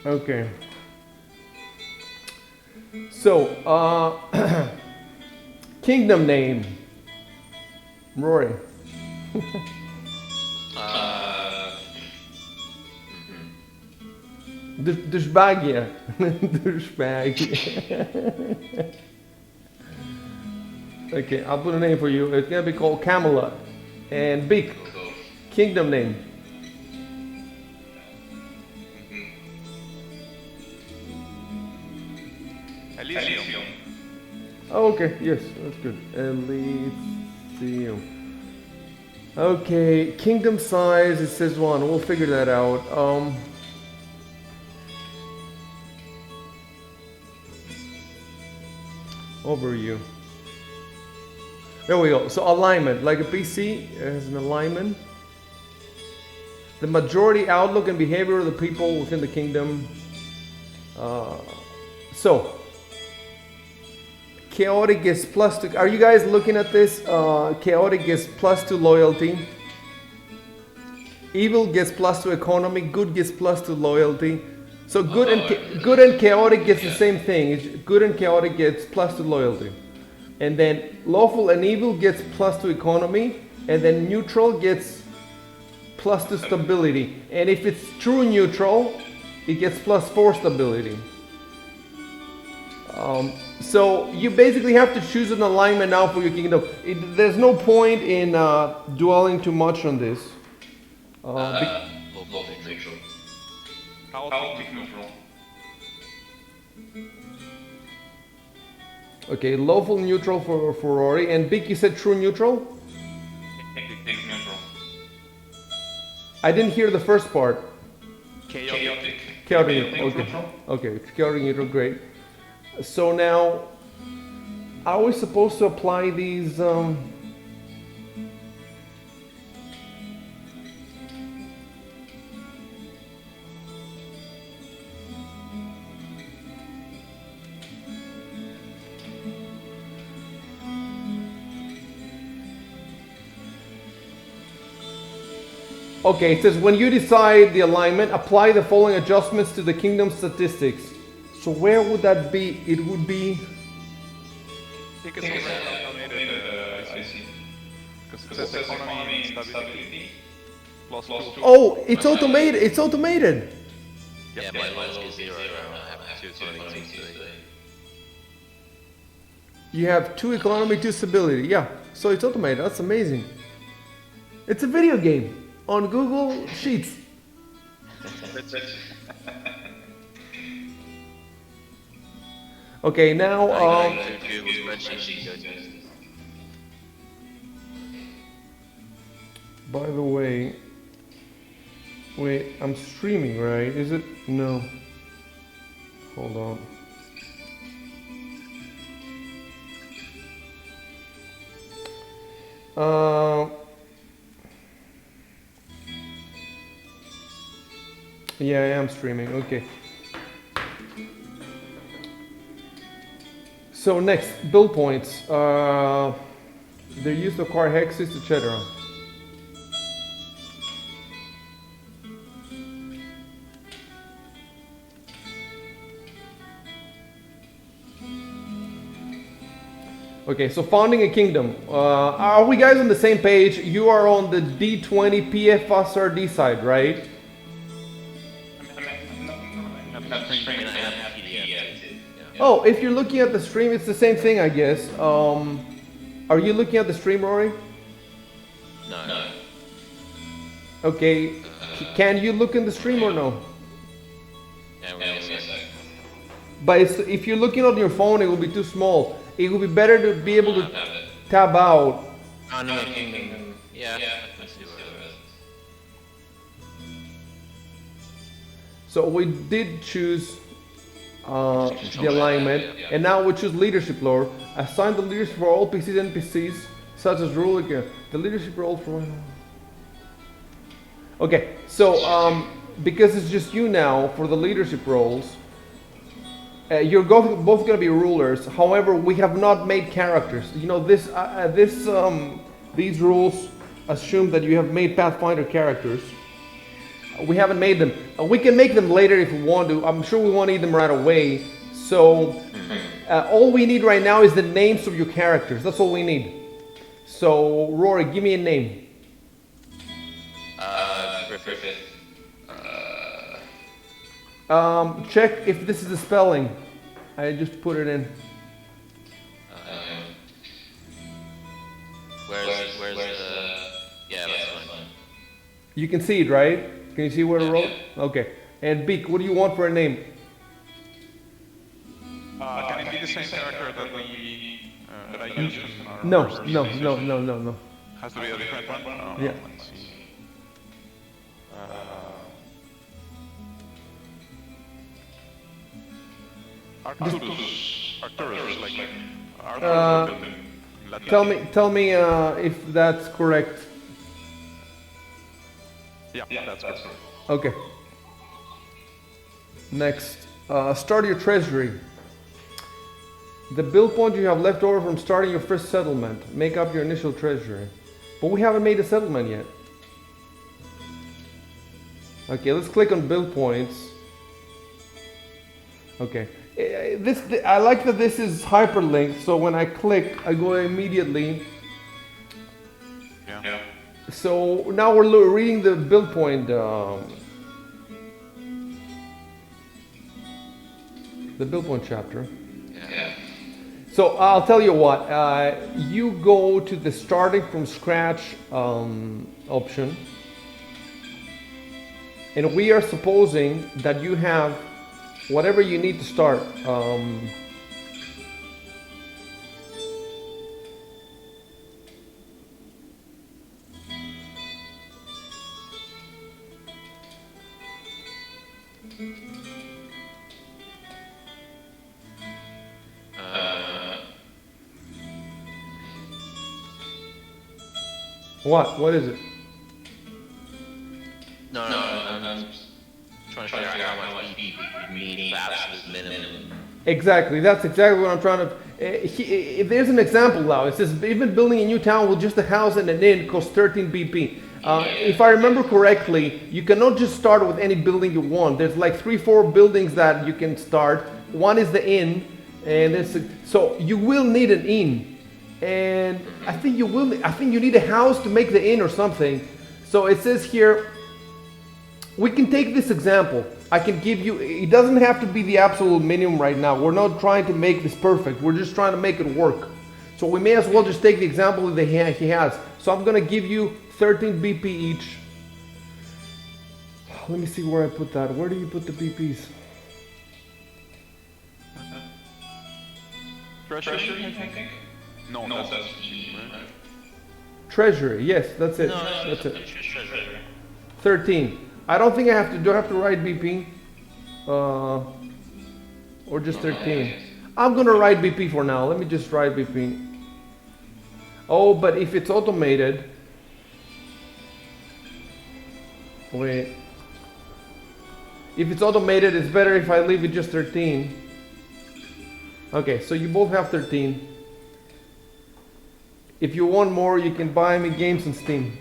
Okay. So, kingdom name. Rory. Douchebag. Douchebag. Okay, I'll put a name for you. It's gonna be called Camelot. And big kingdom name. Elysium. Oh, okay, yes, that's good. Elysium. Okay, kingdom size, it says 1. We'll figure that out. Overview. There we go. So alignment, like a PC has an alignment. The majority outlook and behavior of the people within the kingdom. So chaotic gets plus 2. Are you guys looking at this? Chaotic gets plus 2 loyalty. Evil gets plus 2 economy. Good gets plus 2 loyalty. So good and chaotic gets the same thing. Good and chaotic gets plus 2 loyalty. And then lawful and evil gets plus 2 economy. And then neutral gets plus 2 stability. And if it's true neutral, it gets plus 4 stability. So you basically have to choose an alignment now for your kingdom. There's no point in dwelling too much on this. Neutral. Chaotic neutral. Okay, lawful neutral for Rory. And Big, you said true neutral? Big neutral. I didn't hear the first part. Chaotic. Chaotic neutral. Okay, chaotic neutral, great. So now, are we supposed to apply these? Okay, it says when you decide the alignment, apply the following adjustments to the kingdom statistics. So where would that be? It would be. I think it's automated, I see. Because it says economy and stability. Plus 2. Oh, it's automated. It's automated. Yeah, mine's is 0. I have 2 economy, 2 stability. You have 2 economy, 2 stability. Yeah, so it's automated. That's amazing. It's a video game on Google Sheets. Okay, now by the way, wait, I'm streaming, right? Is it? No. Hold on. Yeah, I am streaming. Okay. So next, build points. Their use of car hexes, etc. Okay, so founding a kingdom. Are we guys on the same page? You are on the D20 PFSRD side, right? Oh, if you're looking at the stream, it's the same thing, I guess. Are you looking at the stream, Rory? No. Okay, can you look in the stream or no? Yeah, But if you're looking on your phone, it will be too small. It would be better to be able to tab out. Oh, no, yeah. Let's see where it is. So we did choose the alignment, and now we choose leadership lore. Assign the leadership for all PCs and NPCs, such as rule again. The leadership role for. Okay, so because it's just you now for the leadership roles, you're both going to be rulers. However, we have not made characters. You know, these rules assume that you have made Pathfinder characters. We haven't made them. We can make them later if we want to. I'm sure we won't need them right away. So all we need right now is the names of your characters. That's all we need. So Rory, give me a name. Griffith. Check if this is the spelling. I just put it in. Where's the... Yeah, that's fine. You can see it, right? Can you see where it wrote? Okay. And Beak, what do you want for a name? Can it be the same character that we that I used in our No. Has to be a different one? Oh, Yeah. Let's see. Arcturus, like Arthur in Latin. Tell me if that's correct. Yeah, that's correct. Okay. Next, start your treasury. The build point you have left over from starting your first settlement. Make up your initial treasury. But we haven't made a settlement yet. Okay, let's click on build points. Okay. I like that this is hyperlinked, so when I click, I go immediately. Yeah. So now we're reading the build point. The build point chapter. Yeah. So I'll tell you what. You go to the starting from scratch option, and we are supposing that you have whatever you need to start. What is it? No, I'm trying to figure out how much EP means the absolute minimum. Exactly, that's exactly what I'm trying to. There's an example now. It says even building a new town with just a house and an inn costs 13 BP. If I remember correctly, you cannot just start with any building you want. There's like 3-4 buildings that you can start. One is the inn, and so you will need an inn, and I think you need a house to make the inn or something. So it says here. We can take this example. I can give you, it doesn't have to be the absolute minimum right now. We're not trying to make this perfect. We're just trying to make it work. So we may as well just take the example that he has. So I'm going to give you 13 BP each. Let me see where I put that. Where do you put the BPs? Treasury, I think? No, that's cheap, right? Treasury, yes, that's it. That's it. 13. I don't think I have to. Do I have to write BP? Or just 13? I'm gonna write BP for now. Let me just write BP. Oh, but if it's automated, wait. If it's automated, it's better if I leave it just 13. Okay, so you both have 13. If you want more, you can buy me games on Steam.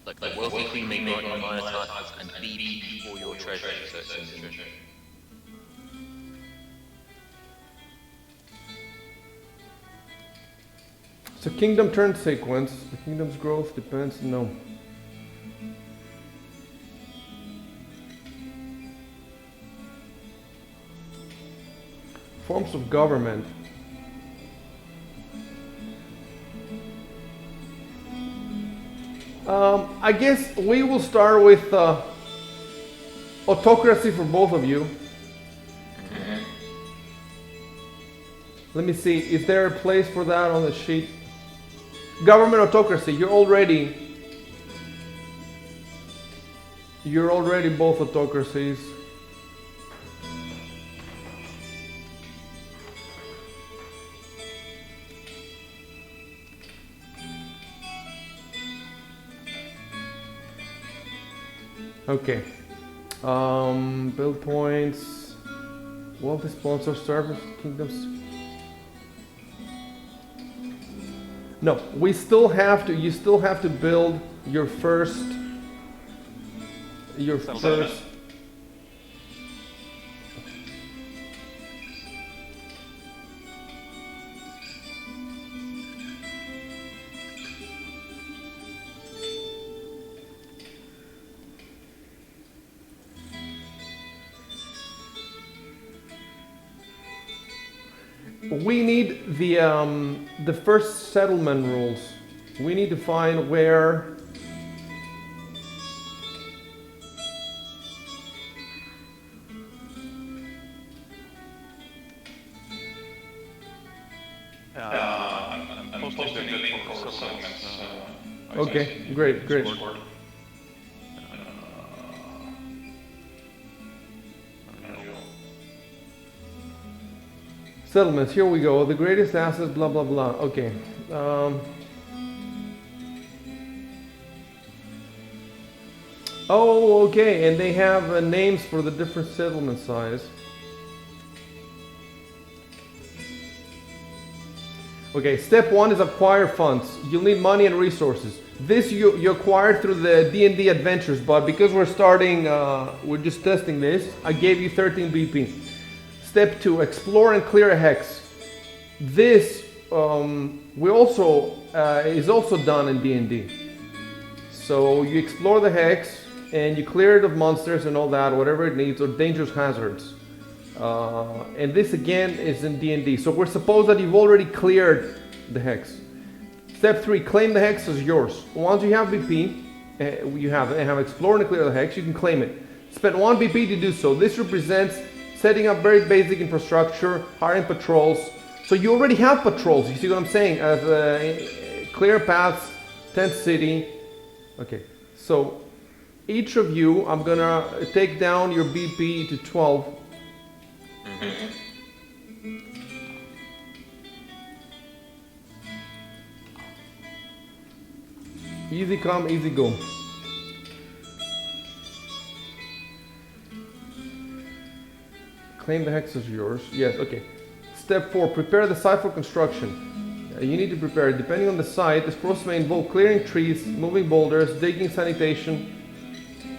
Like wealthy queen may grant you minor tasks and BP for your treasure. So it's in the treasure. So kingdom turn sequence. The kingdom's growth depends. No. Forms of government. I guess we will start with autocracy for both of you. Let me see. Is there a place for that on the sheet? Government autocracy. You're already both autocracies. Okay. Build points. Wealthy sponsor service kingdoms. No, we still have to. You still have to build your first. Your first. We need the first settlement rules. We need to find where. I'm posting the link for settlements. Okay, great, great. Settlements, here we go. The greatest assets, blah, blah, blah. Okay. Oh, okay. And they have names for the different settlement size. Okay, step 1 is acquire funds. You'll need money and resources. This you acquired through the D&D adventures, but because we're starting, we're just testing this, I gave you 13 BP. Step 2, explore and clear a hex. This is also done in D&D. So you explore the hex and you clear it of monsters and all that, whatever it needs, or dangerous hazards. And this again is in D&D. So we're supposed that you've already cleared the hex. Step 3, claim the hex as yours. Once you have BP, you have explored and clear the hex, you can claim it. Spend 1 BP to do so. This represents setting up very basic infrastructure, hiring patrols. So you already have patrols, you see what I'm saying? Clear paths, tent city. Okay, so each of you, I'm gonna take down your BP to 12. Easy come, easy go. Claim the hex as yours. Yes, okay. Step 4, prepare the site for construction. You need to prepare it. Depending on the site, this process may involve clearing trees, moving boulders, digging, sanitation.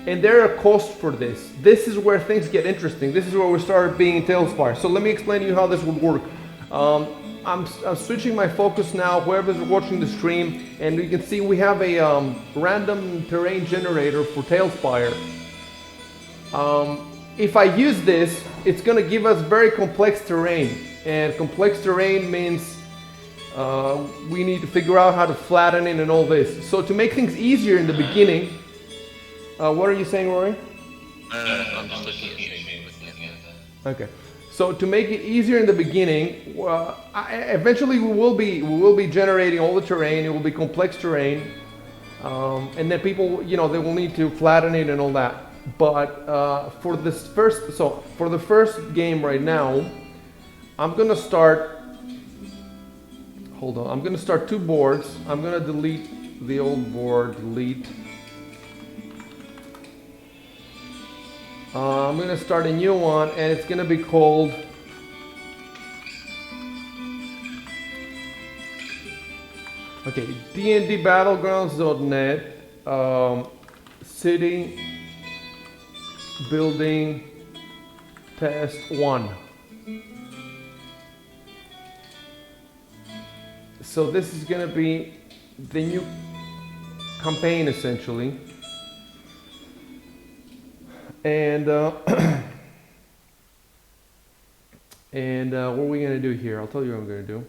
And there are costs for this. This is where things get interesting. This is where we start being in Tailspire. So let me explain to you how this would work. I'm switching my focus now, whoever's watching the stream, and you can see we have a random terrain generator for Tailspire. If I use this, it's going to give us very complex terrain. And complex terrain means we need to figure out how to flatten it and all this. So to make things easier in the beginning, what are you saying, Rory? I'm just looking at Okay. So to make it easier in the beginning, eventually we will be generating all the terrain. It will be complex terrain, and then people, they will need to flatten it and all that. But for the first game right now, I'm gonna start. Hold on. I'm gonna start 2 boards. I'm gonna delete the old board. Delete. I'm gonna start a new one, and it's gonna be called. Okay, dndbattlegrounds.net. City building test 1. So this is gonna be the new campaign essentially. And what are we gonna do here? I'll tell you what I'm gonna do.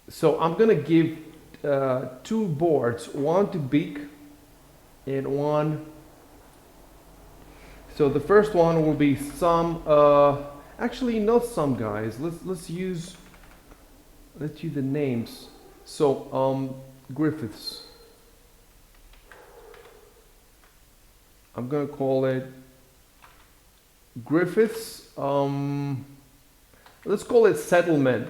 So I'm gonna give 2 boards, one to Beak and one. So the first one will be some. Actually, not some guys. Let's use the names. So Griffiths. I'm gonna call it Griffiths. Let's call it settlement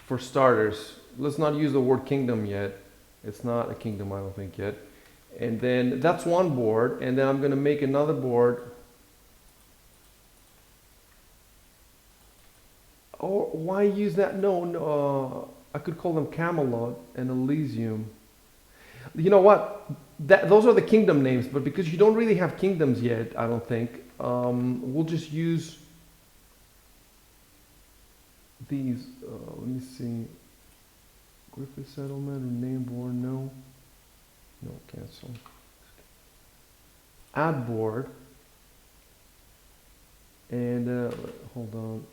for starters. Let's not use the word kingdom yet. It's not a kingdom, I don't think yet. And then that's one board, and then I'm gonna make another board. Or why use that? No, I could call them Camelot and Elysium. You know what? Those are the kingdom names, but because you don't really have kingdoms yet, I don't think, we'll just use these. Let me see. Griffith settlement, rename board, no. No, cancel. Add board. And hold on.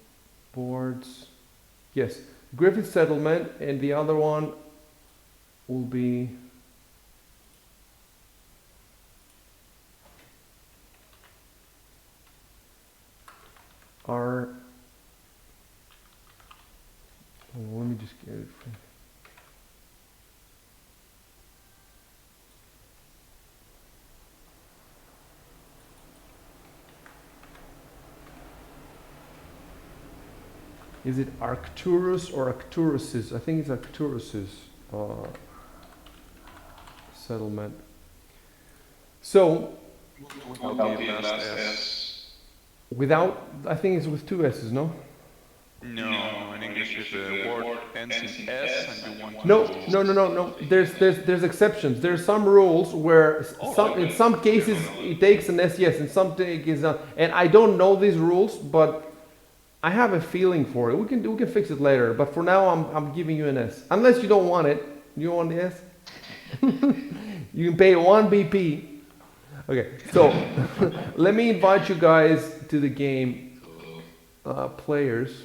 Boards. Yes, Griffith settlement, and the other one will be our. Oh, let me just get it. Is it Arcturus or Arcturus's? I think it's Arcturus's settlement. So, Without the last S. without, I think it's with two S's, no? No, in English if the word ends in S and you want to... No. There's exceptions. There's some rules where in some cases it takes an S, yes, in some cases not. And I don't know these rules, but I have a feeling for it. We can fix it later, but for now I'm giving you an S. Unless you don't want it. You don't want the S? You can pay 1 BP. Okay, so let me invite you guys to the game, players.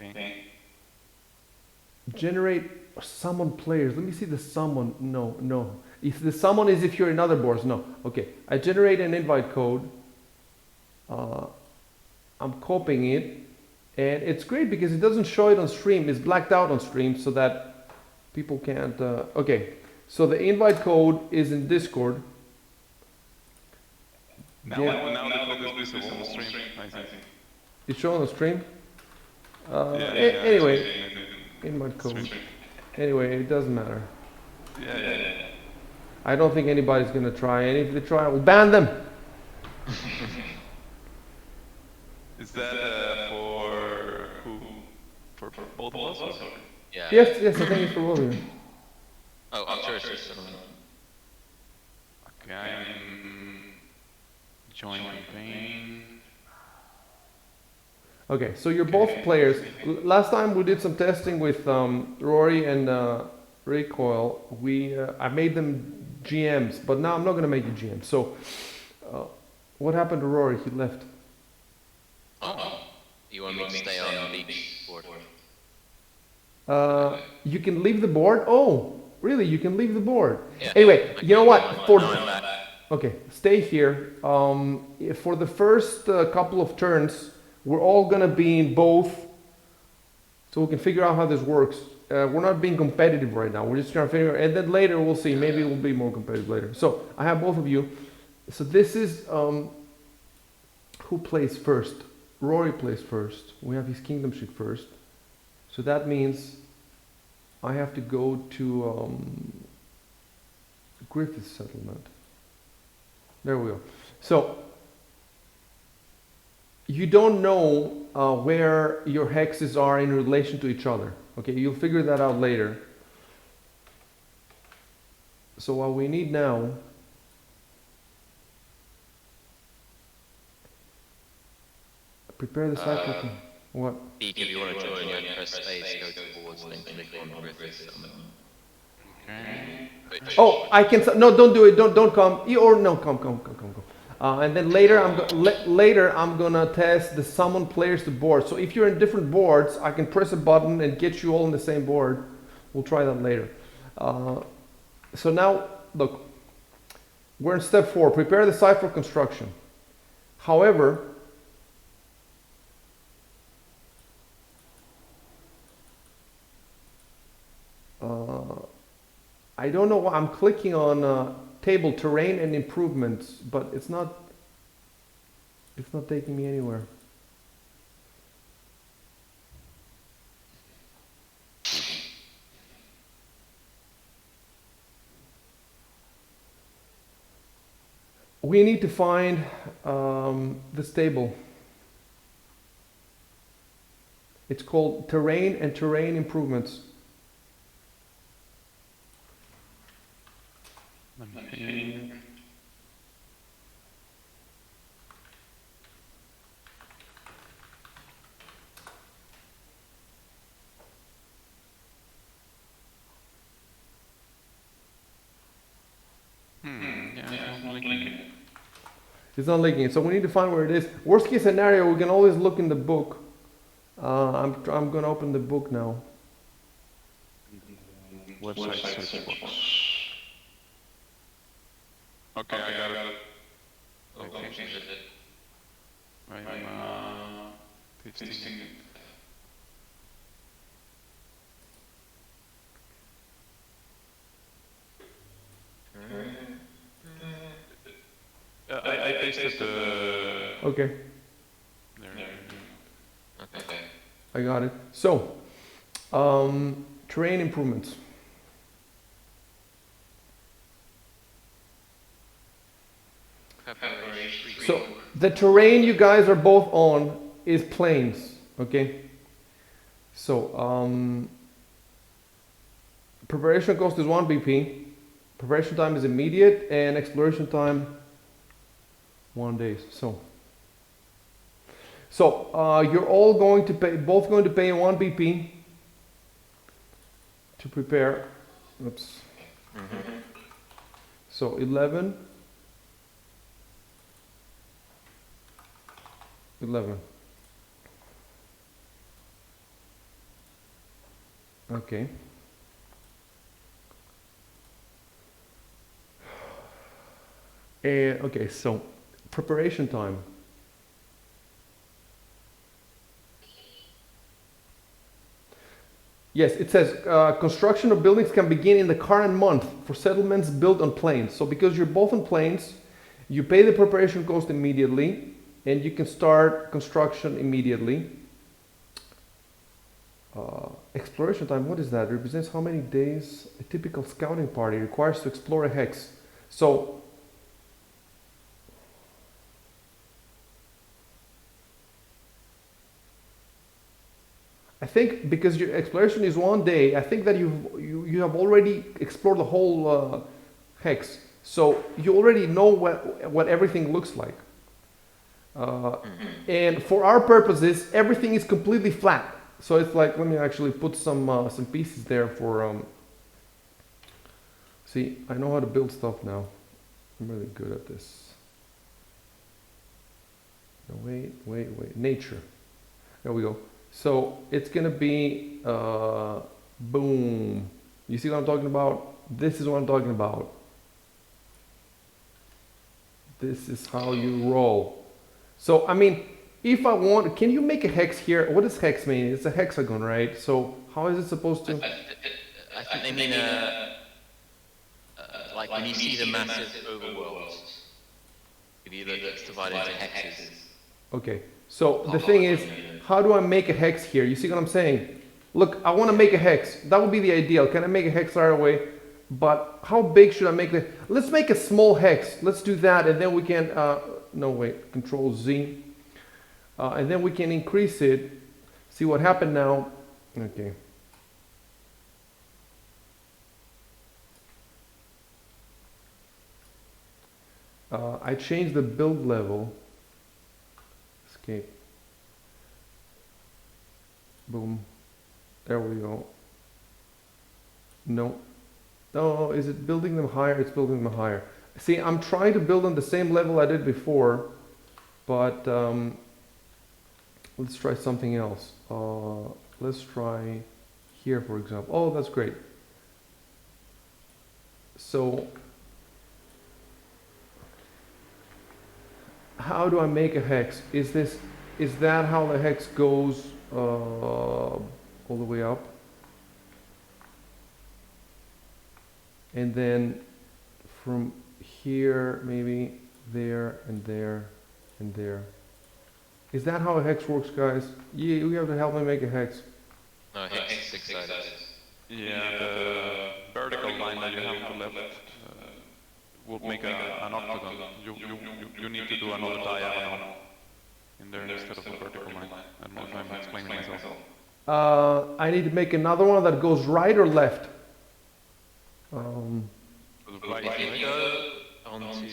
Okay. Generate summon players. Let me see the summon. No. If the summon is if you're in other boards, no. Okay, I generate an invite code. I'm copying it, and it's great because it doesn't show it on stream. It's blacked out on stream so that people can't. Okay, so the invite code is in Discord. Now the code is visible on the stream, I think. It's shown on the stream. Yeah, anyway, invite code. Anyway, it doesn't matter. Yeah. I don't think anybody's gonna try, and if they try, we'll ban them. Is that for who? For both of us? Or? Yeah. Yes, I think it's for both of you. Oh, I'm sure it's just settlement. Okay, I'm join campaign. Okay, so you're both players. Last time we did some testing with Rory and Recoil. I made them GMs, but now I'm not gonna make you GMs. So, what happened to Rory? He left. Oh, you want me to stay on the board? You can leave the board. Oh, really? You can leave the board. Yeah. Anyway, you know what? Back. Okay, stay here. For the first couple of turns, we're all gonna be in both, so we can figure out how this works. We're not being competitive right now. We're just trying to figure, and then later we'll see. Maybe we'll be more competitive later. So I have both of you. So this is who plays first. Rory plays first. We have his kingdomship first. So that means I have to go to Griffith settlement. There we go. So you don't know where your hexes are in relation to each other. Okay, you'll figure that out later. So what we need now prepare the cycle. What? If you want to join, you press space, go to boards, then click on Griffith settlement. Okay. Oh, I can. No, don't do it. Don't come. Or no, come. And then later, I'm gonna test the summon players to board. So if you're in different boards, I can press a button and get you all on the same board. We'll try that later. So now, look, we're in step 4. Prepare the site for construction. However, I don't know why I'm clicking on table terrain and improvements, but it's not taking me anywhere. We need to find this table. It's called terrain and terrain improvements. Let me think. Yeah, it's not linking. It's not linking it, so we need to find where it is. Worst case scenario, we can always look in the book. I'm gonna open the book now. Website search box. Okay, I got it. Okay, is it? I'm pasting it. I pasted the. Okay, There. Okay. I got it. So, terrain improvements. Preparation. So the terrain you guys are both on is plains, okay? So preparation cost is 1 BP. Preparation time is immediate, and exploration time 1 day. So you're all going to pay, both going to pay 1 BP to prepare. Oops. So 11. 11. Okay. Okay, so preparation time. Yes, it says construction of buildings can begin in the current month for settlements built on plains. So because you're both on plains, you pay the preparation cost immediately, and you can start construction immediately. Exploration time, what is that? Represents how many days a typical scouting party requires to explore a hex. So I think because your exploration is 1 day, I think that you have already explored the whole hex. So you already know what everything looks like. And for our purposes, everything is completely flat. So it's like, let me actually put some pieces there for. See, I know how to build stuff now. I'm really good at this. No, wait. Nature. There we go. So it's gonna be boom. You see what I'm talking about? This is what I'm talking about. This is how you roll. So I mean, if I want, can you make a hex here? What does hex mean? It's a hexagon, right? So how is it supposed to? I think they mean like when you see the massive overworlds, if you look, it's divided into hexes. Okay. So the thing is, how do I make a hex here? You see what I'm saying? Look, I want to make a hex. That would be the ideal. Can I make a hex right away? But how big should I make the? Let's make a small hex. Let's do that, and then we can. No, wait. Control Z. And then we can increase it. See what happened now. Okay. I changed the build level. Escape. Boom. There we go. No. Oh, is it building them higher? It's building them higher. See, I'm trying to build on the same level I did before, but let's try something else. Let's try here, for example. Oh, that's great. So, how do I make a hex? Is that how the hex goes all the way up? and then from here, maybe there and there and there. Is that how a hex works, guys? You have to help me make a hex. No, hex is 6 sided. Yeah, the vertical line that you have to left would make an octagon. You need to do another diagonal in there instead of the vertical line. I don't know if I'm explaining myself. I need to make another one that goes right or left. Right, If you right? go onto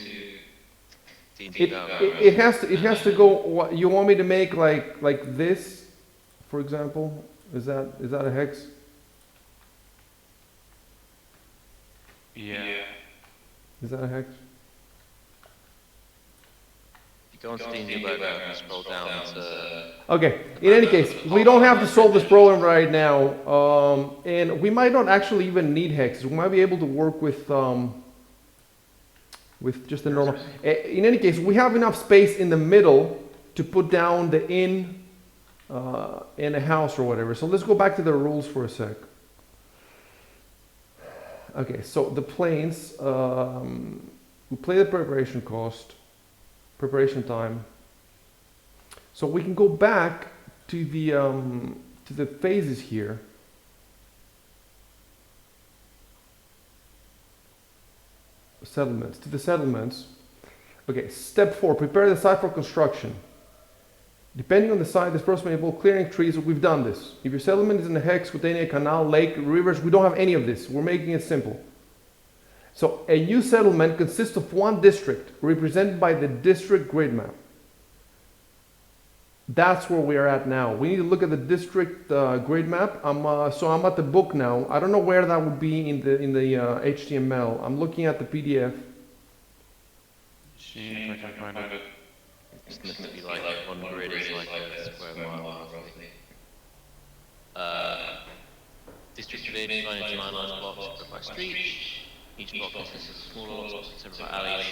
It has to go. What you want me to make like this, for example? Is that a hex? Yeah. Is that a hex? you go onto D&D logo and scroll down to Okay. In any case, we don't have to solve this problem right now, and we might not actually even need hexes. We might be able to work with just a normal. In any case, we have enough space in the middle to put down the in a house or whatever. So let's go back to the rules for a sec. Okay, so the planes, we play the preparation cost, preparation time. So we can go back to the phases here. Settlements, to the settlements. Okay, step 4, prepare the site for construction. Depending on the site, this process may involve clearing trees. We've done this. If your settlement is in a hex containing a canal, lake, rivers, we don't have any of this. We're making it simple. So a new settlement consists of one district represented by the district grid map. That's where we are at now. We need to look at the district grid map. So I'm at the book now. I don't know where that would be in the HTML. I'm looking at the PDF. See if I can find it. It's meant to be like one grid is like a square mile roughly. District grid divided into 9 large blocks separate by streets. Each block consists of smaller lots separate by alleys.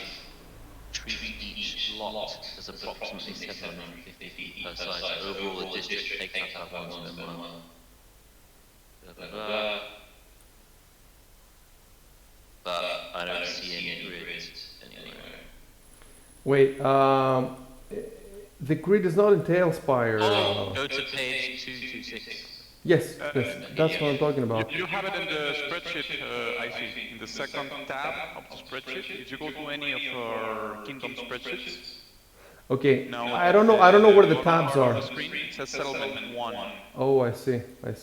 Treat each lot as approximately 750 feet per side. So overall, the district takes up about 1 square mile. Blah, blah, blah. But I don't see any grids anywhere. Wait, the grid is not in Tailspire. Go to page 226. Yes, that's what I'm talking about. You have it in the spreadsheet, I see, in the second tab of the spreadsheet. If you go to any of our Kingdom spreadsheets, Okay, now I don't know where the tabs on are. the screen, it says settlement 1. Oh, I see. In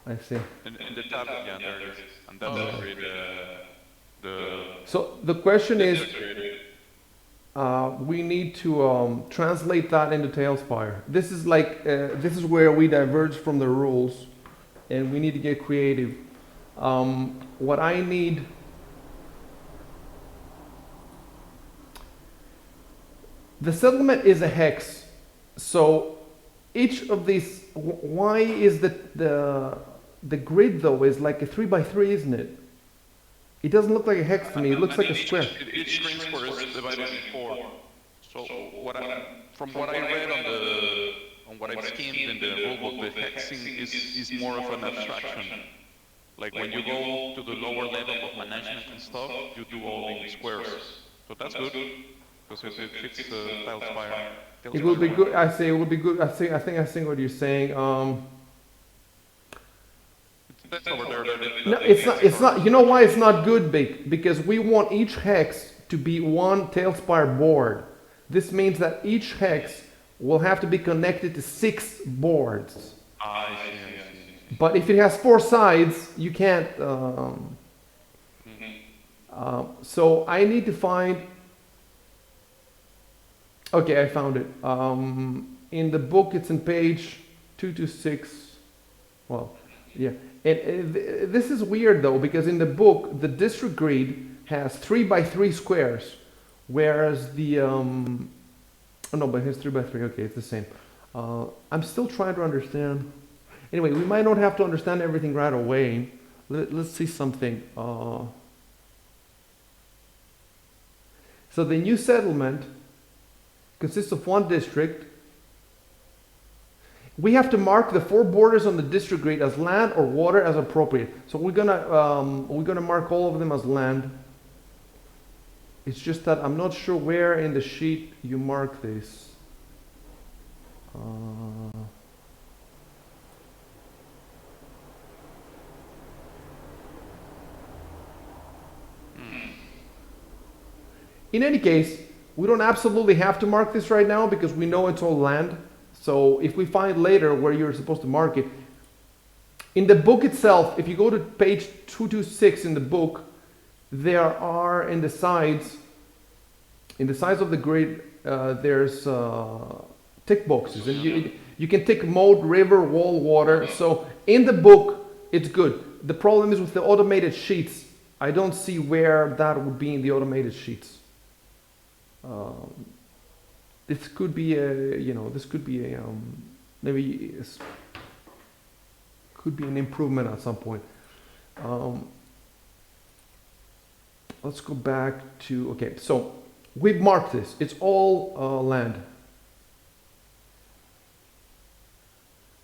the tab, yeah, there it is. And that's the grid, So the question is, we need to translate that into Tailspire. This is like this is where we diverge from the rules, and we need to get creative. What I need. The settlement is a hex, so each of these. Why is the grid though is like a 3x3, isn't it? It doesn't look like a hex to me. It looks like a square. Each screen square is divided in 4. So from what I read on what I've skimmed in the rulebook, the hexing is more of an abstraction. Like when you go to the lower level of management and stuff, you do all in squares. So that's good because it fits the tile spire. It will be good. I say it will be good. I think I see what you're saying. That's over there. No, it's not. It's not. You know why it's not good, Big? Because we want each hex to be one Tailspire board. This means that each hex will have to be connected to 6 boards. I see. But if it has 4 sides, you can't. So I need to find. Okay, I found it. In the book, it's in page 226. Well, yeah. And this is weird though, because in the book, the district grid has 3x3 squares, whereas the oh no, but it's 3x3. Okay, it's the same. I'm still trying to understand. Anyway, we might not have to understand everything right away. Let's see something. So the new settlement consists of one district. we have to mark the 4 borders on the district grid as land or water as appropriate. So we're gonna mark all of them as land. It's just that I'm not sure where in the sheet you mark this. In any case, we don't absolutely have to mark this right now because we know it's all land. So if we find later where you're supposed to mark it, in the book itself, if you go to page 226 in the book, there are in the sides of the grid, there's tick boxes, and you can tick mode, river, wall, water. So in the book, it's good. The problem is with the automated sheets. I don't see where that would be in the automated sheets. This could be a, maybe could be an improvement at some point. Let's go back to, okay, so we've marked this. It's all land.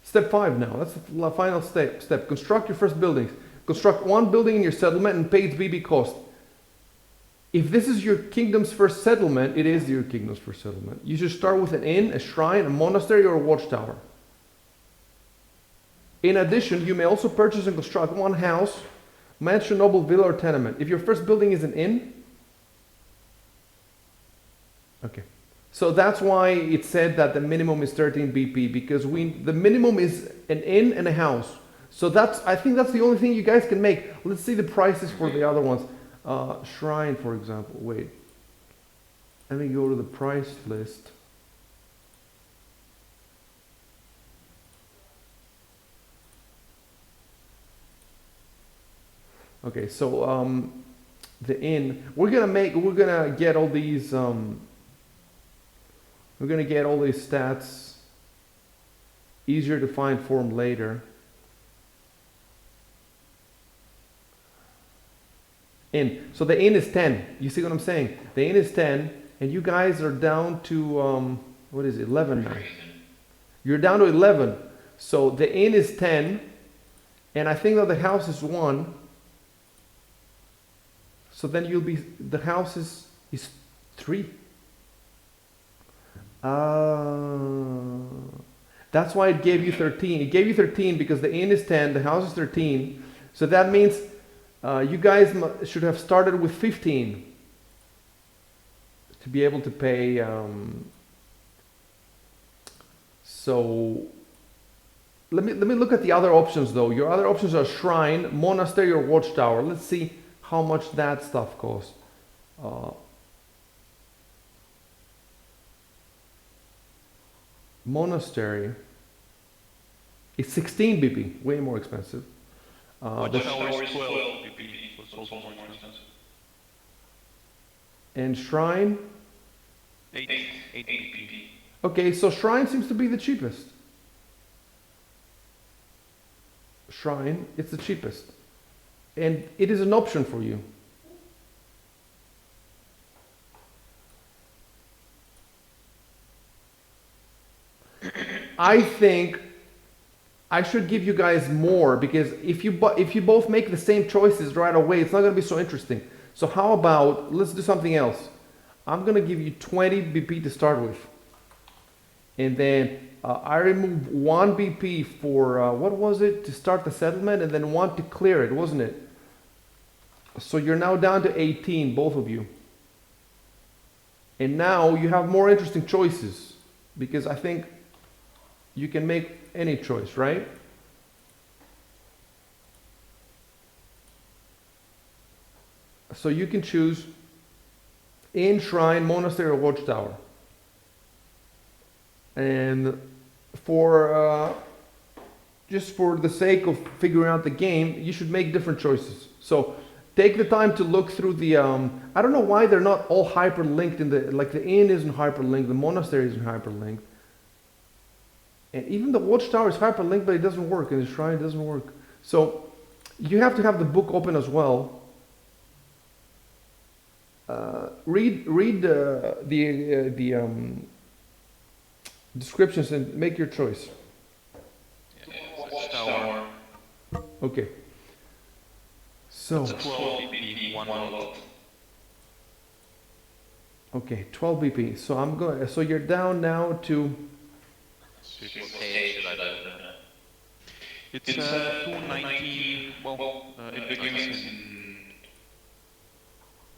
Step 5 now, that's the final step. Construct your first buildings. Construct 1 building in your settlement and pay its BB cost. If this is your kingdom's first settlement, it is your kingdom's first settlement. You should start with an inn, a shrine, a monastery, or a watchtower. In addition, you may also purchase and construct 1 house, mansion, noble, villa, or tenement. If your first building is an inn, okay. So that's why it said that the minimum is 13 BP, because the minimum is an inn and a house. So I think that's the only thing you guys can make. Let's see the prices for the other ones. Shrine, for example. Wait. Let me go to the price list. Okay, so the inn. We're gonna get all these. We're gonna get all these stats. Easier to find form later. Inn. So the inn is 10. You see what I'm saying? The inn is 10, and you guys are down to what is it? 11 now. You're down to 11. So the inn is 10, and I think that the house is 1. So then the house is 3. That's why it gave you 13. It gave you 13 because the inn is 10, the house is 13. So that means you guys should have started with 15 to be able to pay. So let me look at the other options though. Your other options are shrine, monastery, or watchtower. Let's see how much that stuff costs. Monastery is 16 BP, way more expensive. Watchtower is 12 BP, so it's also more expensive. And shrine? 8 BP. Okay, so shrine seems to be the cheapest. Shrine, it's the cheapest. And it is an option for you. I think I should give you guys more, because if you both make the same choices right away, it's not going to be so interesting. So how about, let's do something else. I'm going to give you 20 BP to start with. And then I remove 1 BP for, what was it, to start the settlement, and then 1 to clear it, wasn't it? So you're now down to 18, both of you. And now you have more interesting choices, because I think you can make any choice, right? So you can choose inn, shrine, monastery, or watchtower. And for just for the sake of figuring out the game, you should make different choices. So take the time to look through the I don't know why they're not all hyperlinked in the, like the inn isn't hyperlinked, the monastery isn't hyperlinked. And even the watchtower is hyperlinked, but it doesn't work, and the shrine doesn't work. So you have to have the book open as well. Read the descriptions and make your choice. Okay. So, That's 12 BP, 1 lot. okay, 12 BP. So I'm going. So you're down now to. What page should I open? It's 219. Well, it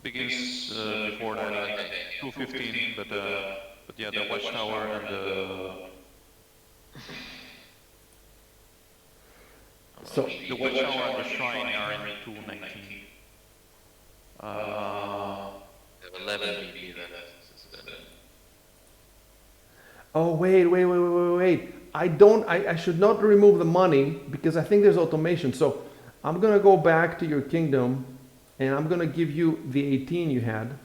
begins before that. Okay. 215, but yeah, the watchtower and So the watchtower and the shrine are in 219. I have 11 BP there. oh wait. I should not remove the money because I think there's automation. So I'm gonna go back to your kingdom, and I'm gonna give you the 18 you had.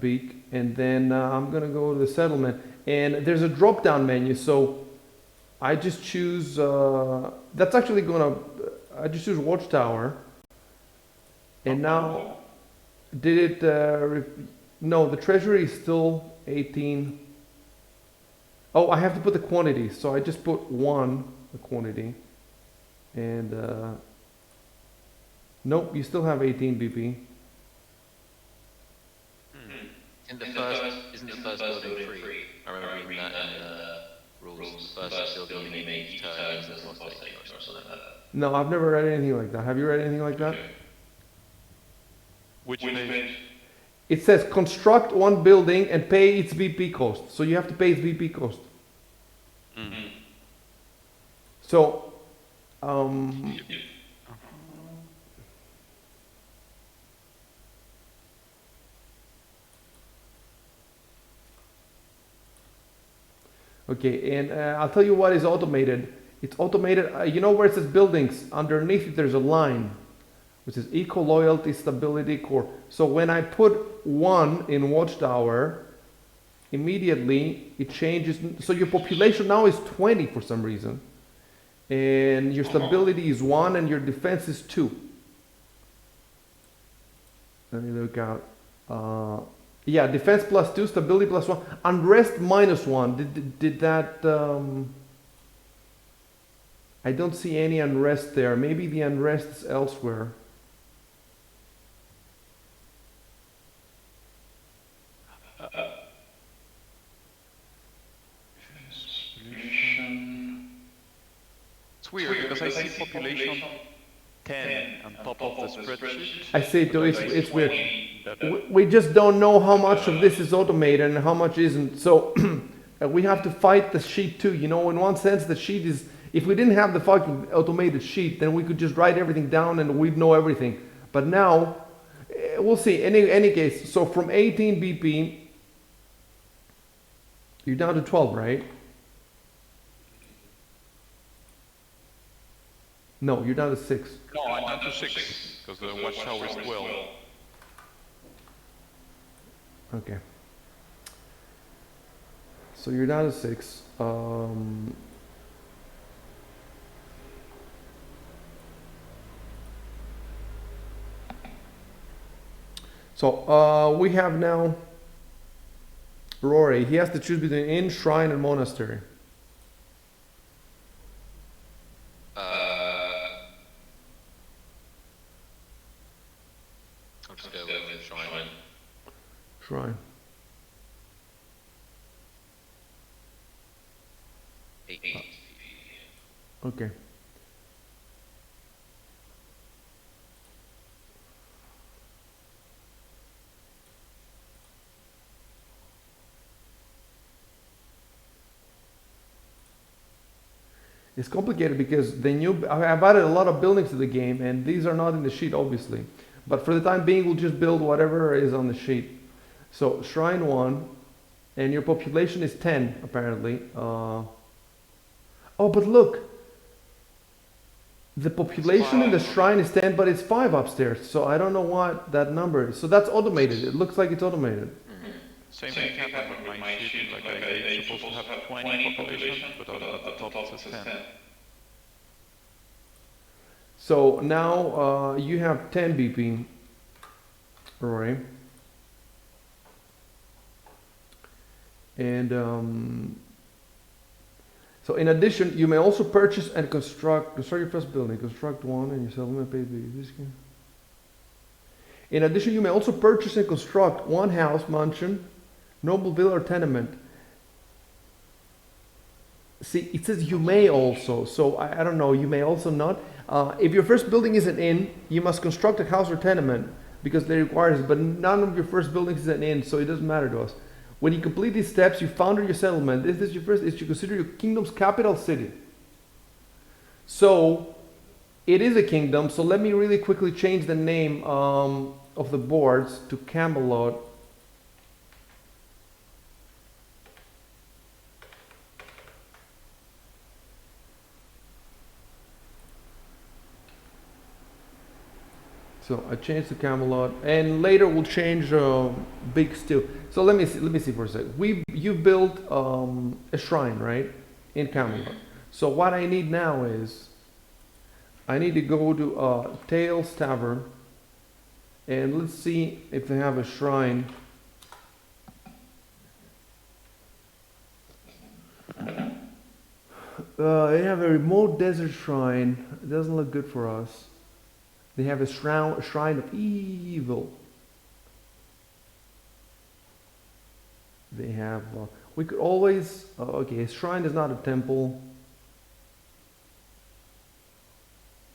Beak, and then I'm gonna go to the settlement, and there's a drop down menu, so I just choose that's actually gonna I just choose watchtower, and now did it no, the treasury is still 18. Oh, I have to put the quantity, so I just put 1 the quantity, and nope, you still have 18 BP. Isn't the first building free? I remember reading that in the rules. First building you make each turn is a cost or something like that. No, I've never read anything like that. Have you read anything like that? which page? It says construct 1 building and pay its VP cost. So you have to pay its VP cost. Mm-hmm. So, okay, and I'll tell you what is automated. It's automated, you know where it says buildings? Underneath it there's a line, which is eco, loyalty, stability, core. So when I put 1 in watchtower, immediately it changes. So your population now is 20 for some reason. And your stability is 1 and your defense is 2. Let me look out. Yeah, defense plus 2, stability plus 1, unrest minus 1. Did that? I don't see any unrest there. Maybe the unrest is elsewhere. It's weird because I see population 10 on top of the spreadsheet. I see it too. It's weird. We just don't know how much of this is automated and how much isn't. So we have to fight the sheet too. You know, in one sense, the sheet is. If we didn't have the fucking automated sheet, then we could just write everything down and we'd know everything. But now, we'll see. Any case, so from 18 BP, you're down to 12, right? No, you're down to 6. No, I'm down to 6 because the watchtower is 12. Okay. So you're down to 6. So we have now Rory. He has to choose between inn, shrine, and monastery. I'll just go with shrine. Shrine. 8. Okay. It's complicated because I've added a lot of buildings to the game, and these are not in the sheet, obviously. But for the time being, we'll just build whatever is on the sheet. So shrine 1, and your population is 10 apparently. Oh, but look, the population in the shrine is 10, but it's 5 upstairs. So I don't know what that number is. So that's automated. It looks like it's automated. Same thing happened with my sheet, like I supposed to have 20 population, but at the top it says 10. So now you have 10 BP, Rory. And So in addition, you may also purchase and construct your first building, construct one, and you settlement pay this. In addition, you may also purchase and construct one house, mansion, noble villa, or tenement. See, it says you may also, so I don't know, you may also not. If your first building is an inn, you must construct a house or tenement because they require it, but none of your first buildings is an inn, so it doesn't matter to us. When you complete these steps, you founded your settlement. This is your first, is to consider your kingdom's capital city. So, it is a kingdom, so let me really quickly change the name of the boards to Camelot. So I changed to Camelot, and later we'll change Big Stew. So let me see for a second. You built a shrine, right, in Camelot. So what I need now is I need to go to Tales Tavern, and let's see if they have a shrine. They have a remote desert shrine. It doesn't look good for us. They have a shrine of evil. They have, we could always, okay, a shrine is not a temple.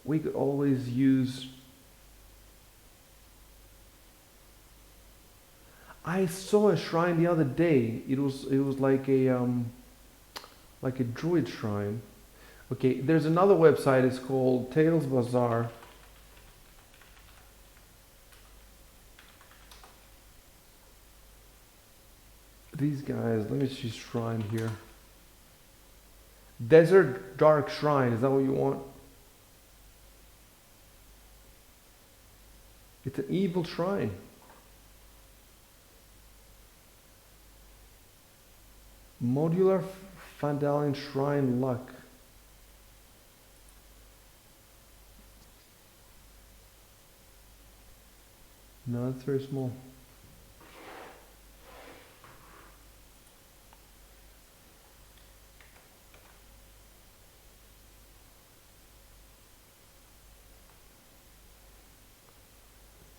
We could always use, I saw a shrine the other day. It was like a druid shrine. Okay, there's another website, it's called Tales Bazaar. These guys, let me see shrine here. Desert Dark Shrine, is that what you want? It's an evil shrine. Modular Fandalian Shrine Luck. No, it's very small.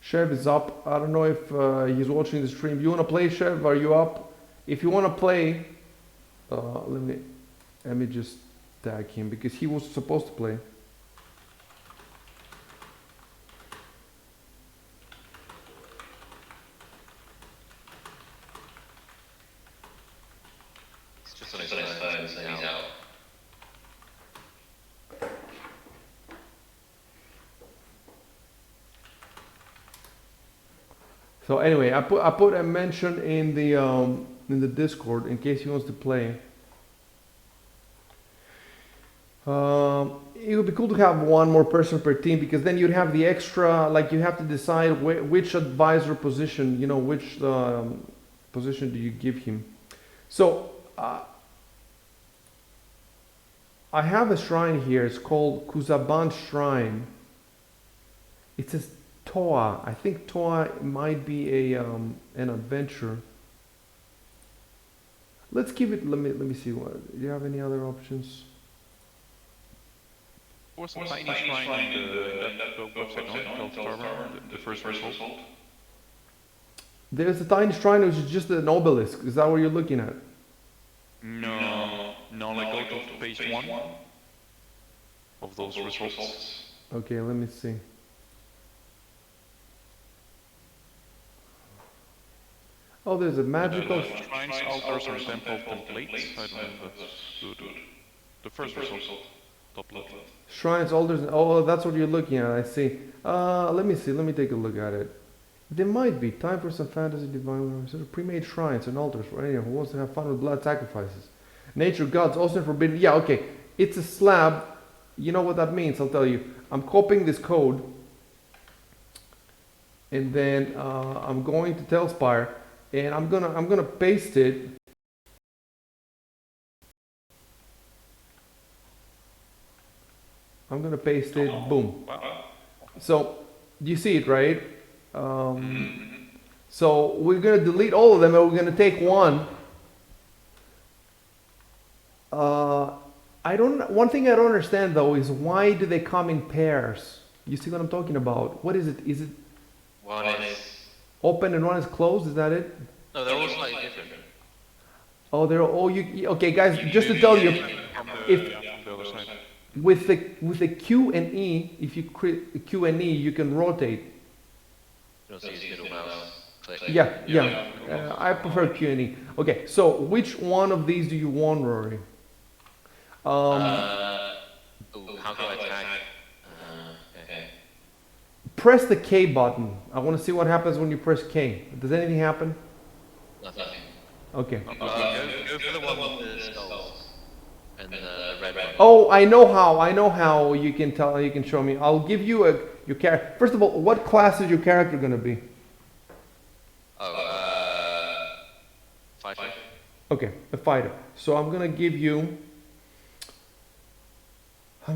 Chev is up. I don't know if he's watching the stream. You want to play, Chev? Are you up? If you want to play, let me just tag him because he was supposed to play. It's just on his phone, so he's out. So anyway, I put a mention in the Discord in case he wants to play. It would be cool to have one more person per team because then you'd have the extra, like you have to decide which advisor position, you know, which position do you give him. So I have a shrine here. It's called Kuzaban Shrine. It says Toa. I think Toa might be an adventure. Let's give it. Let me see. What do you have? Any other options? What's the tiny shrine in that website? No, Tavern, the first result. There's a tiny shrine which is just an obelisk. Is that what you're looking at? No, like go to page 1 of those results. Okay, let me see. Oh, there's a magical shrines, altars, and temple templates. I don't know if that's good. The first result, top left. shrines, altars. Oh, that's what you're looking at. I see. Let me see. Let me take a look at it. There might be time for some fantasy divine sort of pre-made shrines and altars for anyone who wants to have fun with blood sacrifices. Nature gods also forbidden. Yeah, okay. It's a slab. You know what that means? I'll tell you. I'm copying this code, and then I'm going to Telspire. And I'm gonna paste it. I'm gonna paste it. Boom. So you see it, right? So we're gonna delete all of them, and we're gonna take one. I don't. One thing I don't understand though is why do they come in pairs? You see what I'm talking about? What is it? Is it One is open and one is closed? Is that it? no, they're all slightly different. Oh, they're all okay, guys. Just to tell you, if From the other side. with the Q and E, if you create Q and E, you can rotate. You'll see his middle mouse click. Yeah. I prefer Q and E. Okay, so which one of these do you want, Rory? How do I tag? Okay. Press the K button. I want to see what happens when you press K. Does anything happen? Nothing. Okay. Go for the one with the skulls and the red one. Oh, I know how. I know how you can tell. You can show me. I'll give you your character. First of all, what class is your character going to be? Fighter. Okay, a fighter. So I'm gonna give you a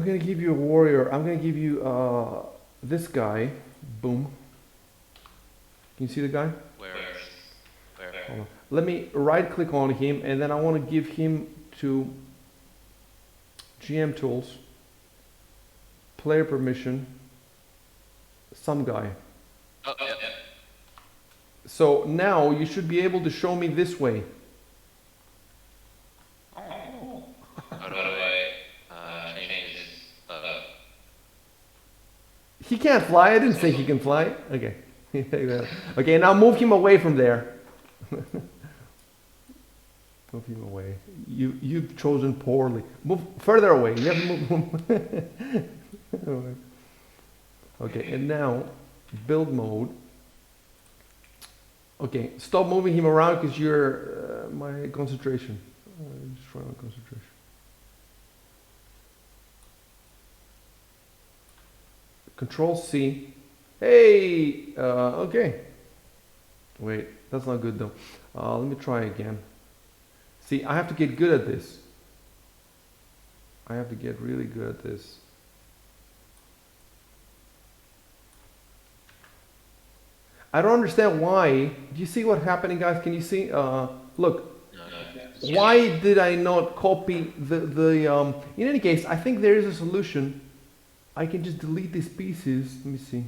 warrior. I'm gonna give you this guy. Boom. Can you see the guy? Where? Hold on. Let me right click on him and then I want to give him to GM tools, player permission, some guy. Oh, yeah. So now you should be able to show me this way. How do I change his? He can't fly. I didn't say he can fly. Okay. Okay, now move him away from there. Move him away. You've chosen poorly. Move further away. You have to move. Okay, and now build mode. Okay, stop moving him around because you're my concentration. Destroy my concentration. Control C. Hey, okay. Wait, that's not good though. Let me try again. See, I have to get good at this. I have to get really good at this. I don't understand why. Do you see what's happening, guys? Can you see? Look. Why did I not copy the in any case, I think there is a solution. I can just delete these pieces. Let me see.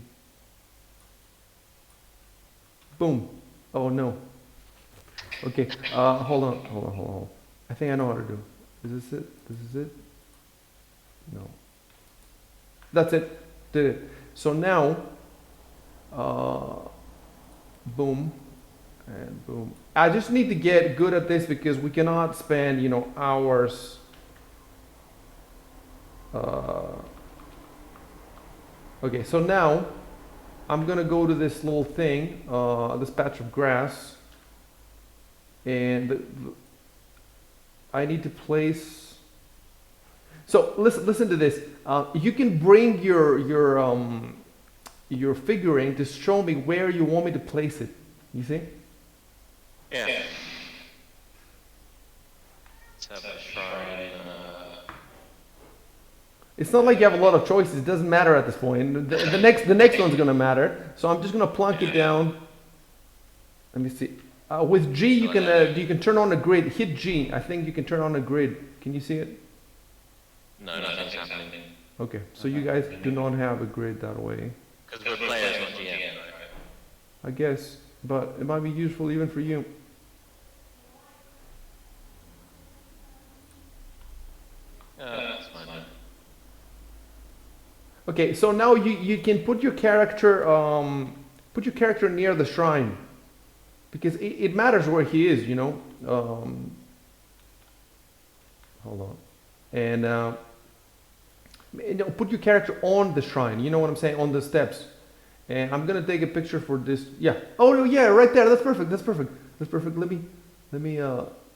Boom. Oh no. Okay. Hold on. I think I know how to do. Is this it? This is it? No. That's it. Did it. So now, boom, and boom. I just need to get good at this because we cannot spend, hours. Okay, so now I'm gonna go to this little thing, this patch of grass, and I need to place. So listen to this. You can bring your figurine to show me where you want me to place it. You see? Yeah. Let's have a shrine. It's not like you have a lot of choices. It doesn't matter at this point. The next one's gonna matter. So I'm just gonna plunk it down. Let me see. With G you can turn on a grid. Hit G. I think you can turn on a grid. Can you see it? No, nothing's happening. Okay. So you guys do not have a grid that way. Because we're players, not GM. I guess, but it might be useful even for you. That's fine. Okay, so now you can put your character near the shrine, because it matters where he is, Hold on, and put your character on the shrine. You know what I'm saying? On the steps. And I'm gonna take a picture for this. Yeah. Oh no, yeah, right there. That's perfect. That's perfect. That's perfect. Let me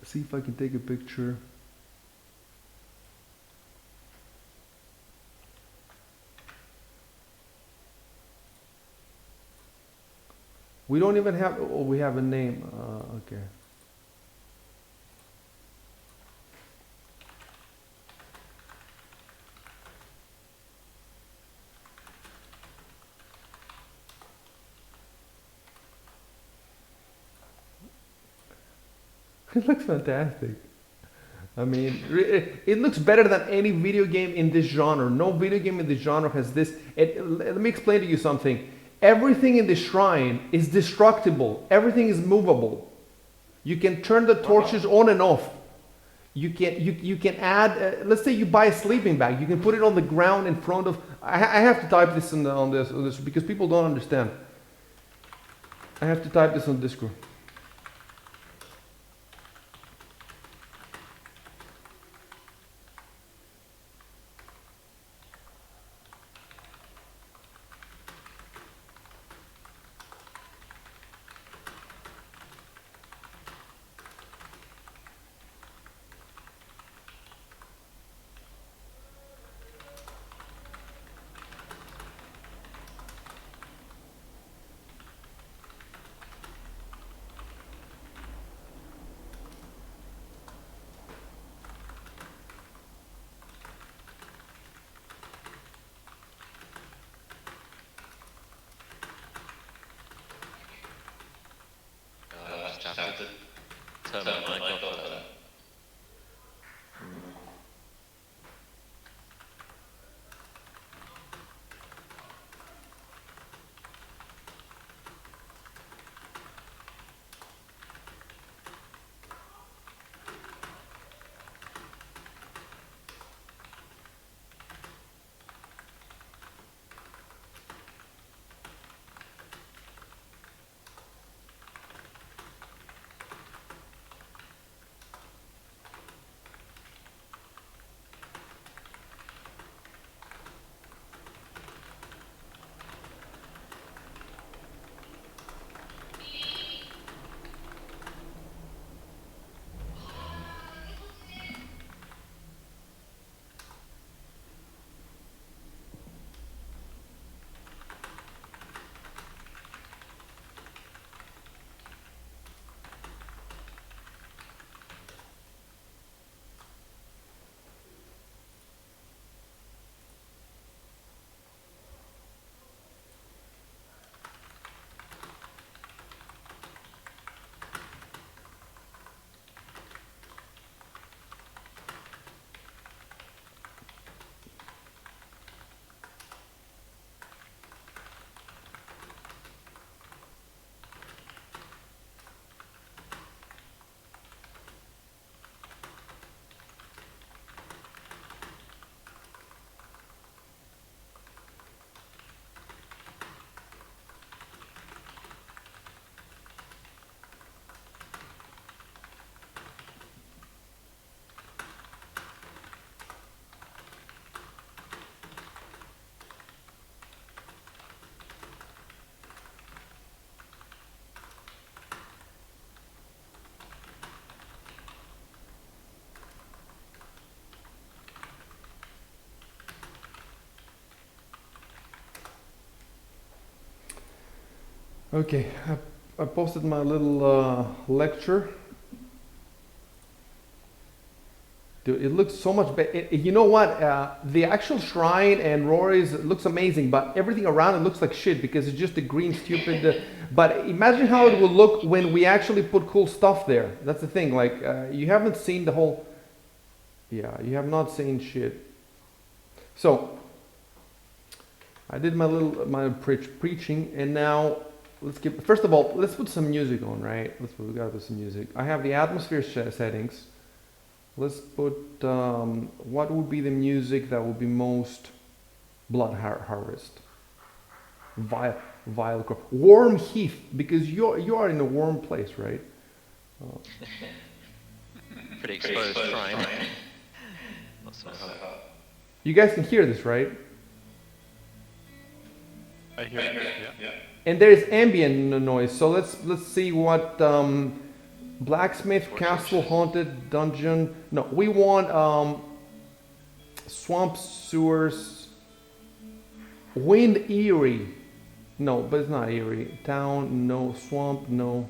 see if I can take a picture. We don't even have. Oh, we have a name. Okay. It looks fantastic. I mean, it looks better than any video game in this genre. No video game in this genre has this. Let me explain to you something. Everything in the shrine is destructible. Everything is movable. You can turn the torches on and off. You can add. Let's say you buy a sleeping bag. You can put it on the ground in front of. I have to type this on this because people don't understand. I have to type this on Discord. Just have to turn my mic off for that. Okay, I posted my little lecture. Dude, it looks so much better. You know what? The actual shrine and Rory's looks amazing, but everything around it looks like shit because it's just a green, stupid. But imagine how it will look when we actually put cool stuff there. That's the thing. Like, you haven't seen the whole. Yeah, you have not seen shit. So, I did my preaching, and now let's get. First of all, let's put some music on, right? We gotta put some music. I have the atmosphere settings. Let's put, what would be the music that would be most blood harvest? Vile, warm heath, because you are in a warm place, right? Pretty exposed shrine. Not so hot. You guys can hear this, right? I hear it, yeah. And there is ambient noise, so let's see what, blacksmith, castle, haunted, dungeon. No, we want swamp, sewers, wind, eerie. No, but it's not eerie. Town, no. Swamp, no.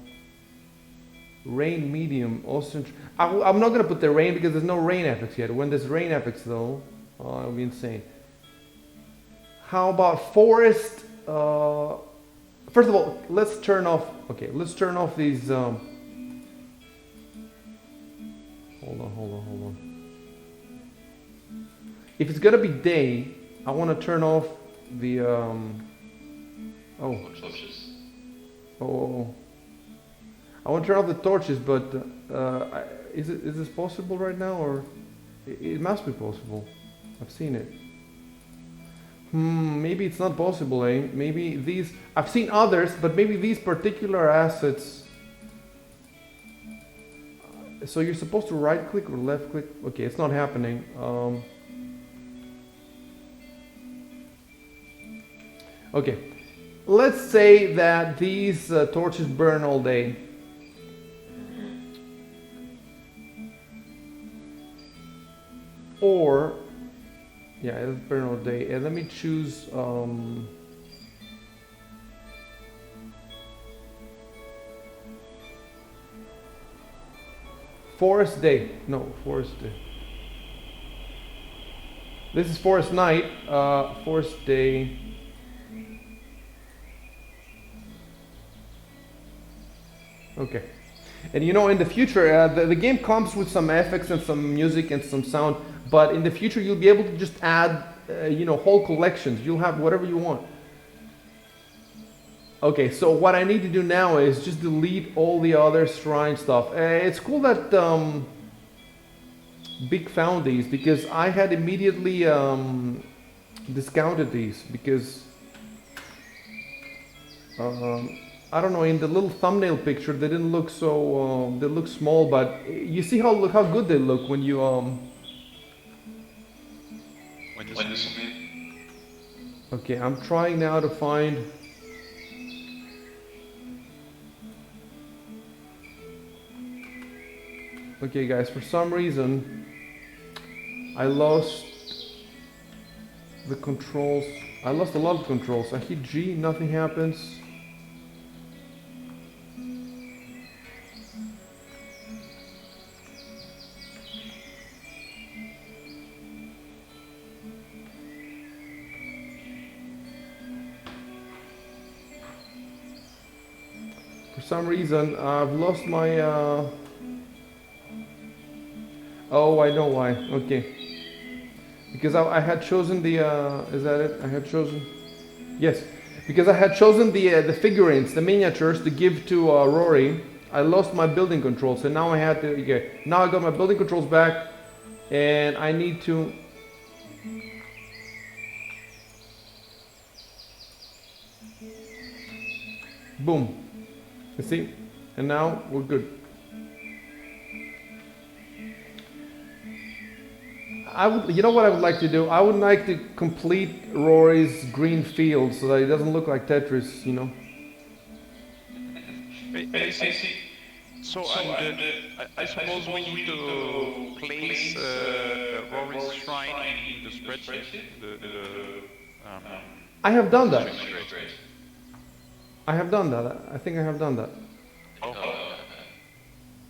Rain, medium. Also, I'm not gonna put the rain because there's no rain effects yet. When there's rain effects though, oh, it'll be insane. How about forest? First of all, let's turn off. Okay, let's turn off these. Hold hold on. If it's gonna be day, I want to turn off the Torches. oh. I want to turn off the torches, but is this possible right now, or it must be possible? I've seen it. Maybe it's not possible, eh? Maybe these... I've seen others, but maybe these particular assets... So you're supposed to right click or left click? Okay, it's not happening. Okay, let's say that these torches burn all day. Or... Yeah, it'll burn all day. And let me choose... Forest day. No, forest day. This is forest night. Forest day. Okay. And you know, in the future, the game comes with some effects and some music and some sound, but in the future you'll be able to just add, you know, whole collections. You'll have whatever you want. Okay, so what I need to do now is just delete all the other shrine stuff. It's cool that Big found these, because I had immediately discounted these, because I don't know, in the little thumbnail picture they didn't look so, they look small, but you see how good they look when you Okay, I'm trying now to find... Okay guys, for some reason I lost the controls. I lost a lot of controls. I hit G, nothing happens. For some reason I've lost my Oh, I know why. Okay. Because I had chosen the... is that it? I had chosen... Yes. Because I had chosen the figurines, the miniatures, to give to Rory. I lost my building controls, and now I had to... Okay. Now I got my building controls back, and I need to... Boom. You see? And now we're good. You know what I would like to do? I would like to complete Rory's green field so that it doesn't look like Tetris, you know. I see. So, I suppose we need to place Rory's shrine in the spreadsheet. I have done that. I have done that. I think I have done that. Oh.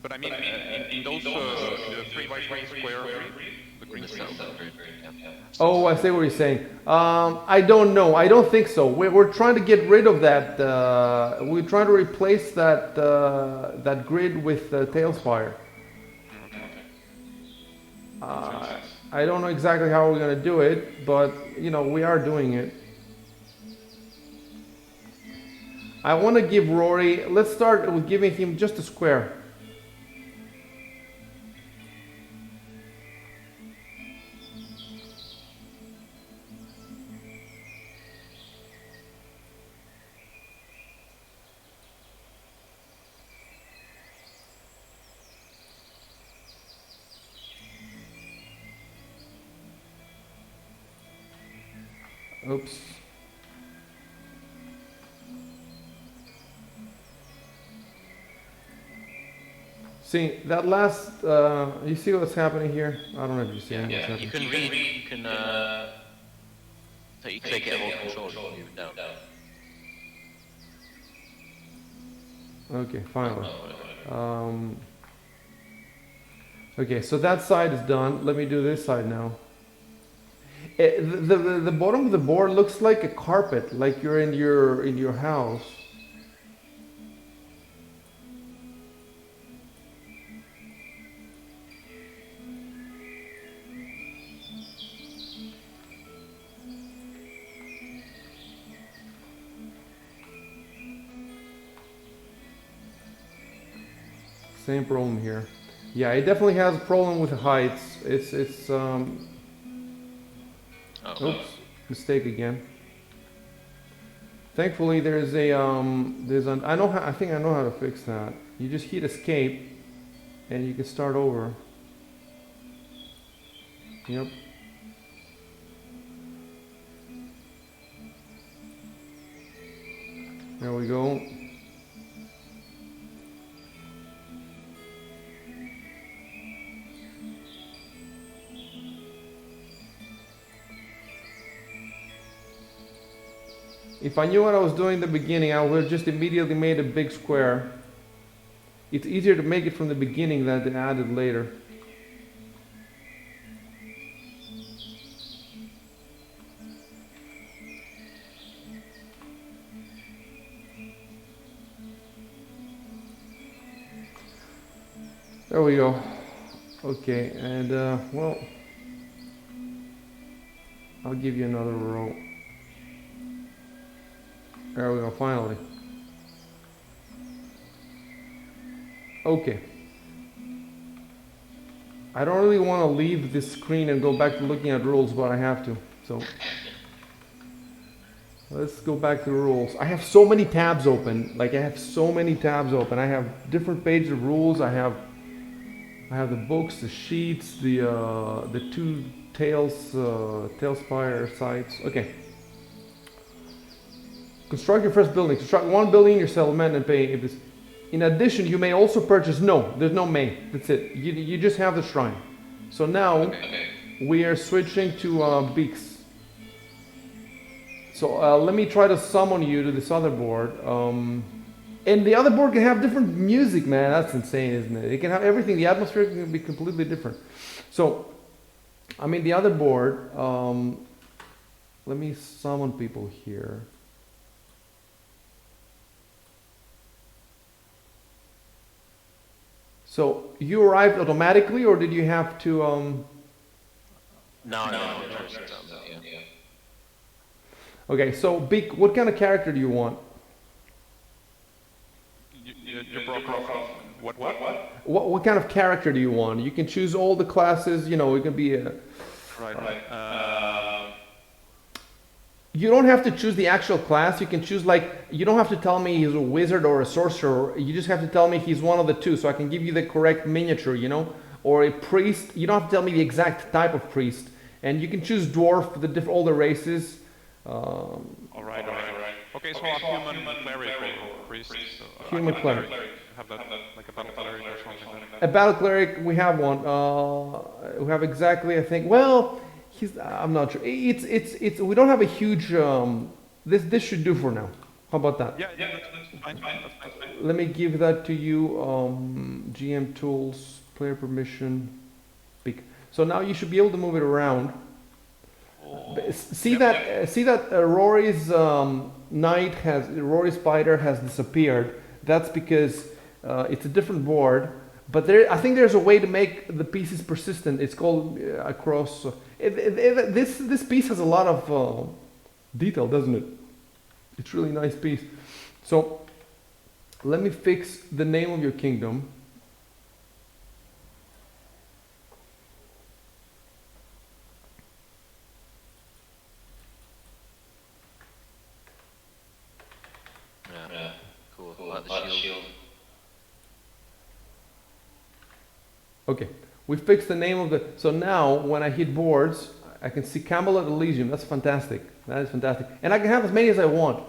But I mean, in those 3x3 square, the green cell. Oh, I see what you're saying. I don't know. I don't think so. We're trying to get rid of that. We're trying to replace that that grid with Tailspire. I don't know exactly how we're going to do it, but you know, we are doing it. I want to give Rory... Let's start with giving him just a square. Oops. See, that last, you see what's happening here? I don't know if you see what's happening. You can read, you can, so you click it and hold control and move it down. Okay, finally. Okay, so that side is done. Let me do this side now. The bottom of the board looks like a carpet, like you're in your house. Same problem here. Yeah, it definitely has a problem with the heights. Oh, Oops, mistake again. Thankfully, I think I know how to fix that. You just hit escape, and you can start over. Yep. There we go. If I knew what I was doing in the beginning, I would have just immediately made a big square. It's easier to make it from the beginning than to add it later. There we go. Okay, and well, I'll give you another row. There we go, finally. Okay. I don't really want to leave this screen and go back to looking at rules, but I have to. So let's go back to rules. I have so many tabs open. Like I have so many tabs open. I have different pages of rules. I have the books, the sheets, the two tailspire sites. Okay. Construct your first building. Construct one building, your settlement, and pay. If it's, in addition, you may also purchase. No, there's no may. That's it. You just have the shrine. So now we are switching to beaks. So let me try to summon you to this other board. And the other board can have different music, man. That's insane, isn't it? It can have everything. The atmosphere can be completely different. So, I mean, the other board. Let me summon people here. So you arrived automatically, or did you have to? No. Okay, so Beak, what kind of character do you want? You broke off. What? What kind of character do you want? You can choose all the classes. You know, it can be a. Right. You don't have to choose the actual class. You can choose you don't have to tell me he's a wizard or a sorcerer. You just have to tell me he's one of the two, so I can give you the correct miniature, you know, or a priest. You don't have to tell me the exact type of priest, and you can choose dwarf, all the races. All right. Okay, so a human cleric or priest. Human cleric. Have that like a battle cleric or something like that. A battle cleric, we have one. We have exactly, I think. Well, I'm not sure. It's. We don't have a huge. This should do for now. How about that? Yeah, that's fine. Let me give that to you. GM tools, player permission, pick. So now you should be able to move it around. See that Rory's Rory's spider has disappeared. That's because it's a different board. But I think there's a way to make the pieces persistent. It's called across. This piece has a lot of detail, doesn't it? It's a really nice piece. So let me fix the name of your kingdom. Yeah. Cool. Like the shield. Okay, we fixed the name of the. So now when I hit boards, I can see Camelot Elysium. That's fantastic. That is fantastic. And I can have as many as I want.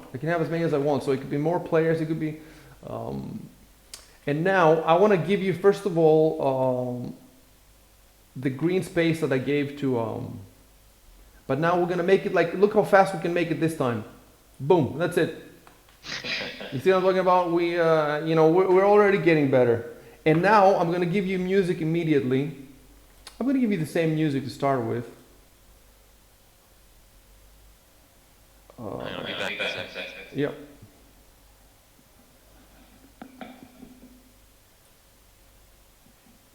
So it could be more players. It could be. And now I want to give you first of all the green space that I gave to. But now we're gonna make it like. Look how fast we can make it this time. Boom. That's it. You see what I'm talking about? We're already getting better. And now I'm going to give you music immediately. I'm going to give you the same music to start with. I'll be back in a second. Yep.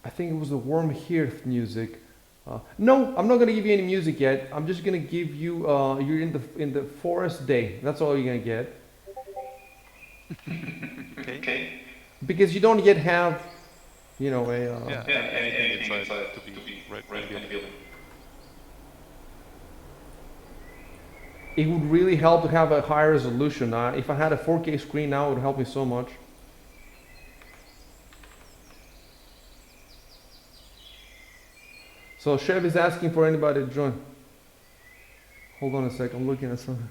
I think it was the Worm Hearth music. No, I'm not going to give you any music yet. I'm just going to give you. You're in the Forest Day. That's all you're going to get. Okay. Because you don't yet have you know, Yeah, anything inside to be right in the building. it would really help to have a higher resolution. If I had a 4K screen now, it would help me so much. So Chev is asking for anybody to join. Hold on a sec, I'm looking at something.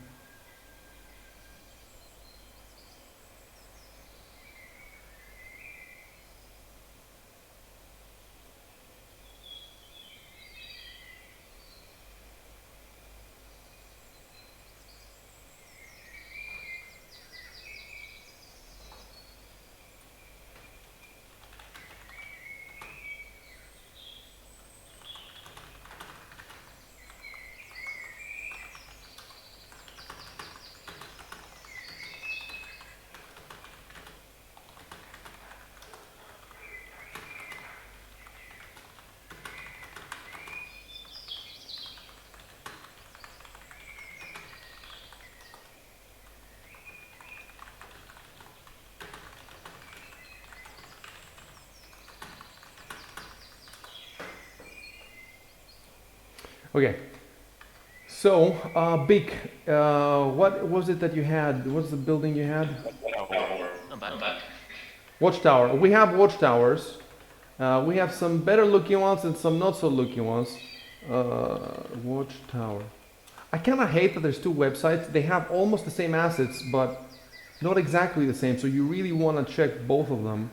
Okay. So, Big, what was it that you had? What's the building you had? I'm back. Watchtower. We have watchtowers. We have some better looking ones and some not so looking ones. Watchtower. I kind of hate that there's two websites. They have almost the same assets, but not exactly the same. So you really want to check both of them.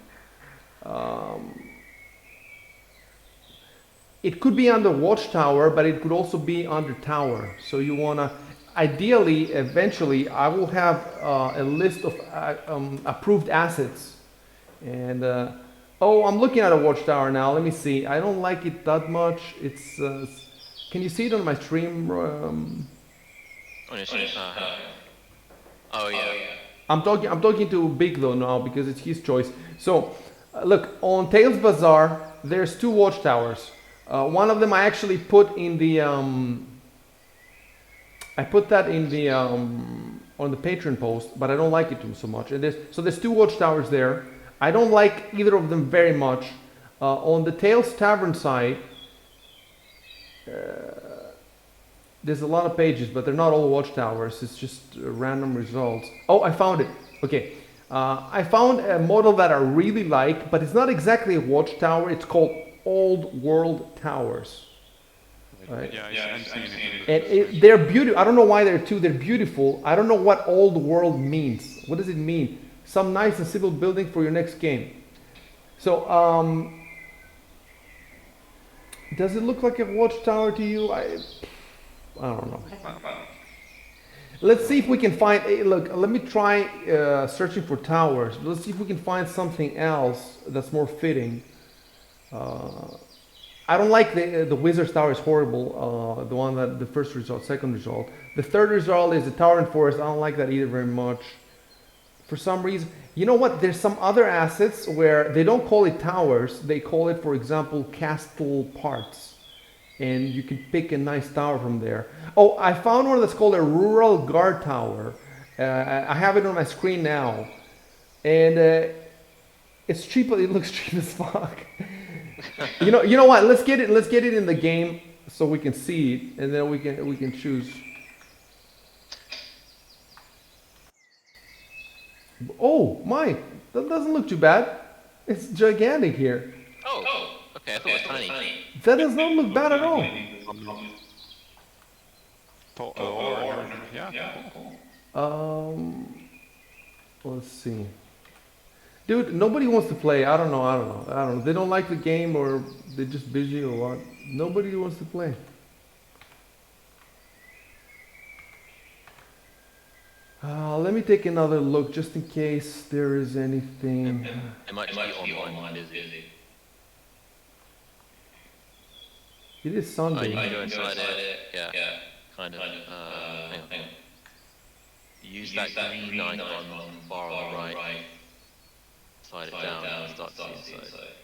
It could be under watchtower, but it could also be under tower. So you want to, ideally, eventually, I will have a list of approved assets. And, oh, I'm looking at a watchtower now. Let me see. I don't like it that much. It's, can you see it on my stream? On your stream? Oh yeah. I'm talking to Big though now because it's his choice. So, look, on Tales Bazaar, there's two watchtowers. One of them I actually put in the I put that in the on the Patreon post, but I don't like it too so much. And there's two watchtowers there. I don't like either of them very much. On the Tales Tavern side, there's a lot of pages, but they're not all watchtowers. It's just random results. Oh, I found it. Okay. I found a model that I really like, but it's not exactly a watchtower. It's called Old World Towers. Right? Yeah, I'm seeing it. And they're beautiful. I don't know why they're two. They're beautiful. I don't know what Old World means. What does it mean? Some nice and civil building for your next game. So, does it look like a watchtower to you? I don't know. Let's see if we can find. Look, let me try searching for towers. Let's see if we can find something else that's more fitting. I don't like the Wizard's Tower is horrible. The one that the first result, second result. The third result is the Tower and Forest. I don't like that either very much. For some reason, you know what? There's some other assets where they don't call it towers. They call it, for example, castle parts. And you can pick a nice tower from there. Oh, I found one that's called a Rural Guard Tower. I have it on my screen now. And it's cheap, it looks cheap as fuck. You know what? Let's get it in the game so we can see it, and then we can choose. Oh my, that doesn't look too bad. It's gigantic here. Oh, okay, I thought it was tiny. That does not look bad at all. Yeah, cool. Let's see. Dude, nobody wants to play. I don't know. They don't like the game, or they're just busy, or what. Nobody wants to play. Let me take another look just in case there is anything. It might just be online busy. It is Oh, Sunday. you can go inside it. Yeah, kind of. Hang on. Use that green icon bar on the right. Slide it down and start to see inside.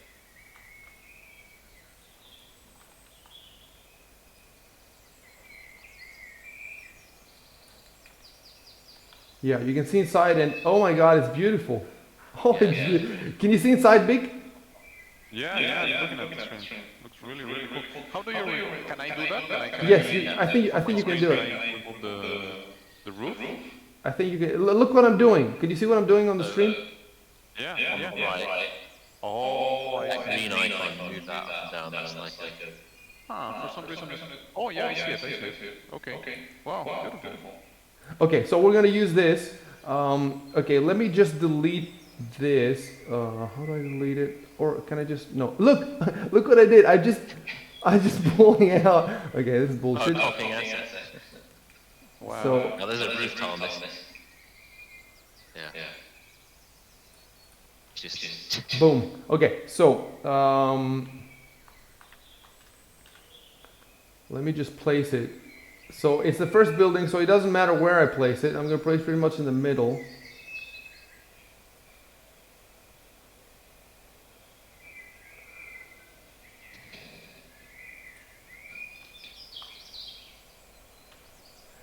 Yeah, you can see inside, and oh my god, it's beautiful. Oh, it's beautiful. Can you see inside, Big? Yeah, yeah, I'm looking at the stream. Looks really, really cool. How do you? Can I do that? Can Yes, I I from my think you can screen? do Can it. I remove the roof? I think you can. Look what I'm doing. Can you see what I'm doing on the So stream? Yeah, on yeah. the right, Oh, I that see. green icon, move that up and down. That's like a Ah, for some reason. Oh, yeah, I see it. I see it. Okay. Wow, beautiful. Okay, so we're gonna use this. Okay, let me just delete this. How do I delete it? Or can I just no? Look, look what I did. I just pulling it out. Okay, this is bullshit. copying assets. Wow. So Now there's a roof tile missing. Yeah. Just boom. Okay, so let me just place it. So it's the first building, so it doesn't matter where I place it. I'm gonna place pretty much in the middle.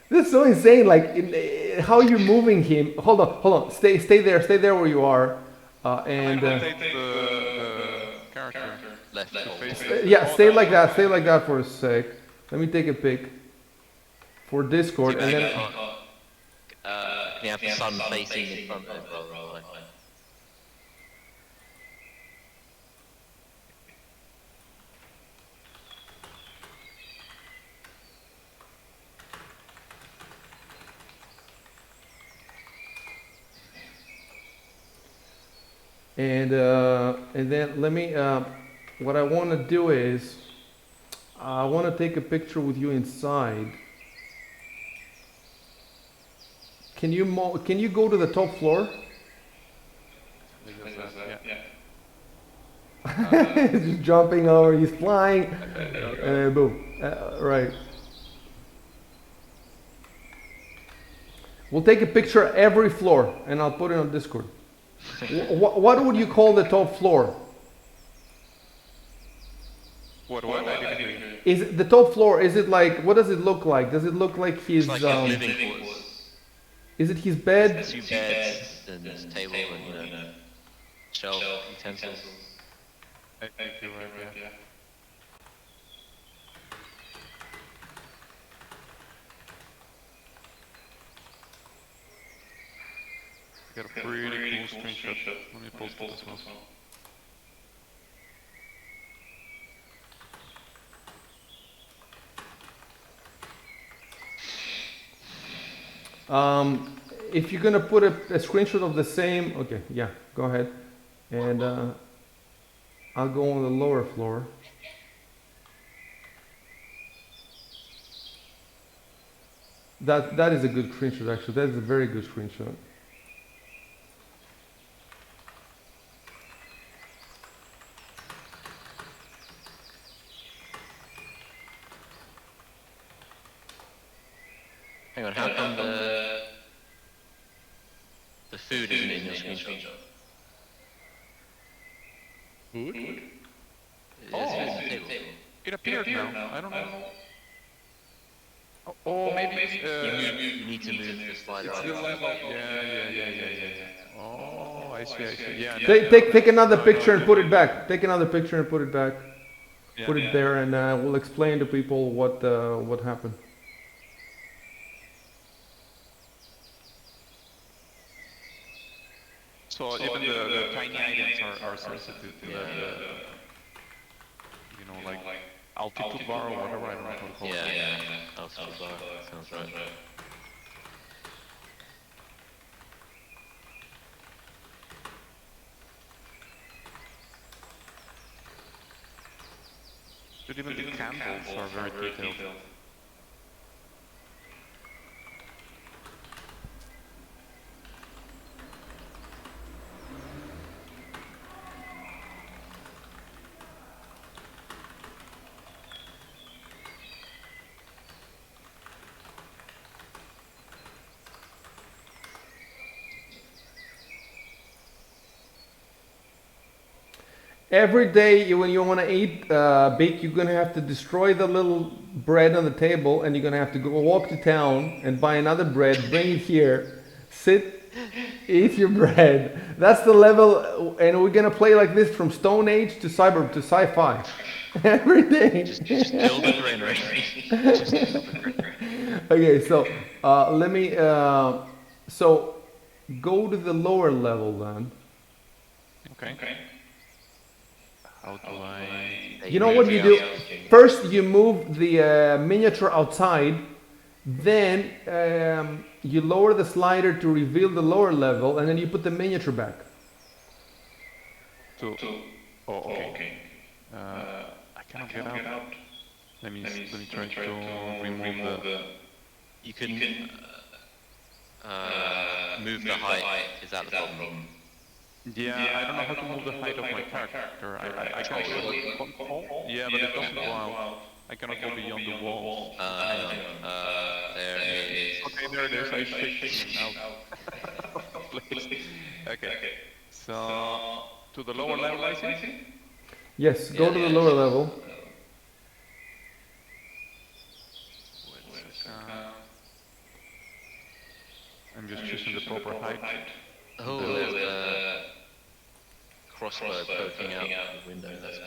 This is so insane. Like, how you're moving him. Hold on. Stay there where you are. And Rotate the character. left To or face yeah, stay like that. Stay like that for a sec. Let me take a pic for Discord, and then can you have the sun facing in front of it rather than behind? and then let me. What I want to do is, I want to take a picture with you inside. Can you go to the top floor? Yeah. Just jumping over. He's flying. Boom. Right. We'll take a picture of every floor, and I'll put it on Discord. What would you call the top floor? What? I didn't hear you. Is it, the top floor? Is it like? What does it look like? Does it look like his? It's like living quarters. Is it his bed? 2 beds and a table and shelf utensils. I think you're right, yeah. Got a pretty cool screenshot. Let me post it as well. If you're gonna put a screenshot of the same, okay, yeah, go ahead, and I'll go on the lower floor. That is a good screenshot, actually. That is a very good screenshot. Hang on, how come the food isn't in your screenshot? Food? There's food on the table. It appeared now. I don't know. Oh, maybe You need to move the slider it's up. the level. Yeah. Oh, I see. Yeah. Take another picture and put it back. Take another picture and put it back. Yeah, Put it there, and we'll explain to people what happened. So even the tiny items are sensitive to that, like altitude bar or whatever, I don't know how to call it. Yeah. Altitude bar. Sounds right. But even the candles are very detailed. Every day when you want to eat bake, you're gonna have to destroy the little bread on the table, and you're gonna have to go walk to town and buy another bread, bring it here, sit Eat your bread. That's the level, and we're gonna play like this from Stone Age to cyber to sci-fi every day. Just kill the grin, right? Just kill the grin. Okay, so let me. So go to the lower level then. Okay. How do I? You know what you do? First, you move the miniature outside. Then you lower the slider to reveal the lower level, and then you put the miniature back. To. Oh, okay. I cannot get out. Let me try to remove the. You can move the height. Is that the problem? Yeah, I don't know how to move the height of my character. I can actually control. Yeah, but it doesn't go out. I cannot go beyond the walls. Hang on. There it is. Okay, there it is. I shake him out. Please. Okay. So to the lower level, I think. Yes, go to the lower level. I'm just choosing the proper height. Oh, there's the crossbow poking out the window. That's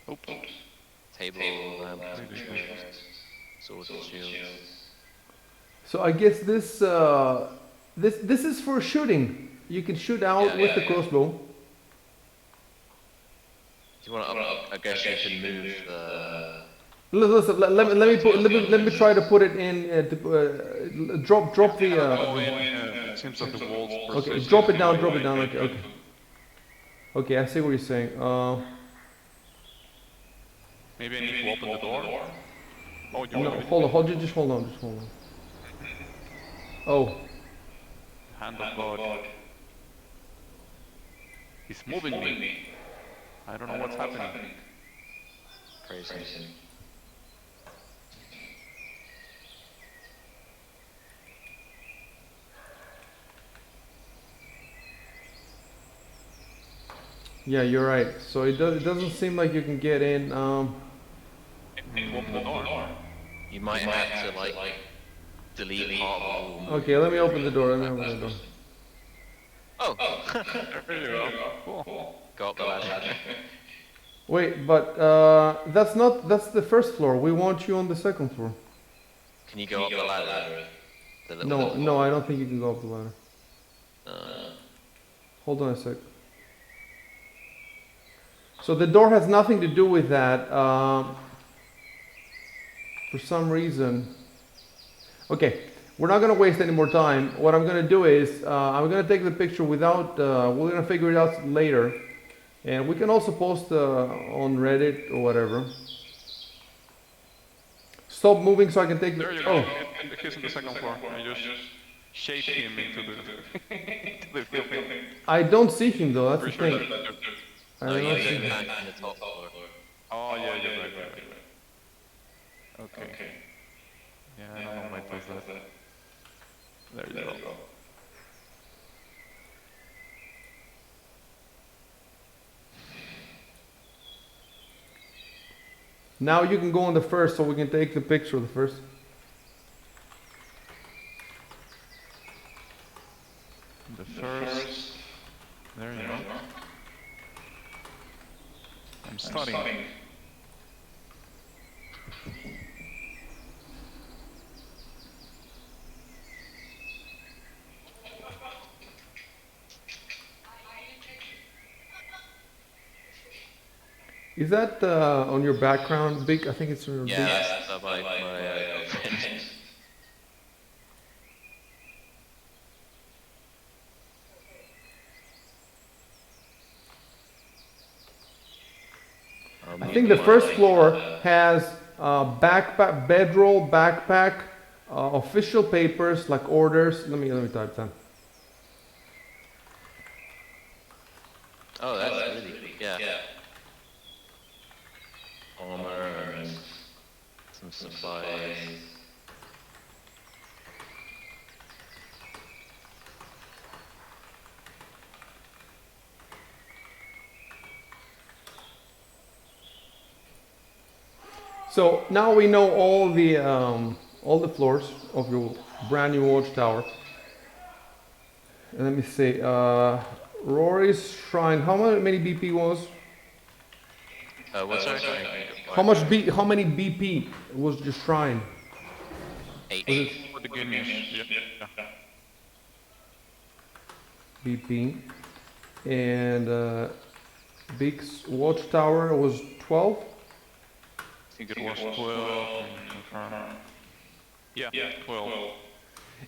cool. Oops. Table, lamp, swords and shields. So I guess this this is for shooting. You can shoot out with the crossbow. Do you want to? I guess you can move the. Listen, let me try to put it in. Drop the. It seems like the walls. Okay, drop it down. Okay. Okay, I see what you're saying. Maybe I need to open the door. Oh, you No, want me to- hold on, just hold on. Oh, Hand of God. He's moving me. I don't know what's happening. Praise him. yeah, you're right. So it doesn't seem like you can get in. Open the door. You might have to like delete part of the wall. Okay, let me open the door. Oh, There you go. Cool. go up the ladder. Wait, but that's the first floor. We want you on the second floor. Can you go up the ladder? No, I don't think you can go up the ladder. Hold on a sec. So the door has nothing to do with that. For some reason. Okay, we're not going to waste any more time. What I'm going to do is I'm going to take the picture without. We're going to figure it out later, and we can also post on Reddit or whatever. Stop moving so I can take the. There you go. He's on the second floor. I just shape him into the into the film. I don't see him though. That's the Pretty sure thing. that- I No, don't you see go him. back in the top floor. Oh yeah, you're right. Okay. Yeah, I don't know why it does that. There you go. Now you can go on the first, so we can take the picture of the first. The first. There you go. I'm studying. Is that on your background? Big? I think it's on your Yeah, big. that's my girlfriend. I think the first floor has backpack, bedroll, backpack, official papers like orders. Let me type that. Oh, that's really cool. Yeah. Armor and some supplies. So now we know all the floors of your brand new watchtower. And let me see, Rory's shrine, how many BP was? What's sorry? How many BP was the shrine? 8. For the Guinness, yeah. BP. And Big's watchtower was 12? I think it was 12. Yeah, 12.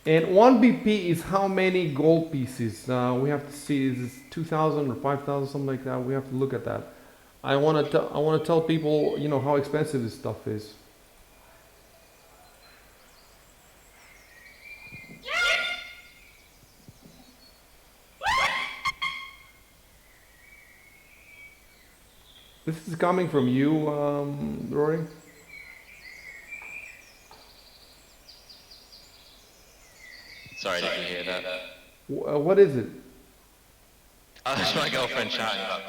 And 1 BP is how many gold pieces? We have to see, is this 2,000 or 5,000, something like that? We have to look at that. I want to tell people, you know, how expensive this stuff is. This is coming from you, Rory? Sorry, did you hear that? What is it? Oh, it's my girlfriend shouting about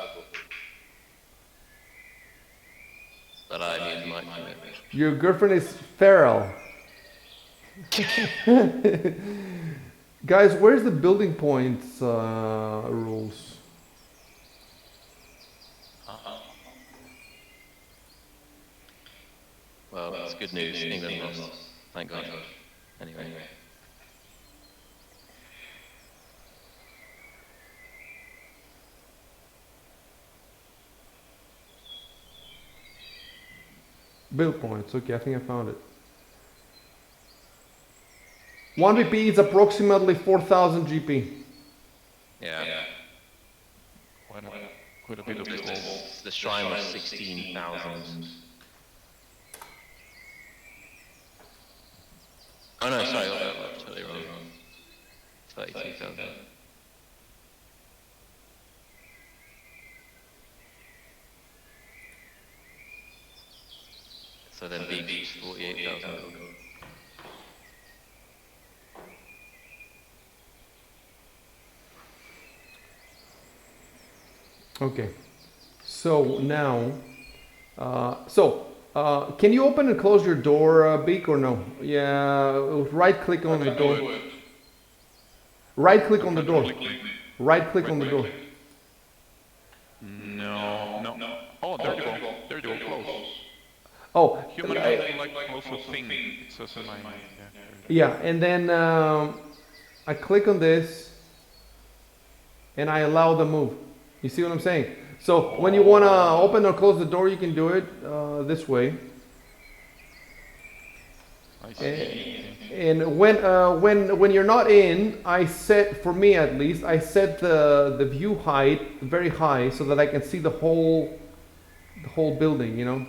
but I muted the mic from it. Your girlfriend is feral. Guys, where's the building points rules? Well, it's good news. England lost. Thank God. Anyway. Build points. Okay, I think I found it. 1 BP is approximately 4,000 GP. Yeah. Quite a bit of gold. The shrine was 16,000. Oh no, sorry, I got totally wrong. 32,000. So then Beach 48,000. Okay. So now, can you open and close your door, Beak, or no? Yeah, right click on the door. Right click on the door. Right click on the door. No. Oh, there you go. There you go, close. Oh, Human doesn't like close a thing. It says in my mind. yeah, and then I click on this and I allow the move. You see what I'm saying? So when you want to open or close the door, you can do it this way. I see. And when you're not in, I set, for me at least, I set the view height very high so that I can see the whole building, you know.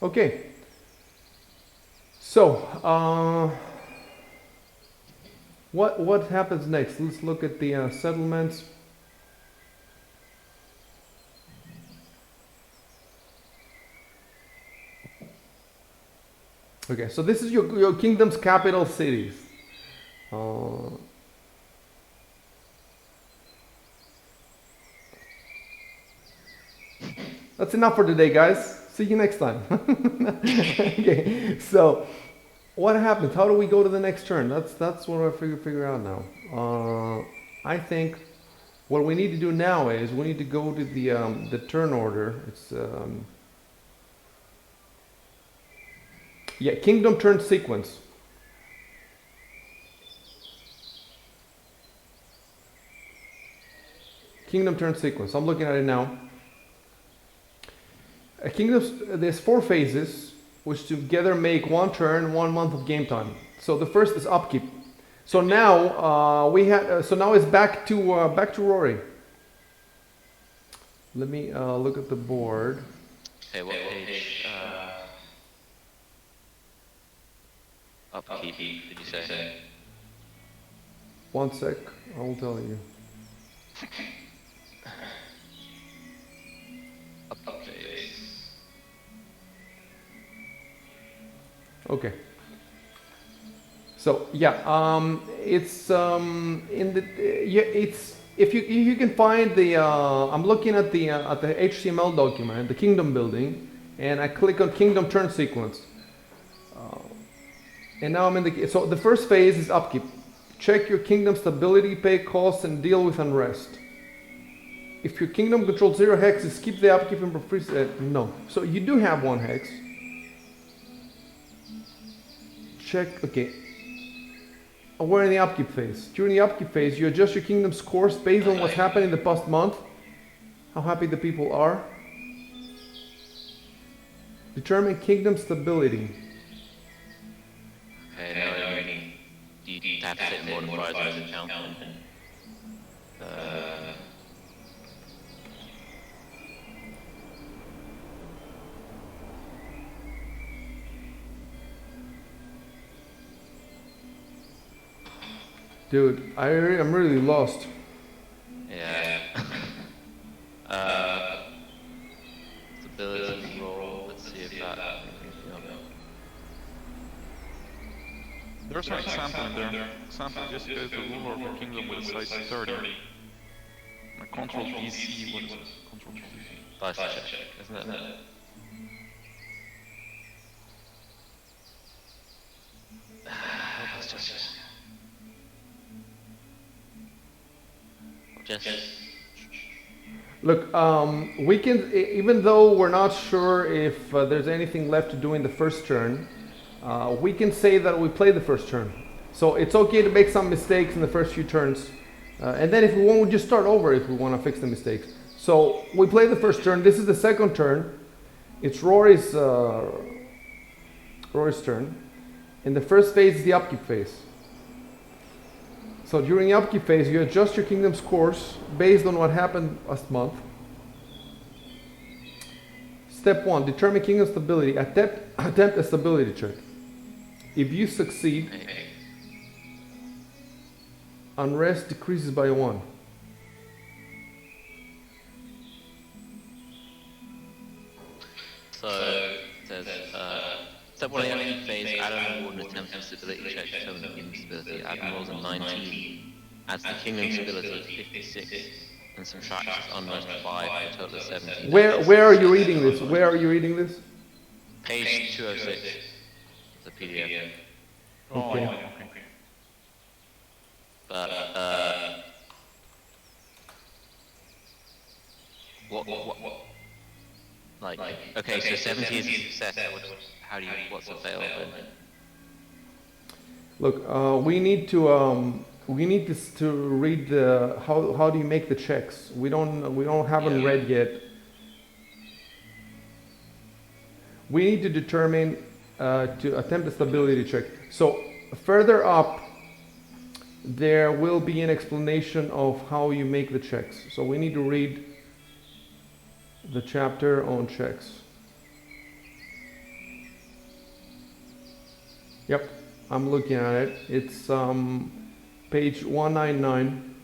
Okay. So, what happens next? Let's look at the settlements. Okay, so this is your kingdom's capital cities. That's enough for today, guys. See you next time. Okay, so what happens? How do we go to the next turn? That's what I figure out now. I think what we need to do now is we need to go to the turn order. It's yeah, kingdom turn sequence. Kingdom turn sequence. I'm looking at it now. A kingdom, there's 4 phases, which together make 1 turn, 1 month of game time. So the first is upkeep. So now so now it's back to Rory. Let me look at the board. Okay, what page? Upkeep, did you say? 1 sec, I will tell you. Okay. So yeah, it's if you can find the, I'm looking at the HTML document, the kingdom building, and I click on kingdom turn sequence. And now I'm in the, so the first phase is upkeep. Check your kingdom stability, pay costs, and deal with unrest. If your kingdom controls 0 hexes, keep the upkeep and preset. No. So you do have 1 hex. Check, okay. We're in the upkeep phase. During the upkeep phase, you adjust your kingdom's course based on what's happened in the past month, how happy the people are. Determine kingdom stability. Okay, now you have to set modifiers into account and Dude, I'm really lost. yeah. Stability roll. Let's see if that. There's an example in there. Example, this is the ruler of a kingdom with a size 30. My control DC, what is it? Control DC. Dice check, isn't it? Just Look, we can, even though we're not sure if there's anything left to do in the first turn, we can say that we play the first turn. So it's okay to make some mistakes in the first few turns. And then if we want, we just start over if we want to fix the mistakes. So we play the first turn. This is the second turn. It's Rory's turn. And the first phase is the upkeep phase. So during the upkeep phase, you adjust your kingdom's course based on what happened last month. Step 1, determine kingdom stability. Attempt a stability check. If you succeed, unrest decreases by 1. so there's step 1 of the action phase, add an award and attempt a stability check to determine the kingdom stability. Add rolls of 19, adds the kingdom stability 56, and subtracts unrest 5 for a total of 17. Where are you reading this? Where are you reading this? Page 206, the PDF. Oh, Okay. yeah, okay. But what like okay, so 70 is a success. How do you what's a fail then? Look, we need this to read the how do you make the checks? We haven't read yet. We need to determine to attempt a stability check. So further up, there will be an explanation of how you make the checks. So we need to read the chapter on checks. Yep, I'm looking at it. It's page 199.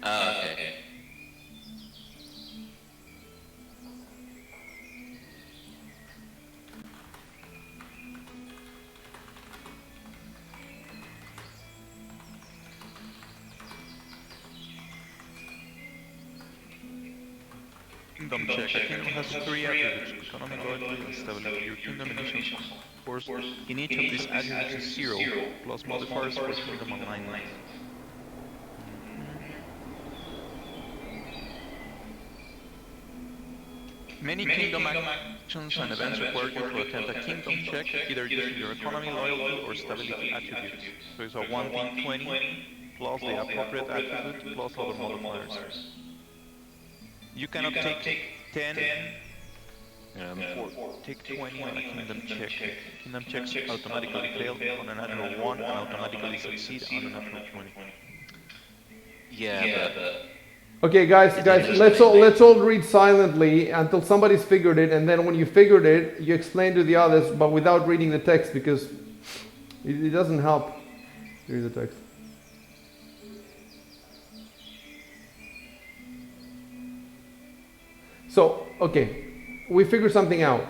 Oh, okay. Kingdom check. A kingdom has 3 attributes: economic, loyalty, and stability. Your kingdom initial force in each of these attributes is 0, plus modifiers for kingdom alignment. Many kingdom actions and events require you to attempt a kingdom check, either using your economy, loyalty, or stability attributes. So it's a 1d20 plus the appropriate attribute plus other modifiers. You cannot take 10 or take 20 on a kingdom check. Kingdom checks automatically fail on a natural 1 and automatically succeed on a natural 20. Yeah, but Okay, guys, let's all read silently until somebody's figured it, and then when you figured it, you explain to the others, but without reading the text, because it doesn't help to read the text. So, okay, we figured something out.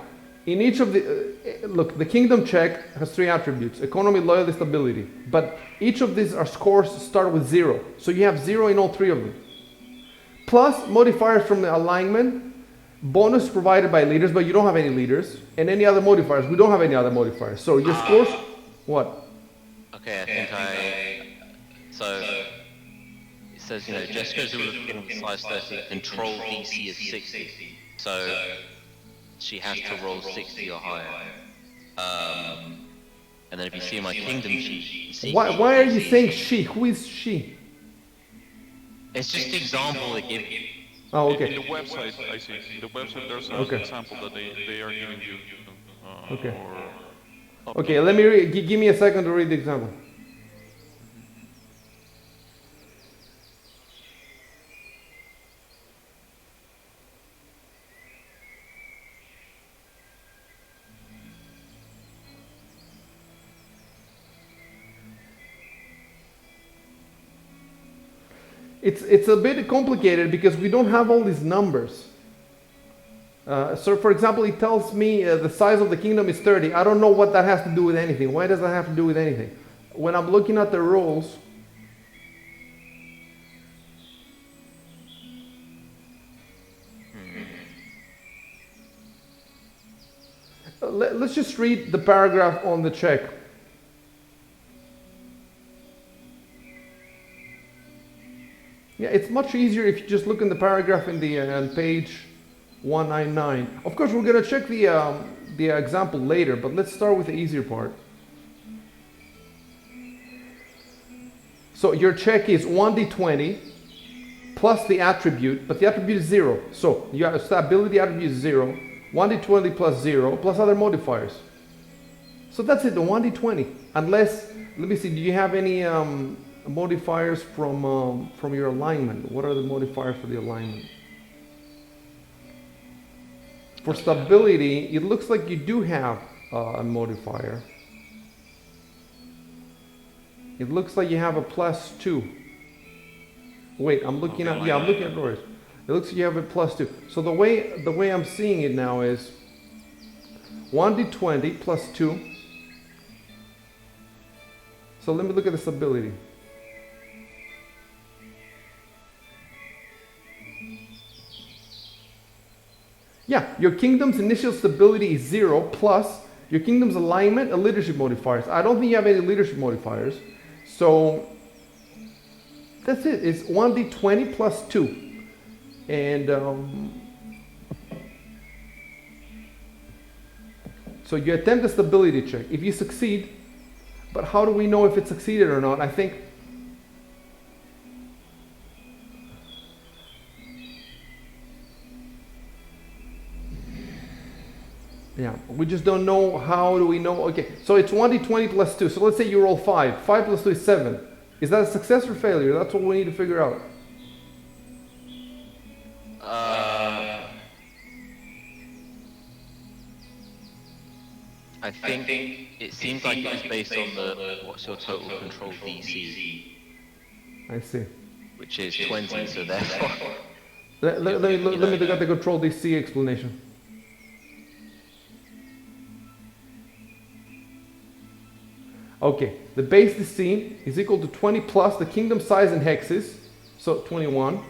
In each of the, look, the kingdom check has 3 attributes: economy, loyalty, stability. But each of these are scores start with 0. So you have 0 in all 3 of them. Plus modifiers from the alignment, bonus provided by leaders, but you don't have any leaders, and any other modifiers. We don't have any other modifiers. So your scores, what? Okay, I think so it says, Jessica's rule of kingdom is size 30, control DC is 60. So she has to roll 60 or higher. And then if you see my kingdom sheet, Why are you saying she? Who is she? It's just an example they give you. Oh, okay. In the website, I see. In the website, there's an example that they are giving you. Okay. Okay, let me give me a second to read the example. It's a bit complicated because we don't have all these numbers. So for example, it tells me the size of the kingdom is 30. I don't know what that has to do with anything. Why does that have to do with anything? When I'm looking at the rules, let's just read the paragraph on the check. Yeah, it's much easier if you just look in the paragraph in the on page 199. Of course, we're going to check the example later, but let's start with the easier part. So your check is 1d20 plus the attribute, but the attribute is 0. So your stability attribute is 0, 1d20 plus 0, plus other modifiers. So that's it, the 1d20. Unless, let me see, do you have any modifiers from your alignment? What are the modifiers for the alignment? For stability, it looks like you do have a modifier. It looks like you have a +2. Wait, I'm looking at, yeah, I'm looking at yours. It looks like you have a +2. So the way I'm seeing it now is 1d20 plus 2. So let me look at the stability. Yeah, your kingdom's initial stability is 0 plus your kingdom's alignment and leadership modifiers. I don't think you have any leadership modifiers. So that's it. It's 1d20 plus 2. And so you attempt a stability check. If you succeed, but how do we know if it succeeded or not? I think yeah, we just don't know. How do we know? Okay, so it's 1d20 plus 2. So let's say you roll 5. 5 plus 2 is 7. Is that a success or failure? That's what we need to figure out. I think it seems like it was based on the what's your total control DC, I see. which is 20. So therefore, Let me look at the control DC explanation. Okay, the base DC is equal to 20 plus the kingdom size in hexes, so 21,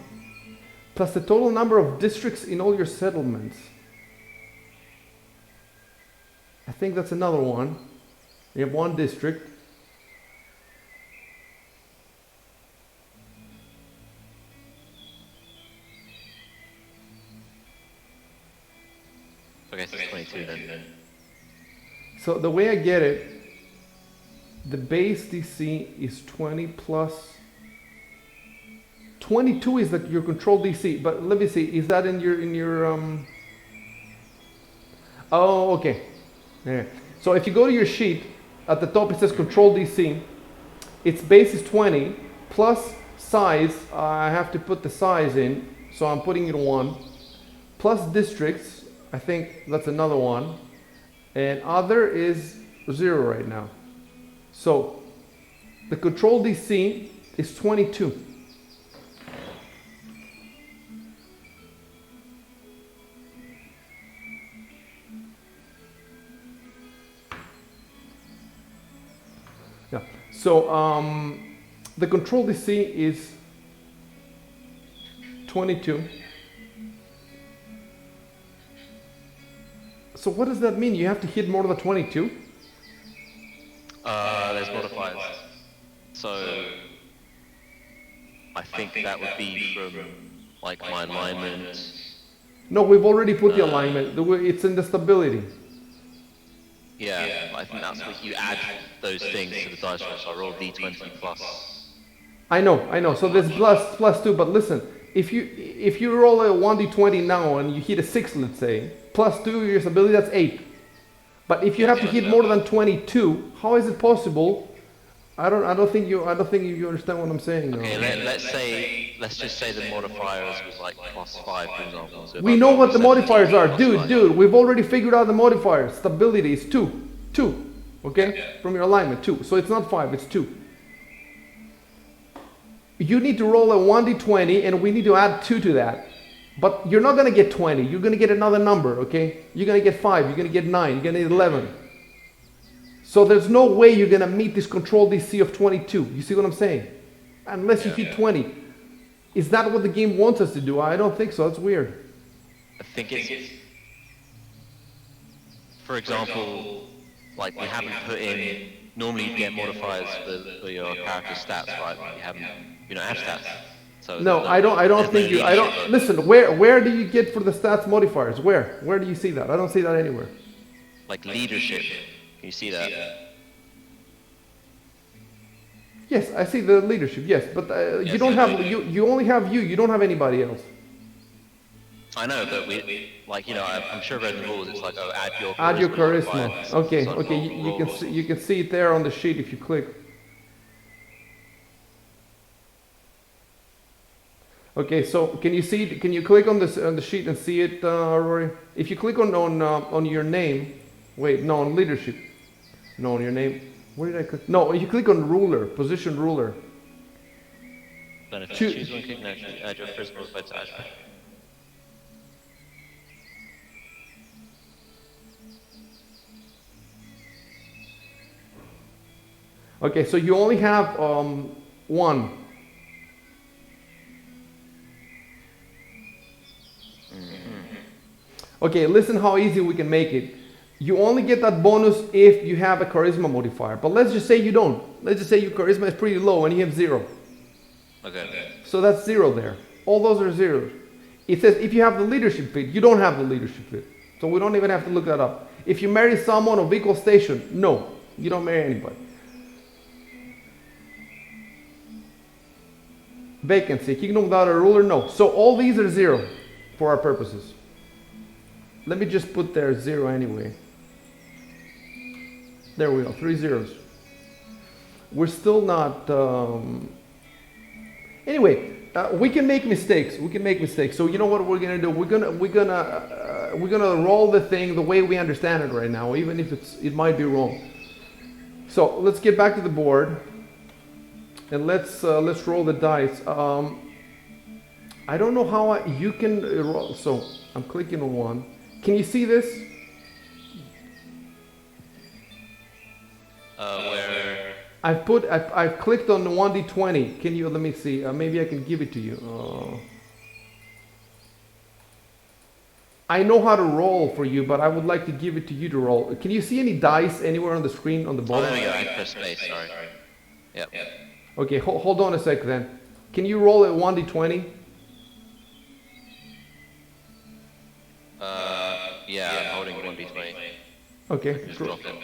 plus the total number of districts in all your settlements. I think that's another one. You have one district. I guess it's 22 then. So the way I get it, the base DC is 20 plus 22 is your control DC. But let me see, is that in your Oh, okay. Yeah. So if you go to your sheet, at the top it says control DC. Its base is 20 plus size. I have to put the size in, so I'm putting it 1 plus districts. I think that's another one, and other is 0 right now. So the control DC is 22. So the control DC is 22. So what does that mean? You have to hit more than 22? There's modifiers. So I think that would be from like my alignment. No, we've already put the alignment. It's in the stability. Yeah, I think that's what you add those things to the dice roll. So I roll D20 plus. I know. So there's plus 2, but listen, if you roll a 1d20 now and you hit a 6, let's say, plus 2 your stability, that's 8. But if you have to hit more than 22, how is it possible? I don't think you understand what I'm saying. Okay, let's just say the modifiers was like +5, for example. So We know what the modifiers are, dude. We've already figured out the modifiers. Stability is 2, okay, from your alignment 2. So it's not 5, it's 2. You need to roll a 1d20, and we need to add 2 to that. But you're not gonna get 20. You're gonna get another number, okay? You're gonna get 5. You're gonna get 9. You're gonna get 11. So there's no way you're gonna meet this control DC of 22. You see what I'm saying? Unless you hit 20. Is that what the game wants us to do? I don't think so. That's weird. I think it's, for example, like we haven't put in. Normally you get modifiers for your character stats, right? You don't have stats. So no, I don't think you. I don't listen. Where do you get for the stats modifiers? Where do you see that? I don't see that anywhere. Like leadership. Can you see that? Yes, I see the leadership. Yes, but you don't have you only have you. You don't have anybody else. I know, but I'm sure read in the rules. It's like, oh, add your charisma. Okay, you can see it there on the sheet if you click. Okay, so can you see? Can you click on the sheet and see it, Rory? If you click on your name, wait, no, on leadership, no, on your name. Where did I click? No, you click on ruler, position ruler. Choose one click next. Add your charisma by attachment. Okay, so you only have 1. Okay, listen how easy we can make it. You only get that bonus if you have a charisma modifier. But let's just say you don't. Let's just say your charisma is pretty low and you have 0. Okay. So that's 0 there. All those are zeros. It says if you have the leadership fit, you don't have the leadership fit. So we don't even have to look that up. If you marry someone of equal station, no, you don't marry anybody. Vacancy, kingdom without a ruler, no. So all these are 0 for our purposes. Let me just put there 0 anyway. There we go, 3 zeros. We're still not. Anyway, we can make mistakes. So you know what we're gonna do? We're gonna roll the thing the way we understand it right now, even if it might be wrong. So let's get back to the board. And let's roll the dice. I don't know how you can roll. So I'm clicking on 1. Can you see this? Where? I've clicked on the 1d20. Can you let me see? Maybe I can give it to you. I know how to roll for you, but I would like to give it to you to roll. Can you see any dice anywhere on the screen on the bottom? Oh, there we go. I pressed space. Sorry. Yep. Okay, hold on a sec then. Can you roll at 1d20? Yeah, I'm holding 1d20. Okay. Just drop it.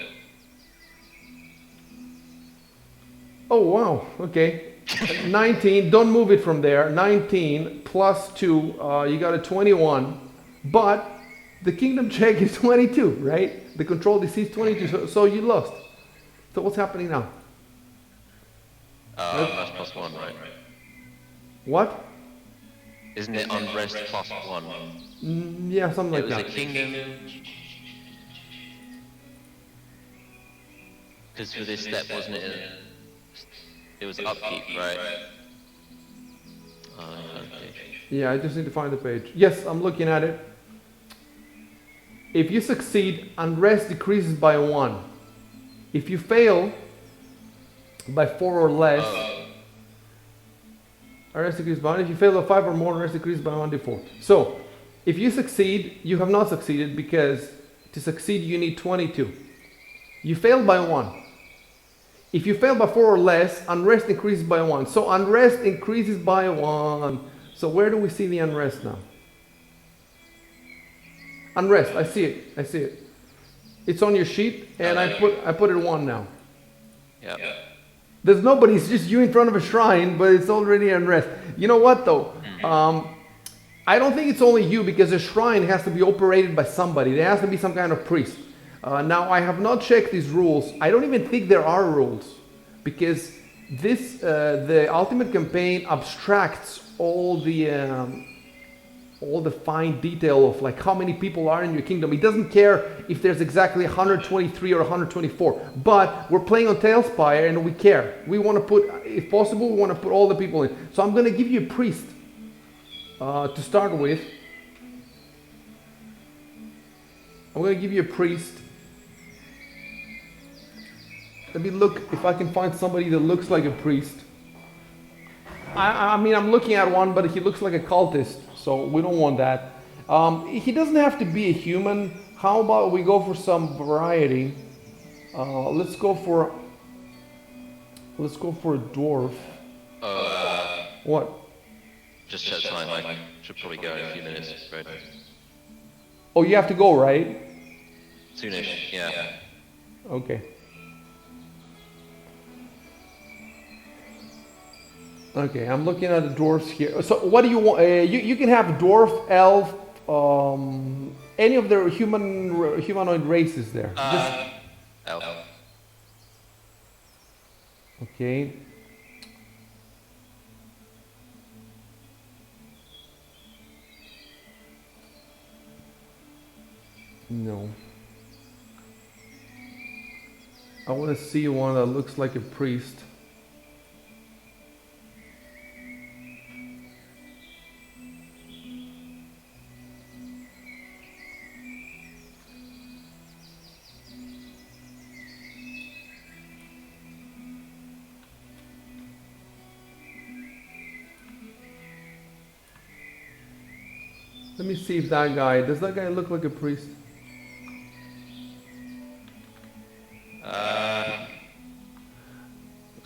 Oh wow, okay. 19, don't move it from there. 19 plus 2, you got a 21. But the kingdom check is 22, right? The control DC is 22, so you lost. So what's happening now? That's +1, right? What? Isn't it unrest +1? Yeah, something like It was that. a kingdom. Because for this step, wasn't it? It was upkeep, right? Okay. Yeah, I just need to find the page. Yes, I'm looking at it. If you succeed, unrest decreases by 1. If you fail, by 4 or less, arrest decreased by 1. If you fail by 5 or more, arrest decreased by 1d4. So, if you succeed, you have not succeeded, because to succeed you need 22. You failed by 1. If you fail by 4 or less, unrest increases by 1. So unrest increases by 1. So where do we see the unrest now? Unrest, I see it. I see it. It's on your sheet, and I put it 1 now. Yeah. There's nobody, it's just you in front of a shrine, but it's already unrest. You know what though? I don't think it's only you, because a shrine has to be operated by somebody. There has to be some kind of priest. Now, I have not checked these rules. I don't even think there are rules, because this the ultimate campaign abstracts all the fine detail of like how many people are in your kingdom. It doesn't care if there's exactly 123 or 124, but we're playing on Tailspire and we care. We want to put, if possible, we want to put all the people in. So I'm going to give you a priest to start with. I'm going to give you a priest. Let me look if I can find somebody that looks like a priest. I mean, I'm looking at one, but he looks like a cultist, so we don't want that. He doesn't have to be a human. How about we go for some variety? Let's go for a dwarf. What? Just check time. I should probably go in a few minutes. Right? Oh, you have to go, right? Soonish. Yeah. Okay. Okay, I'm looking at the dwarfs here. So what do you want? You can have dwarf, elf, any of the humanoid races there. Elf. Okay. No. I want to see one that looks like a priest. Let me see if that guy, does that guy look like a priest?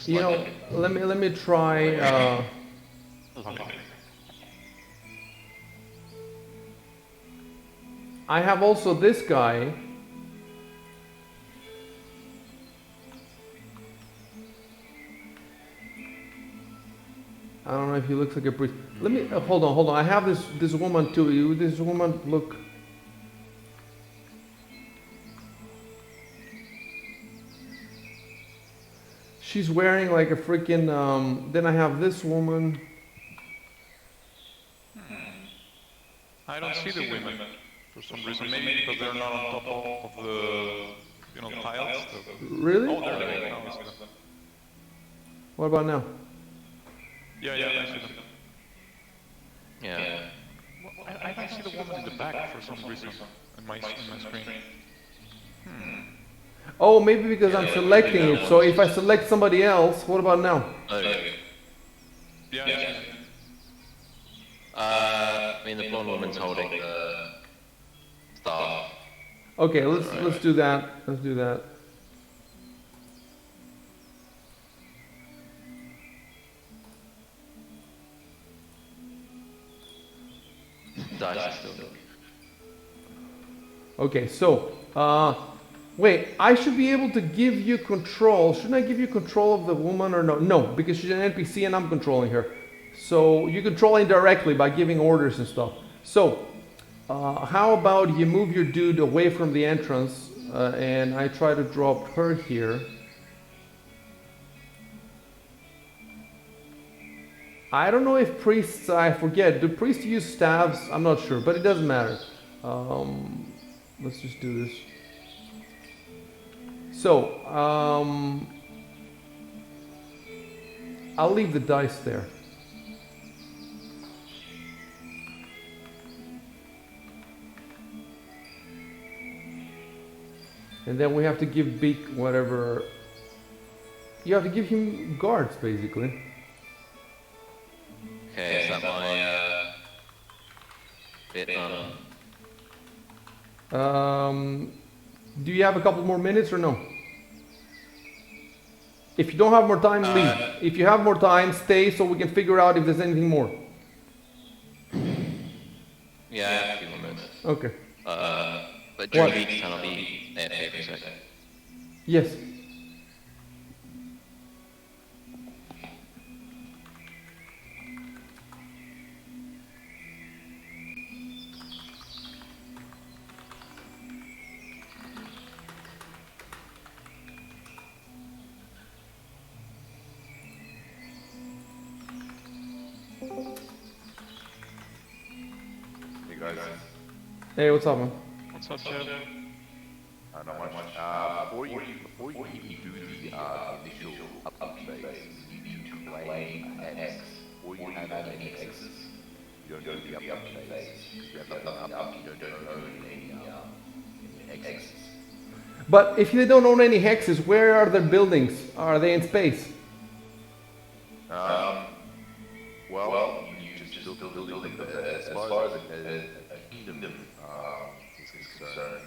You know, let me try. I have also this guy. I don't know if he looks like a priest. Let me hold on. I have this woman too. This woman look. She's wearing like a freaking. Then I have this woman. I don't see the women for some reason. Maybe because they're not on top of the tiles. Really? Oh, there they go. Now I see them. What about now? Yeah, I see them. Yeah. Well, I don't see the woman in the back for some reason in my screen. Oh, maybe because I'm selecting it. So if I select somebody else, what about now? Yeah, I see. I mean, the blonde woman's holding the staff. Okay, let's do that. Let's do that. Dice is still. Okay, so wait, I should be able to give you control. Shouldn't I give you control of the woman or no? No, because she's an NPC and I'm controlling her. So you control indirectly by giving orders and stuff. So how about you move your dude away from the entrance and I try to drop her here. I don't know if priests, I forget, do priests use staves? I'm not sure, but it doesn't matter. Let's just do this. So, I'll leave the dice there. And then we have to give Beak whatever. you have to give him guards, basically. Okay, is that my bit done? Do you have a couple more minutes or no? If you don't have more time, leave. If you have more time, stay so we can figure out if there's anything more. Yeah, I have a few more minutes. Okay. But during each time I'll be AFK for a second. Yes. Hey guys, Hey, what's up, man? What's up, Jeff? not much. Before you do the initial upload phase, you need to claim an X, or you have any X's. You don't do the upload phase. You have nothing up, you don't own any X's. But if they don't own any hexes, where are their buildings? Are they in space? Well, you just build a building, but as far as a kingdom is concerned,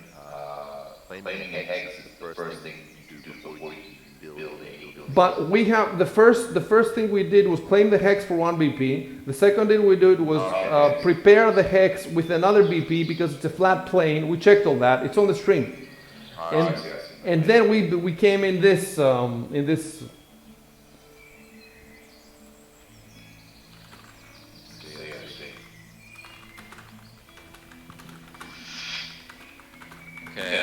claiming an X is the first thing you do before you build a building. But we have the first thing we did was claim the hex for 1 BP. The second thing we did was prepare the hex with another BP because it's a flat plane. We checked all that. It's on the stream. And then we came in this Okay,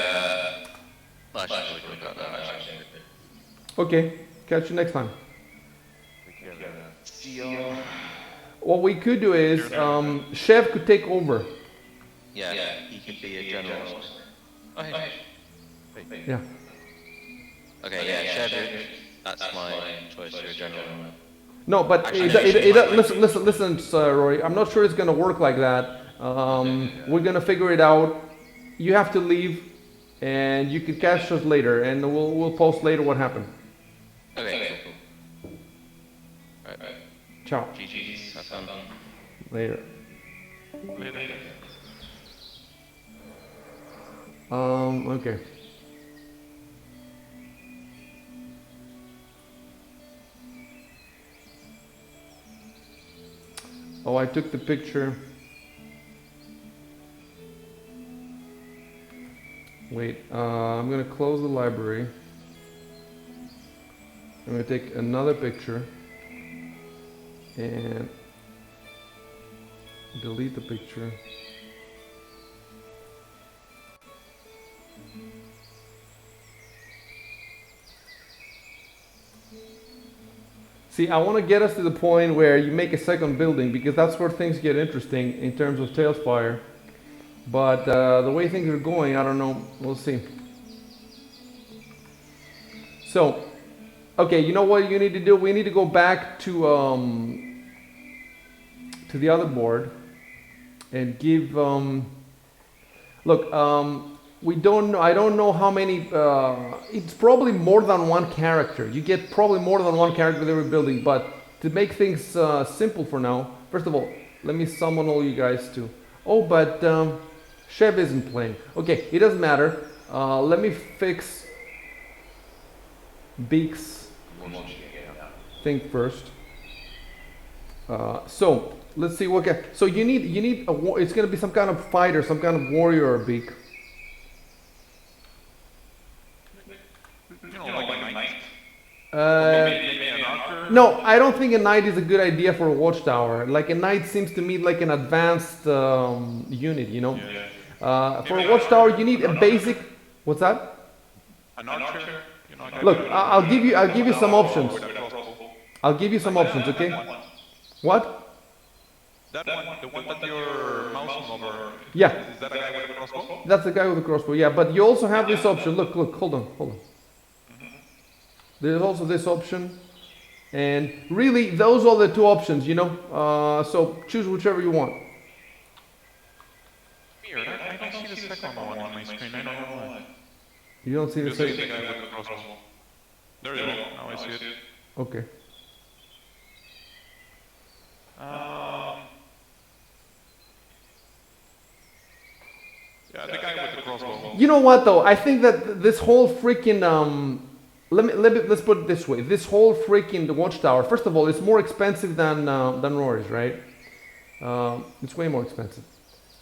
I should probably go about that actually. Okay, catch you next time. See y'all. What we could do is Chef could take over. Yeah, he could be a general. Oh, hey. Yeah. Okay, yeah, Chef, that's my choice, you're a general. No, but Actually, listen, Rory. I'm not sure it's gonna work like that. We're gonna figure it out. You have to leave, and you can catch us later, and we'll post later what happened. Okay, cool. Alright, Ciao. GG's, have fun. Later. Later. Okay. Oh, I took the picture. Wait, I'm gonna close the library. I'm gonna take another picture and delete the picture. See, I want to get us to the point where you make a second building because that's where things get interesting in terms of Tailspire. But the way things are going, I don't know. We'll see. So, okay, you know what you need to do? We need to go back to the other board and give. Look, we don't know. I don't know how many. It's probably more than one character. You get probably more than one character with every building. But to make things simple for now, first of all, let me summon all you guys to. Oh, but Chev isn't playing. Okay, it doesn't matter. Let me fix Beak's thing first. So let's see what. So you need a. It's gonna be some kind of fighter, some kind of warrior, Beak. Like a knight? Maybe an archer? No, I don't think a knight is a good idea for a watchtower. Like a knight seems to me like an advanced unit, you know. Yeah. For a watchtower, you need a basic. What's that? An archer? You know, like Look, a- I'll give you some options. with a crossbow. I'll give you some options, okay? What? That one, the one that you're mousing over. Yeah, Is that a guy with a crossbow? that's the guy with the crossbow. Yeah, but you also have this option. Look, hold on. There's also this option, and really, those are the two options, you know. So choose whichever you want. Weird, I don't see the second one on my screen, I don't know why. You don't see the Just see the second. guy with the crossbow. There you go. Now I see it. Okay. Yeah, the guy with the crossbow. You know what though? I think that this whole freaking let's put it this way. This whole freaking the watchtower. First of all, it's more expensive than Rory's, right? It's way more expensive.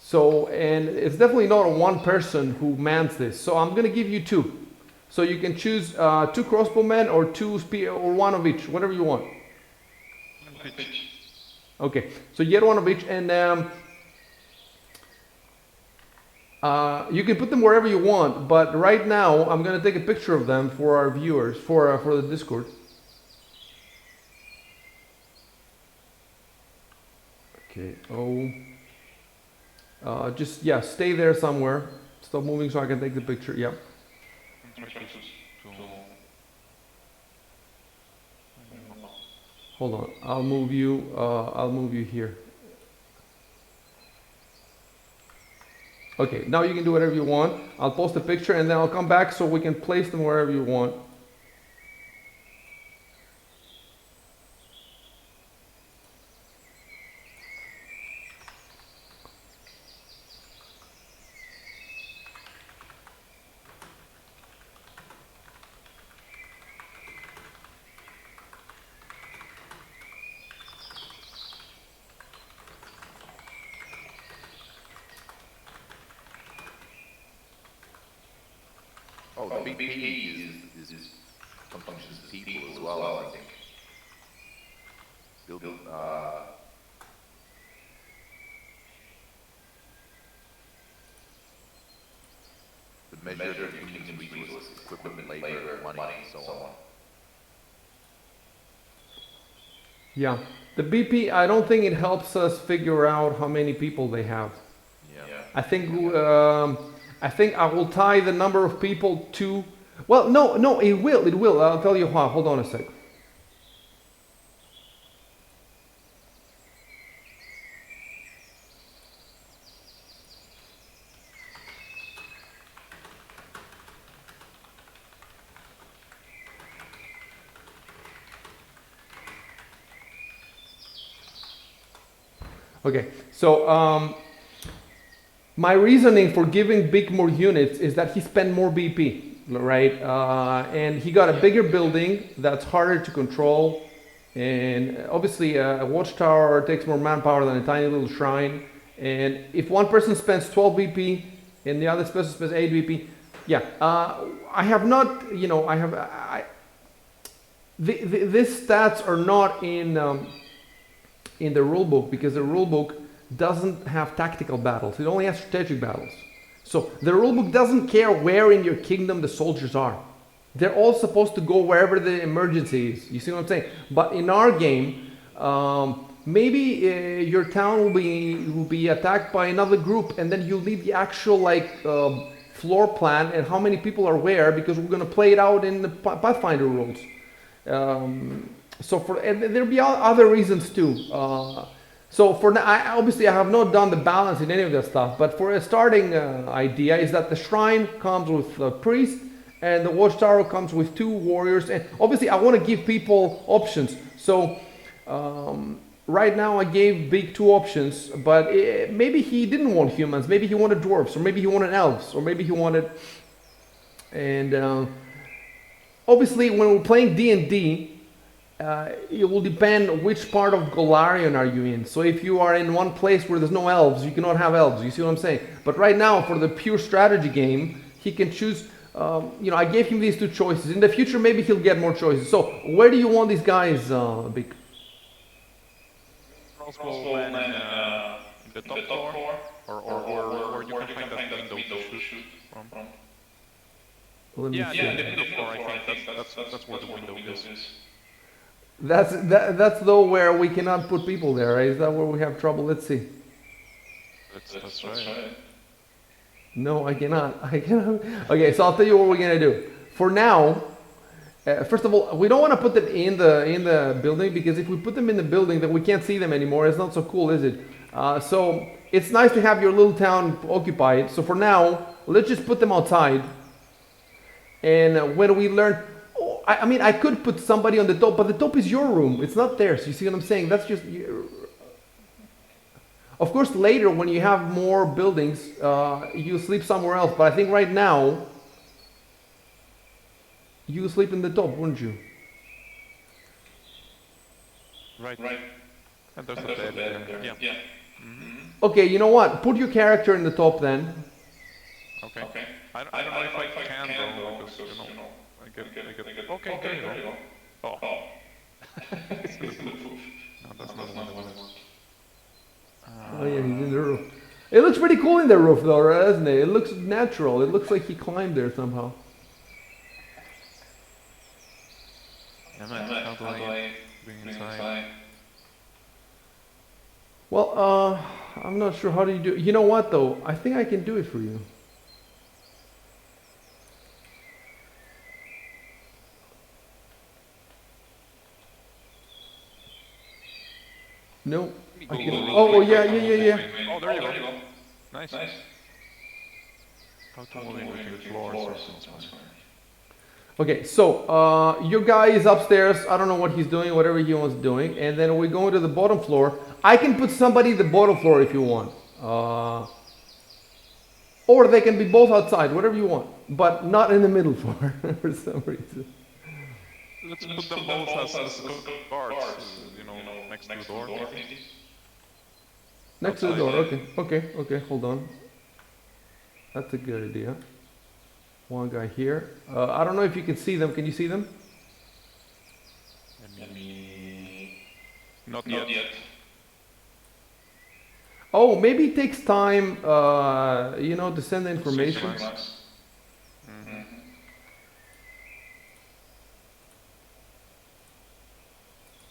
So, and it's definitely not a one person who mans this. So I'm gonna give you two. So you can choose two crossbowmen or two spear or one of each, whatever you want. Okay, so you get one of each, and you can put them wherever you want. But right now, I'm gonna take a picture of them for our viewers, for the Discord. Okay. Just yeah, stay there somewhere. Stop moving so I can take the picture. Yep. Hold on. I'll move you. I'll move you here. Okay. Now you can do whatever you want. I'll post a picture and then I'll come back so we can place them wherever you want. Oh, the BP is functions as people as well, I think. Build, the measure of the kingdom's resources, equipment, labor, money, and so on. Yeah. The BP. I don't think it helps us figure out how many people they have. Yeah. I think I will tie the number of people to. Well, no, it will. It will. I'll tell you how. Hold on a sec. Okay, so my reasoning for giving Big more units is that he spent more BP, right? And he got a bigger building that's harder to control. And obviously a watchtower takes more manpower than a tiny little shrine. And if one person spends 12 BP and the other person spends 8 BP, yeah. I have not, you know, these stats are not in the rulebook because the rulebook doesn't have tactical battles. It only has strategic battles. So the rulebook doesn't care where in your kingdom the soldiers are. They're all supposed to go wherever the emergency is. You see what I'm saying? But in our game, maybe your town will be attacked by another group, and then you'll need the actual floor plan and how many people are where, because we're going to play it out in the Pathfinder rules. So and there'll be other reasons too. So for now, obviously I have not done the balance in any of that stuff, but for a starting idea is that the shrine comes with a priest and the watchtower comes with 2 warriors, and obviously I want to give people options. So right now I gave Big 2 options, but maybe he didn't want humans, maybe he wanted dwarves, or maybe he wanted elves, or maybe he wanted, and obviously when we're playing D&D, it will depend which part of Golarion are you in. So if you are in one place where there's no elves, you cannot have elves. You see what I'm saying? But right now, for the pure strategy game, he can choose. I gave him these 2 choices. In the future, maybe he'll get more choices. So where do you want these guys, Big? Crossbowman in the top floor, or you can find that window to shoot from. Let me see. Yeah, in the middle floor. I think that's where the window is. That's though where we cannot put people there, right? Is that where we have trouble? Let's see. That's right. No, I cannot. Okay, so I'll tell you what we're gonna do. For now, first of all, we don't want to put them in the building, because if we put them in the building, then we can't see them anymore. It's not so cool, is it? So it's nice to have your little town occupied. So for now, let's just put them outside. And when we learn, I mean, I could put somebody on the top, but the top is your room. It's not theirs. You see what I'm saying? That's just. Of course, later when you have more buildings, you sleep somewhere else. But I think right now, you sleep in the top, wouldn't you? Right. And there's a bed there. Yeah. Okay, you know what? Put your character in the top then. Okay. I don't know if I can though, because I get. Okay, there you go. Oh. It's gonna move. No, that's not one I wanted. Oh yeah, he's in the roof. It looks pretty cool in the roof though, doesn't it? It looks natural. It looks like he climbed there somehow. Damn it, how do I bring inside? Well, I'm not sure how do you do it. You know what though? I think I can do it for you. No. I can, oh yeah. Oh, there you go. Nice. How to move in between floors. Okay, so your guy is upstairs. I don't know what he's doing, whatever he wants doing. And then we go to the bottom floor. I can put somebody in the bottom floor if you want. Or they can be both outside, whatever you want. But not in the middle floor for some reason. Let's put them both as guards, next to the door, maybe. Next to the door, okay, hold on. That's a good idea. One guy here. I don't know if you can see them. Can you see them? Not yet. Oh, maybe it takes time, to send the information.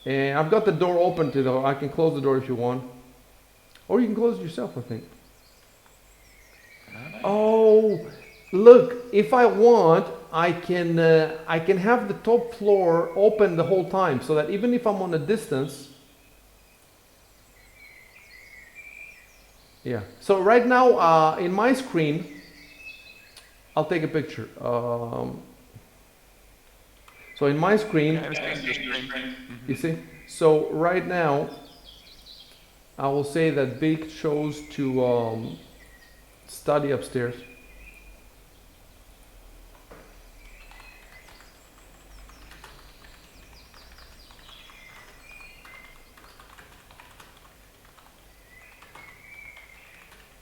And I've got the door open to though. I can close the door if you want. Or you can close it yourself, I think. Oh, look, if I want, I can have the top floor open the whole time, so that even if I'm on a distance. Yeah. So right now, in my screen, I'll take a picture. So in my screen, you see. So right now, I will say that Big chose to study upstairs.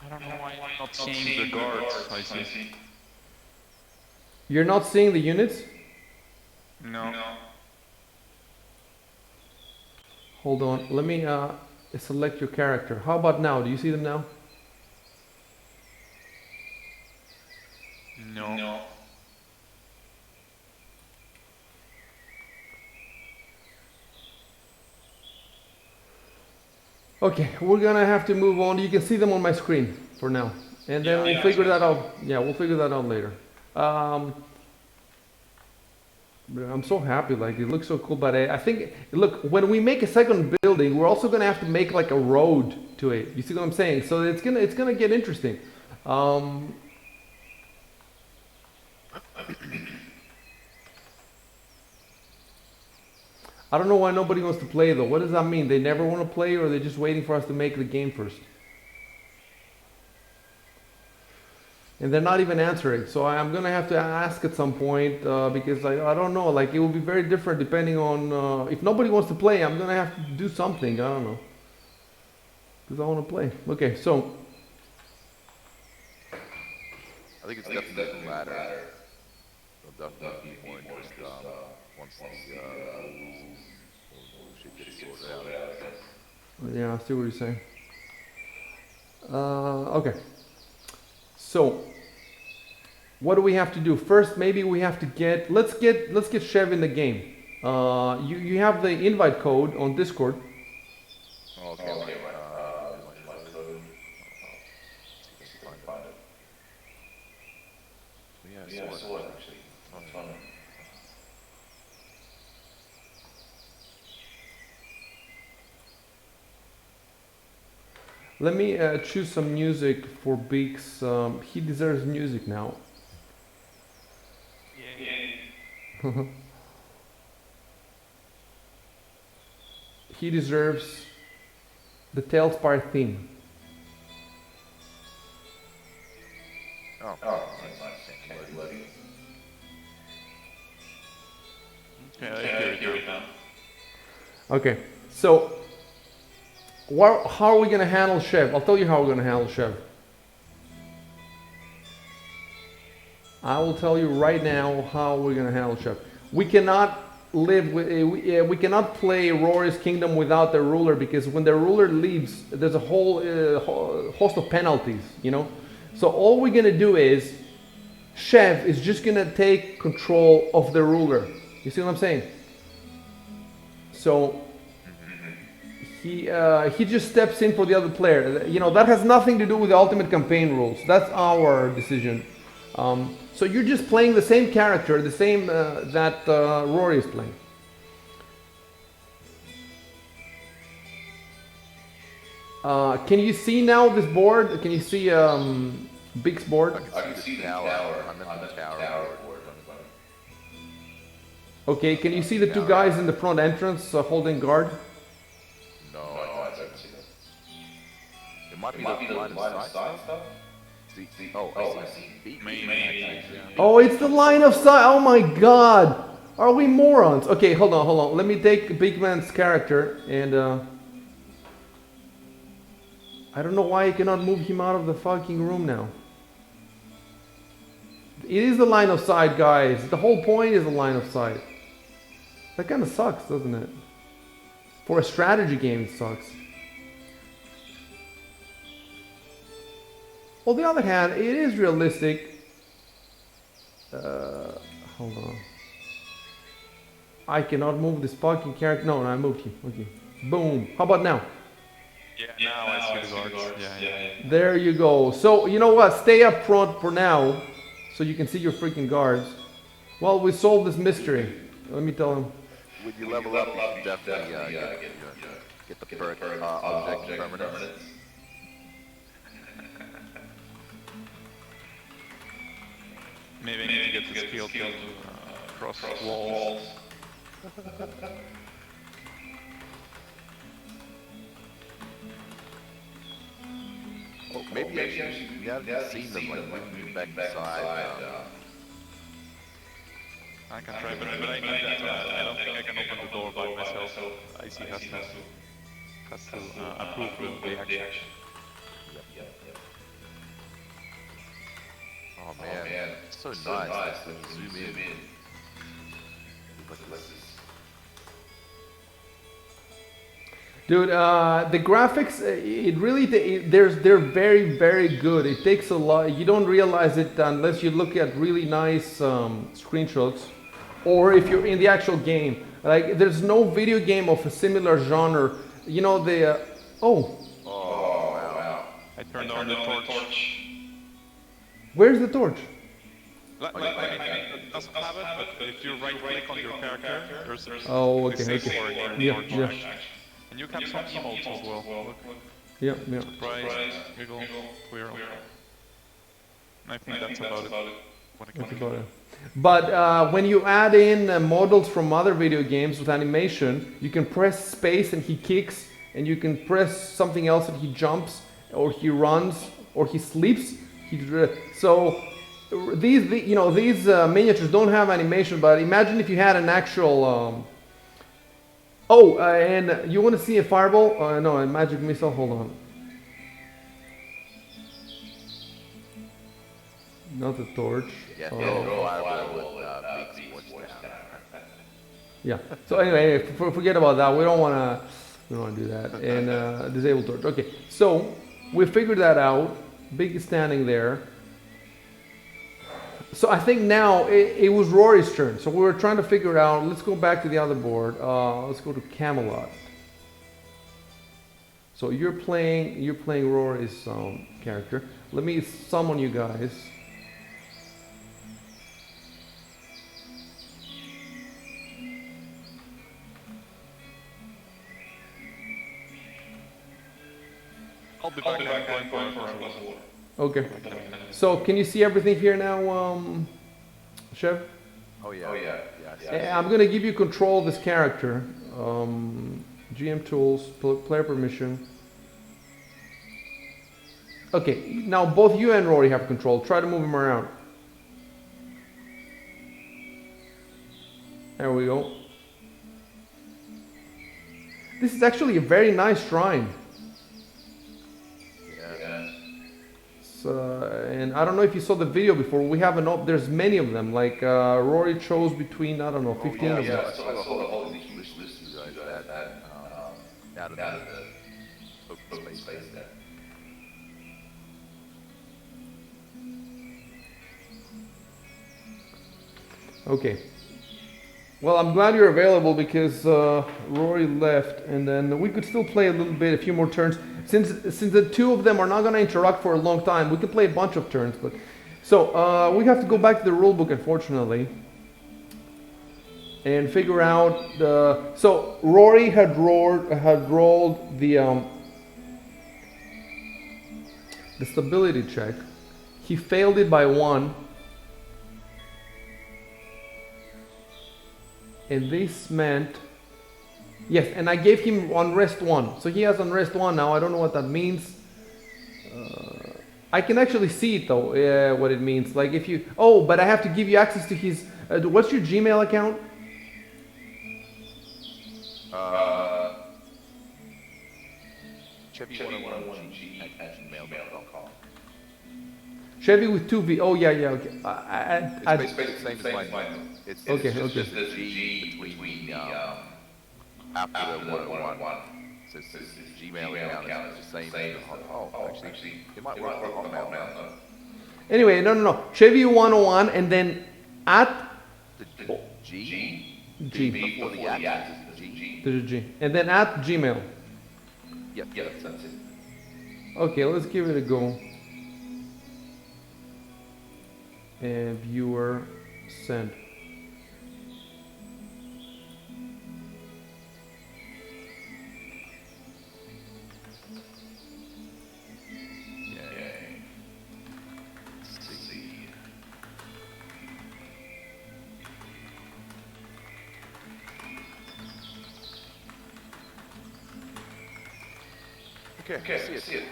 I don't know why I'm not seeing the guards, I see. You're not seeing the units? No. Hold on, let me select your character. How about now? Do you see them now? No. Okay, we're gonna have to move on. You can see them on my screen for now, and then we'll figure that out. Yeah, we'll figure that out later. I'm so happy, like it looks so cool. But I think, look, when we make a second building, we're also gonna have to make like a road to it. You see what I'm saying? So it's gonna get interesting. I don't know why nobody wants to play though. What does that mean? They never want to play, or they're just waiting for us to make the game first? And they're not even answering. So I'm gonna have to ask at some point because I don't know. Like it will be very different depending on if nobody wants to play. I'm gonna have to do something. I don't know because I want to play. Okay, so I think it's definitely the latter. There'll definitely be more interest once the shit gets sorted out. yeah, I see what you're saying. Okay. So, what do we have to do first? Maybe we have to let's get Chev in the game. You have the invite code on Discord. Okay, my code. See if I can find it. Yeah, I saw it actually. It's fun. Let me choose some music for Beaks. He deserves music now. Yeah. he deserves the Tailspire theme. Oh, nice. Okay, I hear it now. Okay, so how are we going to handle Chev? I'll tell you how we're going to handle Chev. I will tell you right now how we're going to handle Chev. We cannot live with we cannot play Rory's Kingdom without the ruler, because when the ruler leaves, there's a whole host of penalties, you know. So all we're going to do is Chev is just going to take control of the ruler. You see what I'm saying? So he just steps in for the other player. You know, that has nothing to do with the ultimate campaign rules. That's our decision. So you're just playing the same character, the same that Rory is playing. Can you see now this board? Can you see Big's board? I can see the tower. I'm in the tower. Okay, can you see the two guys in the front entrance holding guard? No, I don't see that. It might be the line of sight stuff. I see. Main, Actually, yeah. Oh, it's the line of sight. Oh my god. Are we morons? Okay, hold on. Let me take Big Man's character and I don't know why I cannot move him out of the fucking room now. It is the line of sight, guys. The whole point is the line of sight. That kind of sucks, doesn't it? For a strategy game, it sucks. On the other hand, it is realistic. Hold on. I cannot move this fucking character. No, I moved him. Okay. Boom. How about now? Yeah, now I see the guards. Yeah. There you go. So, you know what? Stay up front for now, so you can see your freaking guards. Well, we solved this mystery. Let me tell him. When you level up, you should definitely get the perk object permanence. Maybe I need to get the skill to cross walls. Oh, maybe I should. You haven't seen them like moving back beside. I can try, but I need that. I don't think I can open the door by myself. IC has to approve the action. Oh man, it's so nice when you zoom in. Look at this. Dude, the graphics, they're very, very good. It takes a lot. You don't realize it unless you look at really nice screenshots, or if you're in the actual game. Like, there's no video game of a similar genre. You know, Oh wow. I turned on the torch. Where's the torch? It doesn't have it, but if you right click on your character, there's a Oh, okay. space for a torch. Yeah. And you have some emotes as well. Look. Yeah. Surprise, giggle, queer. I think that's about it. What I can That's do. about it. But when you add in models from other video games with animation, you can press space and he kicks, and you can press something else and he jumps, or he runs, or he sleeps. So these miniatures don't have animation, but imagine if you had an actual. And you want to see a fireball? No, a magic missile. Hold on. Not a torch. Yeah, fireball with down. Yeah. So anyway, forget about that. We don't want to do that. And disable torch. Okay. So we figured that out. Big is standing there. So I think now it was Rory's turn. So we were trying to figure out. Let's go back to the other board. Let's go to Camelot. So you're playing Rory's character. Let me summon you guys. I'll be back. I'm going for a Okay. So can you see everything here now, Chev? Oh yeah. I'm gonna give you control of this character, GM tools, player permission. Okay, now both you and Rory have control. Try to move him around. There we go. This is actually a very nice shrine. Yeah. So, and I don't know if you saw the video before. We have there's many of them. Like Rory chose between, I don't know, 15 of them. Yeah, I saw the whole wish list you guys had out of the open space there. Okay. Well, I'm glad you're available because Rory left, and then we could still play a little bit, a few more turns. Since the two of them are not going to interact for a long time, we can play a bunch of turns. But so we have to go back to the rule book, unfortunately, and figure out the. So Rory had rolled the stability check. He failed it by 1. And this meant, yes, and I gave him unrest 1. So he has unrest 1 now. I don't know what that means. I can actually see it though, what it means. Like if you, oh, but I have to give you access to his, what's your Gmail account? Chevy101g@gmail.com. Chevy with 2V. Oh yeah, yeah, okay. It's basically the same as mine. It's Okay, just okay. the G between after the 101. So it's Gmail account is the same as the actually, it might work for Hotmail now. Anyway, no. Chevy 101 and then at The G? G. Before the at is the G. There's a G. And then at Gmail. Yeah, that's it. Okay, let's give it a go. And viewer send. Okay, see it.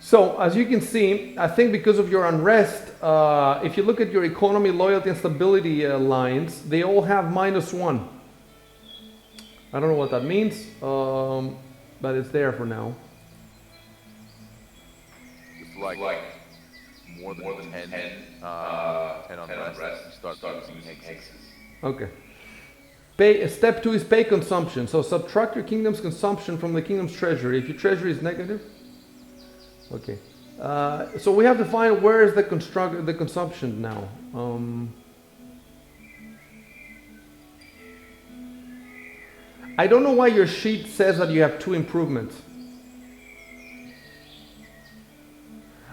So, as you can see, I think because of your unrest, if you look at your economy, loyalty, and stability lines, they all have -1. I don't know what that means, but it's there for now. It's like more than 10 on rest, you start using hexes. Okay. Step 2 is pay consumption. So subtract your kingdom's consumption from the kingdom's treasury. If your treasury is negative. Okay. So we have to find where is the consumption now. I don't know why your sheet says that you have 2 improvements.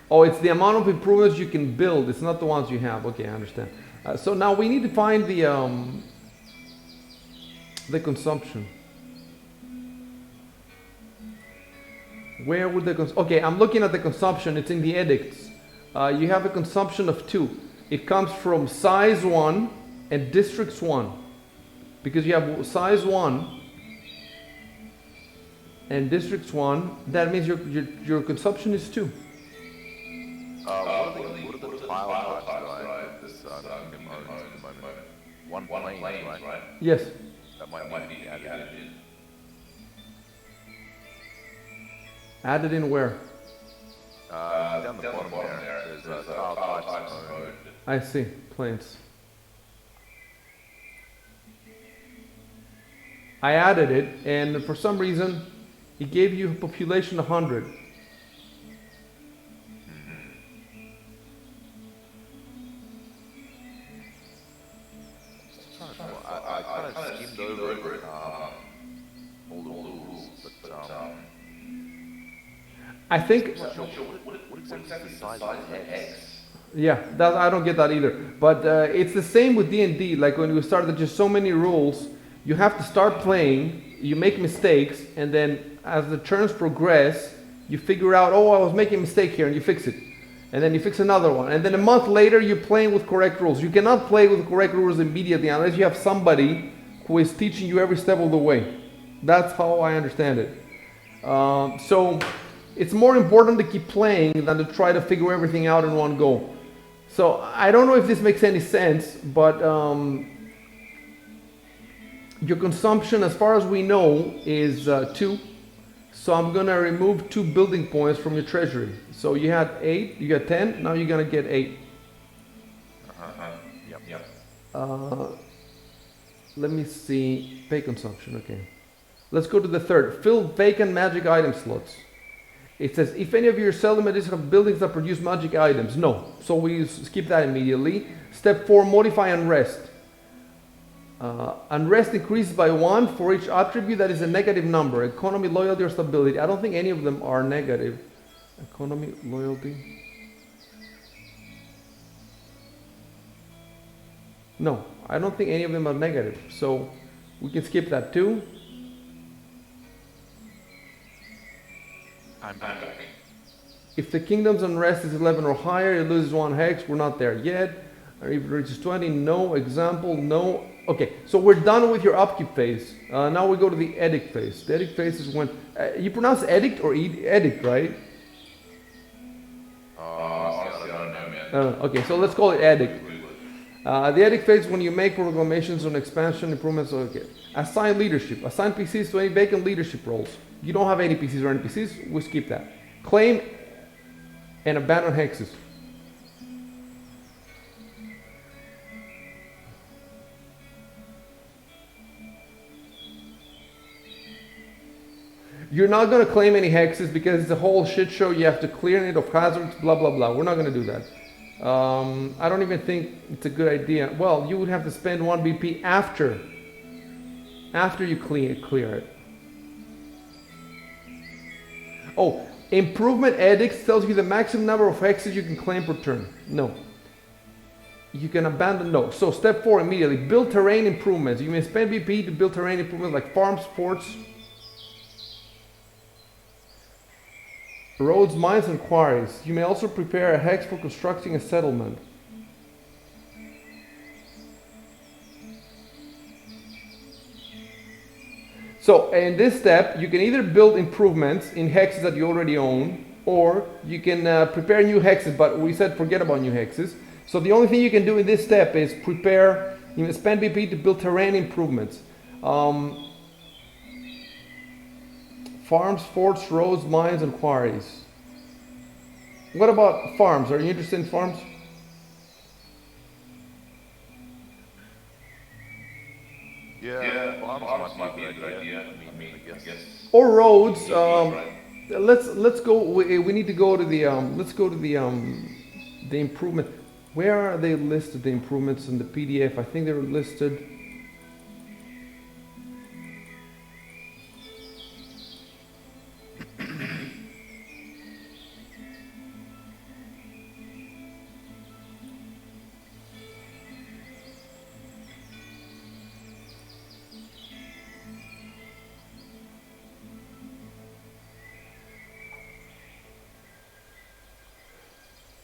Oh, it's the amount of improvements you can build. It's not the ones you have. Okay, I understand. So now we need to find the consumption. Where would okay, I'm looking at the consumption. It's in the edicts. You have a consumption of 2. It comes from size 1 and districts 1. Because you have size 1 and districts 1, that means your consumption is 2. What are the tile types that this kingdom owns at the moment? One plains, right? Yes. That might be added in. Added in where? Down the bottom there, there's tile types owned. I see. Plains. I added it, and for some reason, it gave you a population 100. I kind of skimmed over all the rules, but I think. what exactly is the size of the hex? Yeah, I don't get that either. But it's the same with D&D. Like when you start, there's just so many rules. You have to start playing. You make mistakes, and then as the turns progress, you figure out, oh, I was making a mistake here, and you fix it. And then you fix another one. And then a month later, you're playing with correct rules. You cannot play with correct rules immediately unless you have somebody who is teaching you every step of the way. That's how I understand it. So it's more important to keep playing than to try to figure everything out in one go. So I don't know if this makes any sense, but your consumption, as far as we know, is 2. So I'm going to remove 2 building points from your treasury. So you had 8, you got 10, now you're going to get 8. Yep. Let me see, pay consumption, okay. Let's go to the third, fill vacant magic item slots. It says, if any of your settlements have buildings that produce magic items, no. So we skip that immediately. Step 4, modify unrest. Unrest increases by 1 for each attribute that is a negative number. Economy, loyalty, or stability. I don't think any of them are negative. Economy, loyalty. No, I don't think any of them are negative. So we can skip that too. I'm back. If the kingdom's unrest is 11 or higher, it loses 1 hex. We're not there yet. Or if it reaches 20, no. Example, no. Okay, so we're done with your upkeep phase. Now we go to the edict phase. The edict phase is when you pronounce edict or edict, right? Honestly, I don't know, man. Okay, so let's call it edict. The edict phase is when you make proclamations on expansion, improvements. Okay, assign leadership. Assign PCs to any vacant leadership roles. You don't have any PCs or NPCs. We skip that. Claim and abandon hexes. You're not going to claim any hexes because it's a whole shit show. You have to clear it of hazards, blah, blah, blah. We're not going to do that. I don't even think it's a good idea. Well, you would have to spend 1 BP after you clear it. Oh, improvement edicts tells you the maximum number of hexes you can claim per turn. No. You can abandon, no. So step 4 immediately, build terrain improvements. You may spend BP to build terrain improvements like farms, forts, roads, mines, and quarries. You may also prepare a hex for constructing a settlement. So in this step, you can either build improvements in hexes that you already own, or you can prepare new hexes, but we said forget about new hexes. So the only thing you can do in this step is prepare, you know, spend BP to build terrain improvements. Farms, forts, roads, mines, and quarries. What about farms? Are you interested in farms? Yeah, farms might be a good idea. I guess. Or roads. Let's go. We need to go to the. Let's go to the improvement. Where are they listed? The improvements in the PDF. I think they were listed.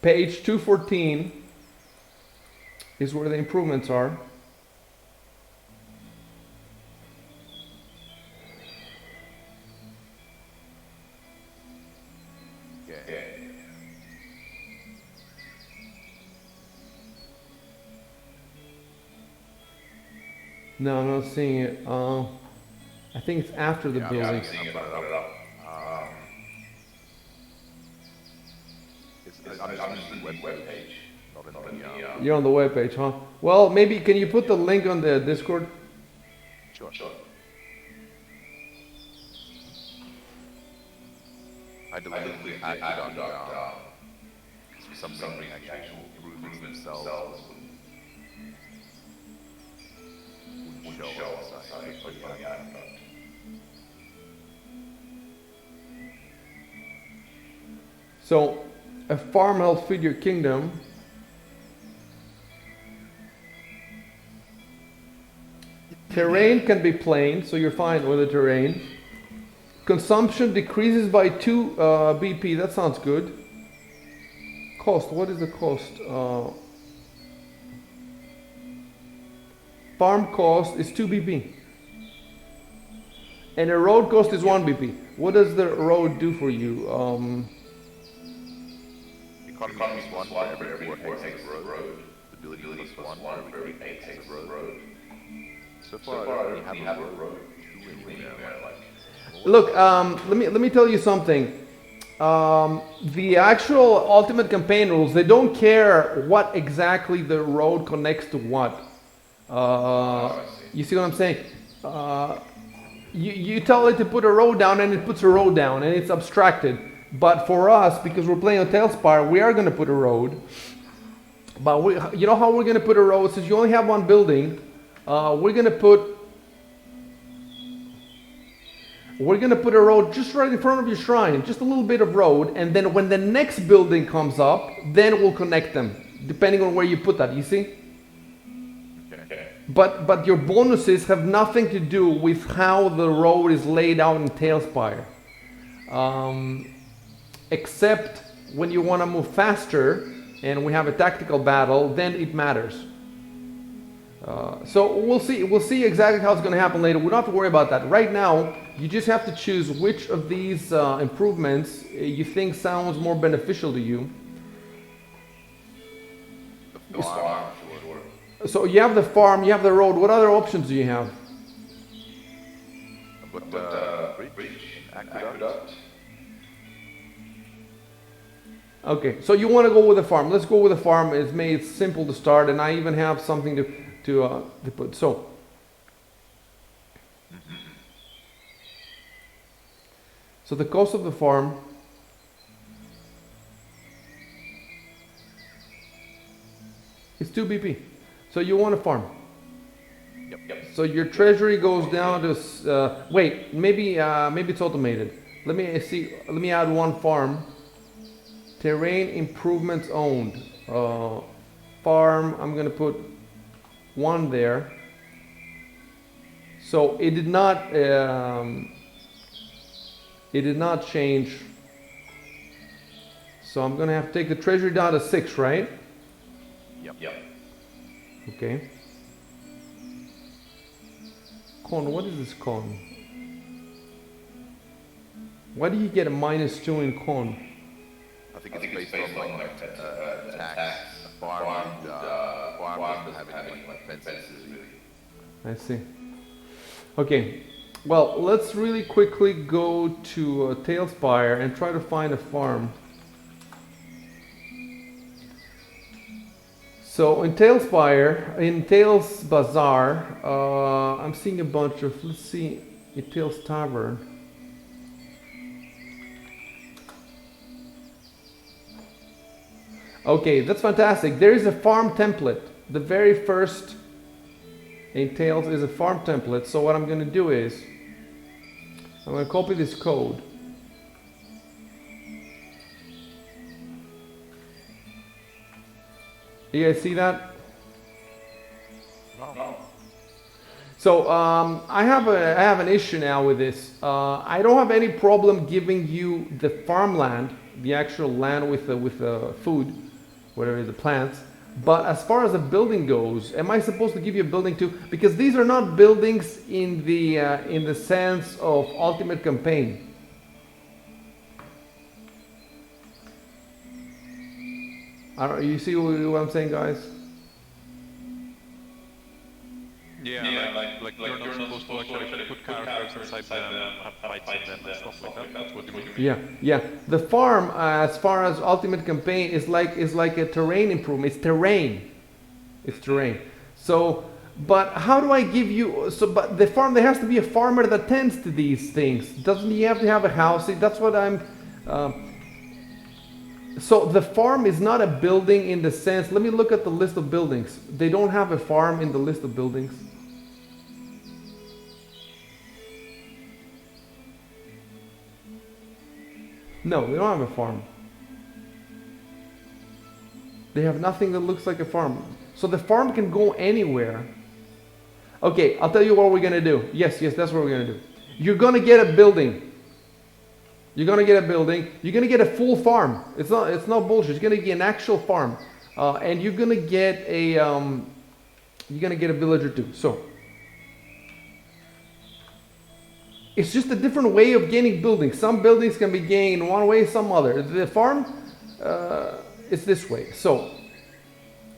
Page 214 is where the improvements are. Okay. No, I'm not seeing it. I think it's after the building. I'm seeing it, but I'm just in the web page, not in the You're on the webpage, huh? Well, maybe can you put the link on the Discord? Sure. I deliberately acted on something actual improvements themselves wouldn't show us. So, a farm helps feed your kingdom. Terrain can be plain, so you're fine with the terrain. Consumption decreases by 2 BP. That sounds good. Cost. What is the cost? Farm cost is 2 BP. And a road cost is 1 BP. What does the road do for you? Economy is 1 for every 4 hectares of road. Stability is 1 for every 8 hectares of road. So far, I don't really have a road 2 anywhere. Look, let me tell you something. The actual Ultimate Campaign rules, they don't care what exactly the road connects to what. You see what I'm saying? You tell it to put a road down and it puts a road down and it's abstracted. But for us, because we're playing on Tailspire, we are going to put a road. But you know how we're going to put a road? Since you only have one building, we're going to put a road just right in front of your shrine, just a little bit of road, and then when the next building comes up, then we'll connect them, depending on where you put that, you see? Okay. But your bonuses have nothing to do with how the road is laid out in Tailspire. Except when you want to move faster and we have a tactical battle, then it matters. So we'll see exactly how it's going to happen later. We don't have to worry about that. Right now, you just have to choose which of these improvements you think sounds more beneficial to you. The farm, sure. So you have the farm, you have the road. What other options do you have? I've got bridge, aqueduct. Okay, so you want to go with the farm. Let's go with the farm. It's made simple to start, and I even have something to put. So, so the cost of the farm is 2 BP. So you want a farm. Yep. So your treasury goes down to wait. Maybe it's automated. Let me see. Let me add one farm. Terrain improvements owned. Farm. I'm gonna put 1 there. So it did not change. So I'm gonna have to take the treasury down to 6, right? Yep. Okay. Con, what is this con? Why do you get a -2 in con? I think it's based on like tax. Farm doesn't have any expenses. I see. Okay. Well, let's really quickly go to Tailspire and try to find a farm. So in Tailspire, in Tails Bazaar, I'm seeing a bunch of, let's see, in Tails Tavern. Okay, that's fantastic. There is a farm template. The very first in Tails is a farm template. So what I'm going to do is, I'm going to copy this code. You guys see that? No. So I have an issue now with this. I don't have any problem giving you the farmland, the actual land with the food, whatever is the plants. But as far as the building goes, am I supposed to give you a building too? Because these are not buildings in the sense of Ultimate Campaign. You see what I'm saying, guys? Yeah, like you're not supposed to actually put characters inside them, have fights in them and stuff like that. That's what you mean. Yeah. The farm, as far as Ultimate Campaign, is like a terrain improvement. It's terrain. So, but how do I give you? So, but the farm, there has to be a farmer that tends to these things. Doesn't he have to have a house? See, that's what I'm. So the farm is not a building in the sense. Let me look at the list of buildings. They don't have a farm in the list of buildings. No, they don't have a farm. They have nothing that looks like a farm. So the farm can go anywhere. Okay, I'll tell you what we're gonna do. Yes, that's what we're gonna do. You're gonna get a building. You're gonna get a building. You're gonna get a full farm. It's not bullshit. It's gonna get an actual farm, and you're gonna get a villager too. So it's just a different way of gaining buildings. Some buildings can be gained one way, some other. The farm, it's this way. So,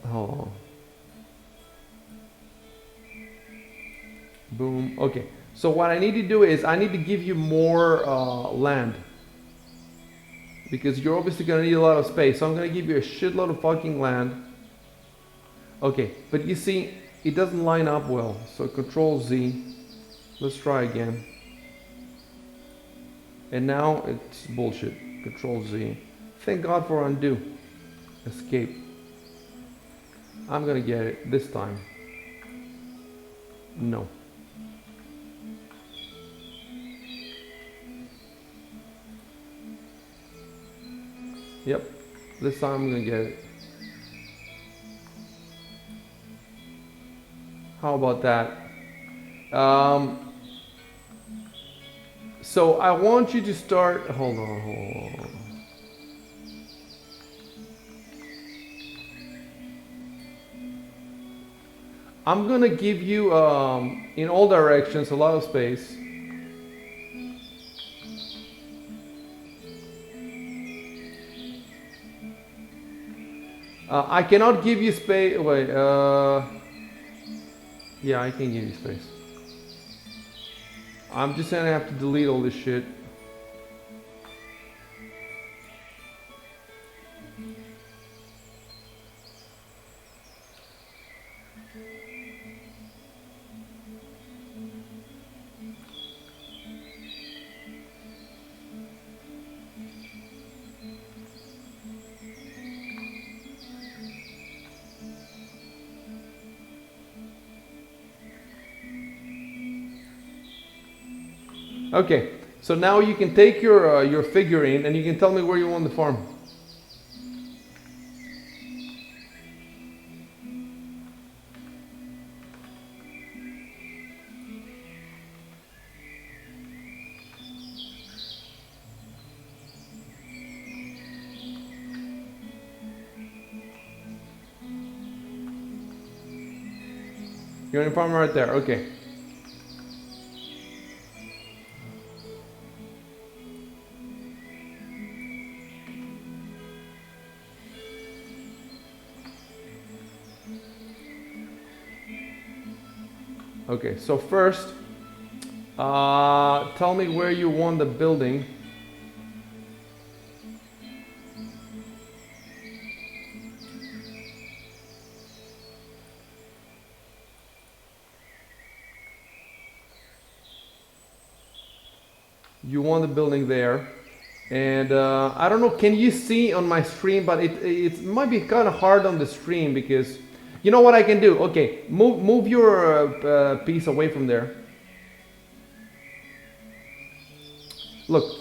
hold on. Boom. Okay. So what I need to do is I need to give you more land. Because you're obviously going to need a lot of space. So I'm going to give you a shitload of fucking land. Okay. But you see, it doesn't line up well. So Control Z. Let's try again. And now it's bullshit. Control Z. Thank God for undo. Escape. I'm going to get it this time. No. Yep, this time I'm gonna get it. How about that? So I want you to start. Hold on. I'm gonna give you in all directions a lot of space. I cannot give you space. Wait, yeah, I can give you space. I'm just gonna have to delete all this shit. Okay, so now you can take your figurine and you can tell me where you want the farm. You're in the farm right there, okay. Okay, so first, tell me where you want the building. You want the building there. And I don't know, can you see on my stream, but it might be kind of hard on the stream because you know what I can do? Okay, move your piece away from there. Look,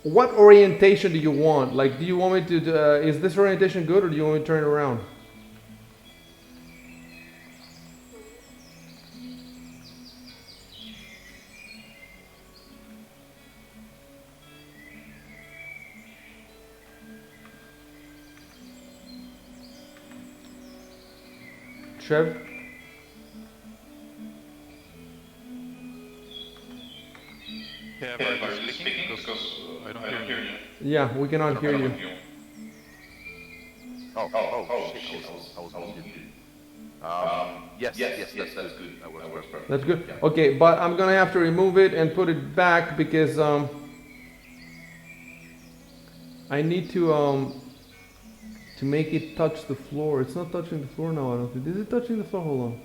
what orientation do you want? Like, do you want me to, is this orientation good or do you want me to turn it around? Trev? Yeah, but you're speaking because I don't hear you. Yeah, we cannot hear you. Shit, I was muted. Yes, that's good. That works perfect. That's good. Okay, but I'm gonna have to remove it and put it back because I need to make it touch the floor. It's not touching the floor now, I don't think. Is it touching the floor? Hold on.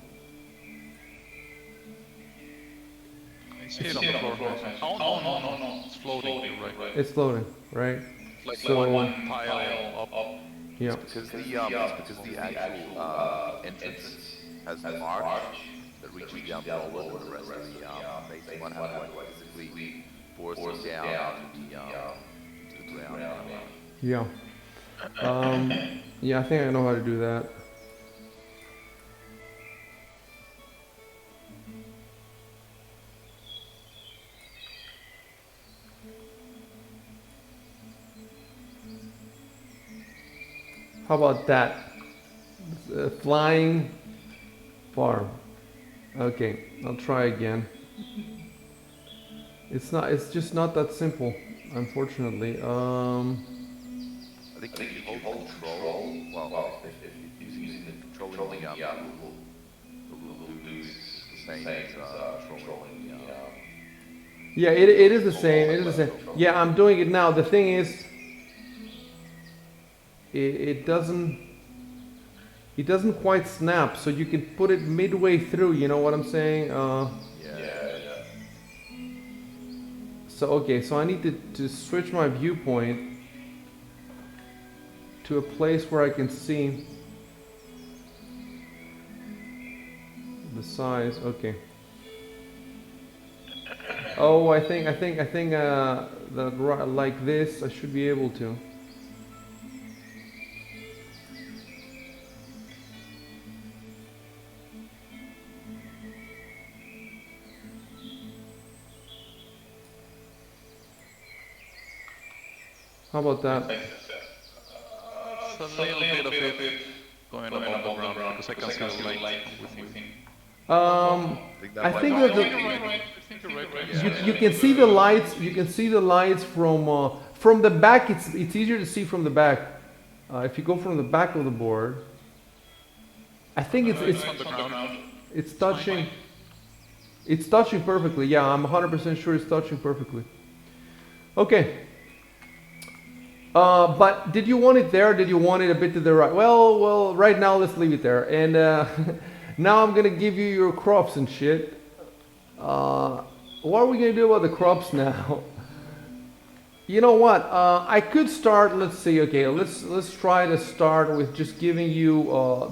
I see it on the floor. No. It's floating, you're right. It's floating, right? Like So- one pile up. Yeah. Because the actual entrance has an arch that reaches down below the rest of the base. You might have to physically force it down to the ground. Yeah. Yeah, I think I know how to do that. How about that? Flying farm. Okay, I'll try again. It's just not that simple, unfortunately. I think if you hold control, well, if you're using the control in the lose the same as controlling the Yeah, it is the same. It is the same. Yeah, I'm doing it now. The thing is, it doesn't quite snap. So you can put it midway through. You know what I'm saying? So okay, so I need to switch my viewpoint to a place where I can see the size. Okay. Oh, I think that like this, I should be able to. How about that? It's a little bit of it going above the ground because I can see the light within. I think that you can see the lights. You can see the lights from the back. It's easier to see from the back. If you go from the back of the board, I think it's touching. It's touching perfectly. Yeah, I'm 100% sure it's touching perfectly. Okay. But did you want it there? Or did you want it a bit to the right? Well, right now let's leave it there. And now I'm gonna give you your crops and shit. What are we gonna do about the crops now? You know what? I could start. Let's see. Okay, let's try to start with just giving you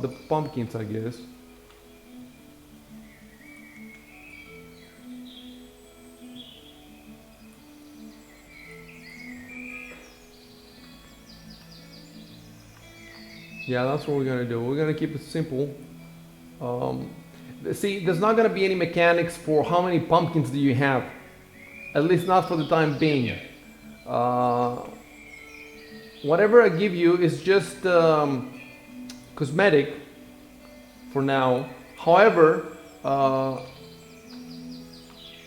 the pumpkins, I guess. Yeah, that's what we're gonna do. We're gonna keep it simple. See, there's not gonna be any mechanics for how many pumpkins do you have. At least not for the time being. Whatever I give you is just cosmetic for now. However,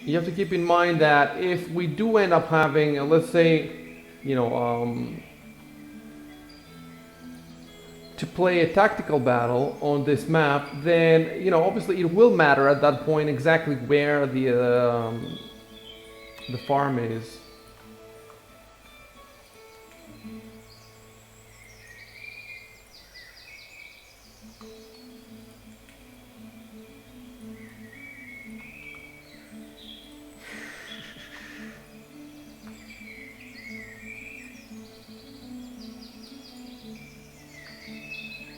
you have to keep in mind that if we do end up having, let's say, you know, to play a tactical battle on this map, then, you know, obviously it will matter at that point exactly where the farm is.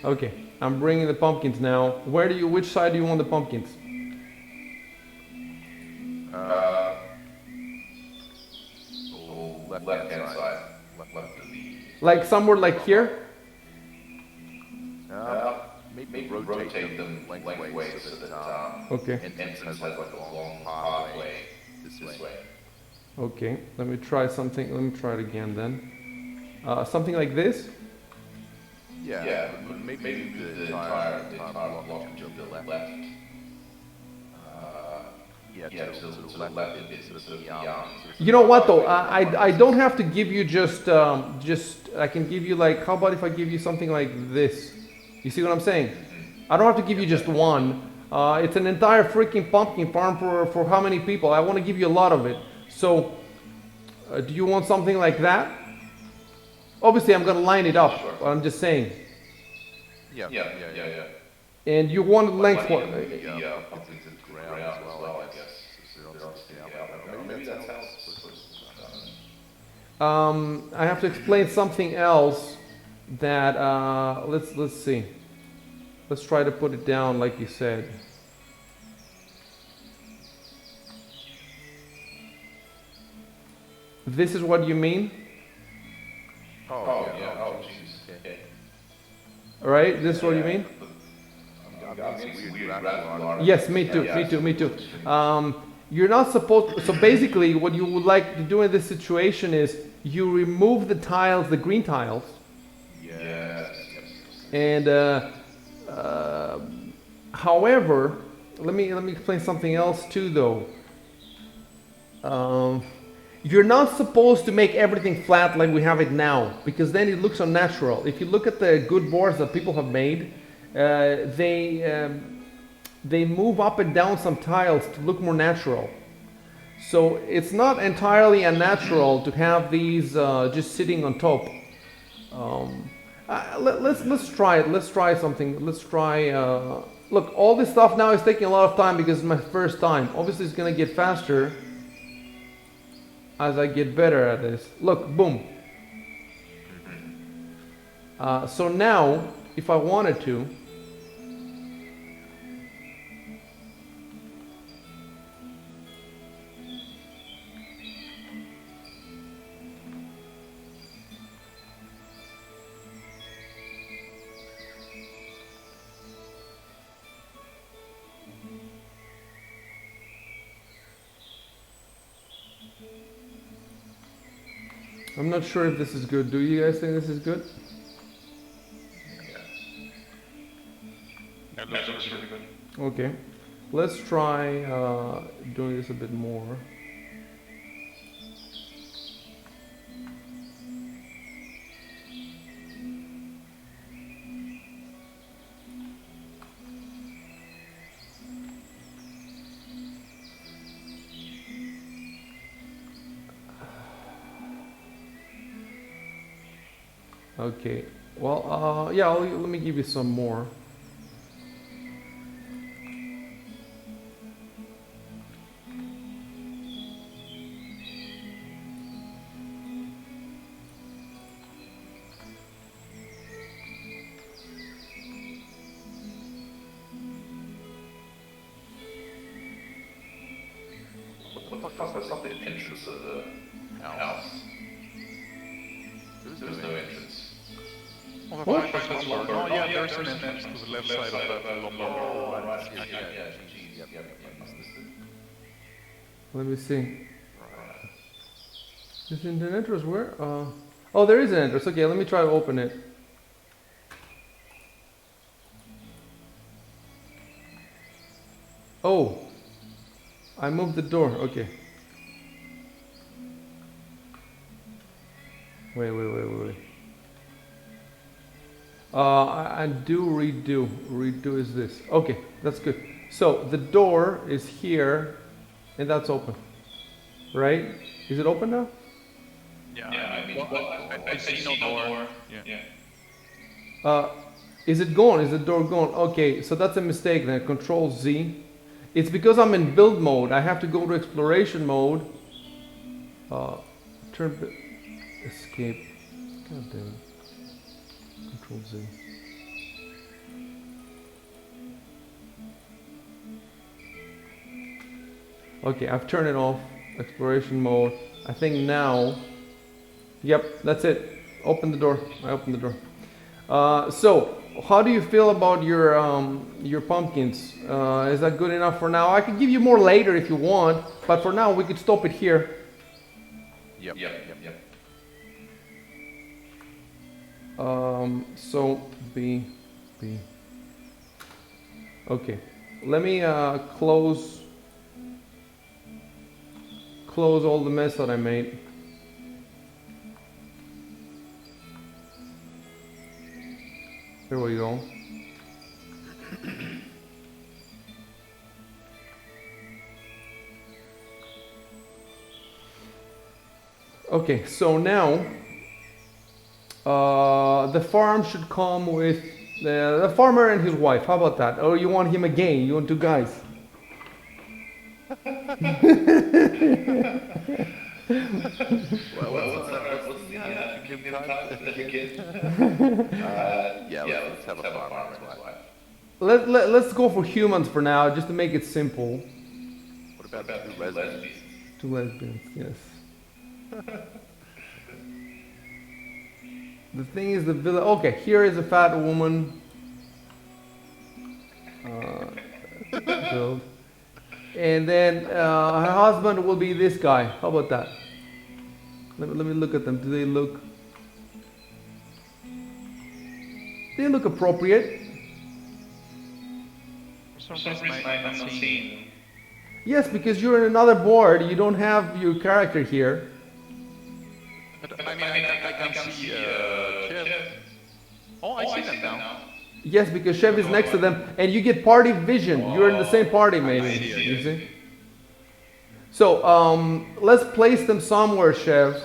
Okay, I'm bringing the pumpkins now. Which side do you want the pumpkins? left-hand side. Left of the... Like somewhere like here? Maybe rotate them lengthways so that okay. entrance has like a long pathway this way. Okay, let me try something. Let me try it again then. Something like this? Yeah, maybe the entire block to the left. To the left You know what though? I don't have to give you just I can give you like, how about if I give you something like this? You see what I'm saying? I don't have to give you just one. It's an entire freaking pumpkin farm for how many people? I want to give you a lot of it. So, do you want something like that? Obviously, I'm going to line it up. Sure. But I'm just saying. Yeah. And you want length. Pumpkins in the ground as well, I guess. Maybe that sounds. I have to explain something else. That let's see. Let's try to put it down like you said. This is what you mean? Oh, jeez. Okay. All right, this is what you mean? Yes, me too. You're not supposed. So basically, what you would like to do in this situation is you remove the tiles, the green tiles. Yes. And however, let me explain something else too, though. You're not supposed to make everything flat like we have it now, because then it looks unnatural. If you look at the good boards that people have made, they move up and down some tiles to look more natural. So it's not entirely unnatural to have these just sitting on top. Let's try it. Let's try something. Let's try. Look, all this stuff now is taking a lot of time because it's my first time. Obviously, it's gonna get faster as I get better at this. Look, boom. So now, if I wanted to, I'm not sure if this is good. Do you guys think this is good? That looks really good. Okay. Let's try doing this a bit more. Okay. Well, yeah, let me give you some more. What the fuck was the entrance of the house? There was no entrance. Oh, oh, yeah, there's an entrance to the left side of the lumber. Right. Let me see. Is an entrance where? Oh, there is an entrance. Okay, let me try to open it. Oh, I moved the door. Okay. Wait. I do redo. Redo is this. Okay, that's good. So the door is here, and that's open, right? Is it open now? Yeah, I see no door. Yeah. Is it gone? Is the door gone? Okay, so that's a mistake then. Control Z. It's because I'm in build mode. I have to go to exploration mode. Escape. God damn it. Control Z. Okay, I've turned it off. Exploration mode. I think now. Yep, that's it. Open the door. I opened the door. So, how do you feel about your pumpkins? Is that good enough for now? I can give you more later if you want, but for now we could stop it here. Yep. So B. Okay, let me close all the mess that I made. Here we go. Okay, so now the farm should come with the farmer and his wife. How about that? Or you want him again? You want two guys? What's the give time again? Yeah, let's have a farmer and his wife. Let's go for humans for now, just to make it simple. What about two lesbians? Two lesbians, yes. The thing is the village. Okay, here is a fat woman. Build. And then her husband will be this guy. How about that? Let me look at them. Do they look? they look appropriate. For some reason, I'm not seeing. Yes, because you're in another board, you don't have your character here. But I mean, I can see Chef. Oh, I see them now. Yes, because Chef is next to them, and you get party vision. You're in the same party, maybe. see it. You see? So, let's place them somewhere, Chef.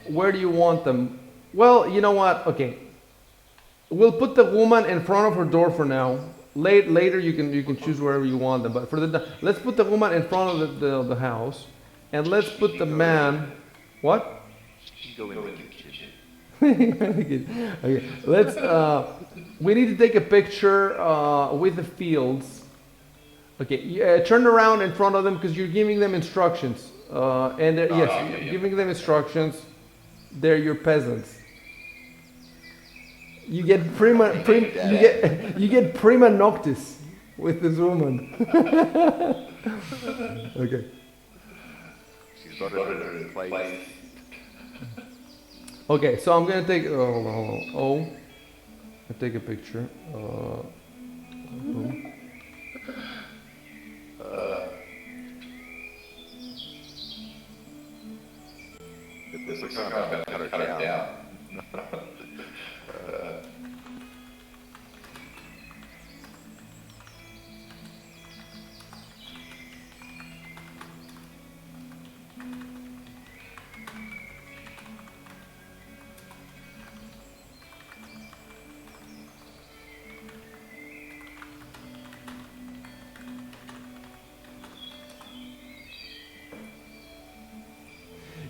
Where do you want them? Well, you know what? Okay. We'll put the woman in front of her door for now. Later, you can choose wherever you want them. But for let's put the woman in front of the house, and let's put the man. What? Go in the kitchen. Okay. Let's. We need to take a picture with the fields. Okay. Turn around in front of them because you're giving them instructions. Yes, you're giving them instructions. They're your peasants. You get you get prima noctis with this woman. Okay. She's got it in place. Okay, so I'm gonna take. Hold on. Oh, I take a picture. Boom. This looks like I'm going to cut it down.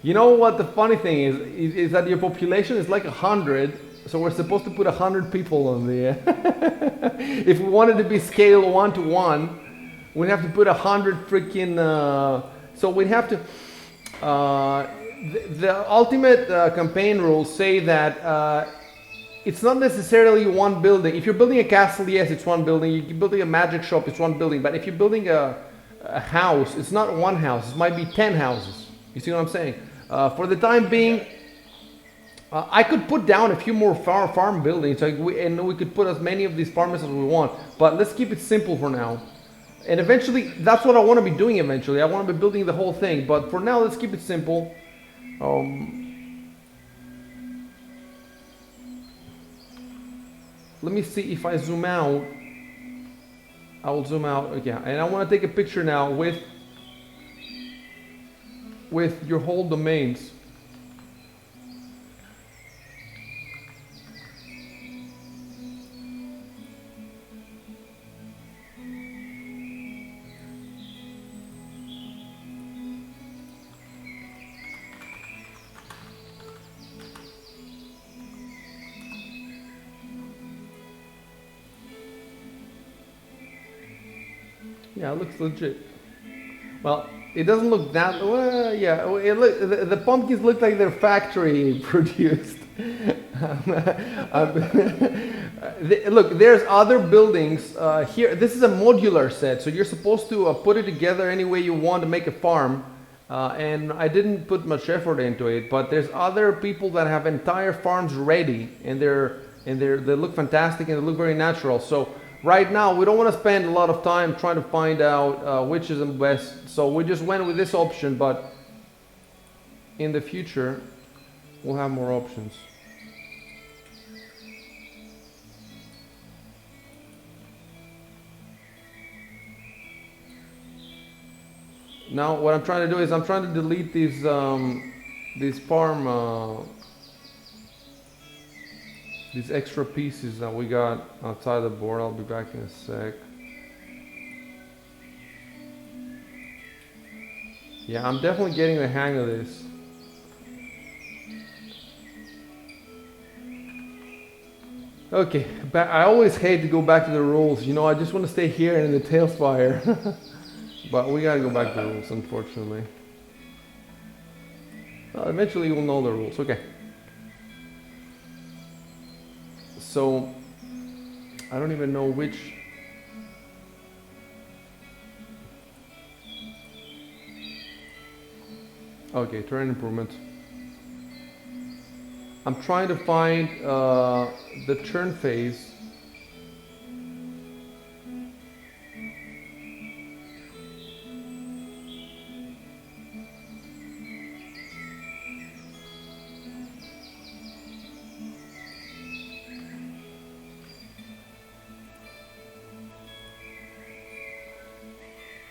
You know what the funny thing is that your population is like 100, so we're supposed to put 100 people on there. If we wanted to be scale 1-to-1, we'd have to put 100 freaking. So we'd have to. The ultimate campaign rules say that it's not necessarily one building. If you're building a castle, yes, it's one building. You're building a magic shop, it's one building. But if you're building a house, it's not one house. It might be 10 houses. You see what I'm saying? For the time being, I could put down a few more farm buildings, and we could put as many of these farmers as we want. But let's keep it simple for now. And eventually, that's what I want to be doing eventually. I want to be building the whole thing. But for now, let's keep it simple. Let me see if I zoom out. I will zoom out. Okay, and I want to take a picture now with your whole domains. Yeah, it looks legit. Well, it doesn't look that. Well, yeah, the pumpkins look like they're factory produced. Look, there's other buildings here. This is a modular set, so you're supposed to put it together any way you want to make a farm. And I didn't put much effort into it, but there's other people that have entire farms ready, and they look fantastic and they look very natural. So right now, we don't want to spend a lot of time trying to find out which is the best. So we just went with this option, but in the future, we'll have more options. Now, what I'm trying to do is I'm trying to delete these farm, these extra pieces that we got outside the board. I'll be back in a sec. Yeah, I'm definitely getting the hang of this. Okay, I always hate to go back to the rules. You know, I just want to stay here in the tailspire. But we gotta go back to the rules, unfortunately. Well, eventually you'll know the rules. Okay. So, I don't even know which. Okay, terrain improvement. I'm trying to find the turn phase.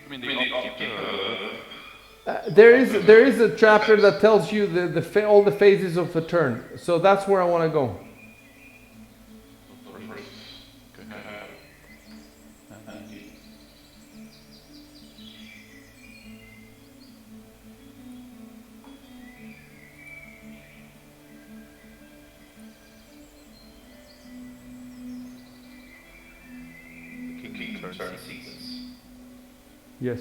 I mean, the upkeep, There is a chapter that tells you all the phases of the turn. So that's where I want to go. first, go ahead. King turn sequence. Yes.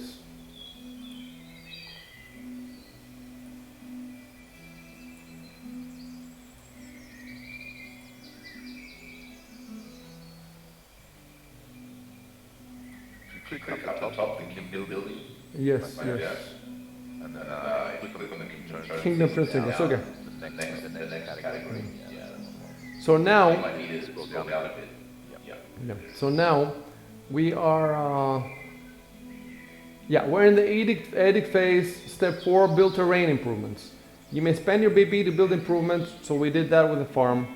Click up the top, the king building. Yes. Like Yes. that. And then click on the king turn. Kingdom turn sequence. Okay. The next category. Yeah. So now. I need to scroll down a bit. Yeah. So now we are. We're in the edict phase. Step 4: build terrain improvements. You may spend your BP to build improvements. So we did that with the farm.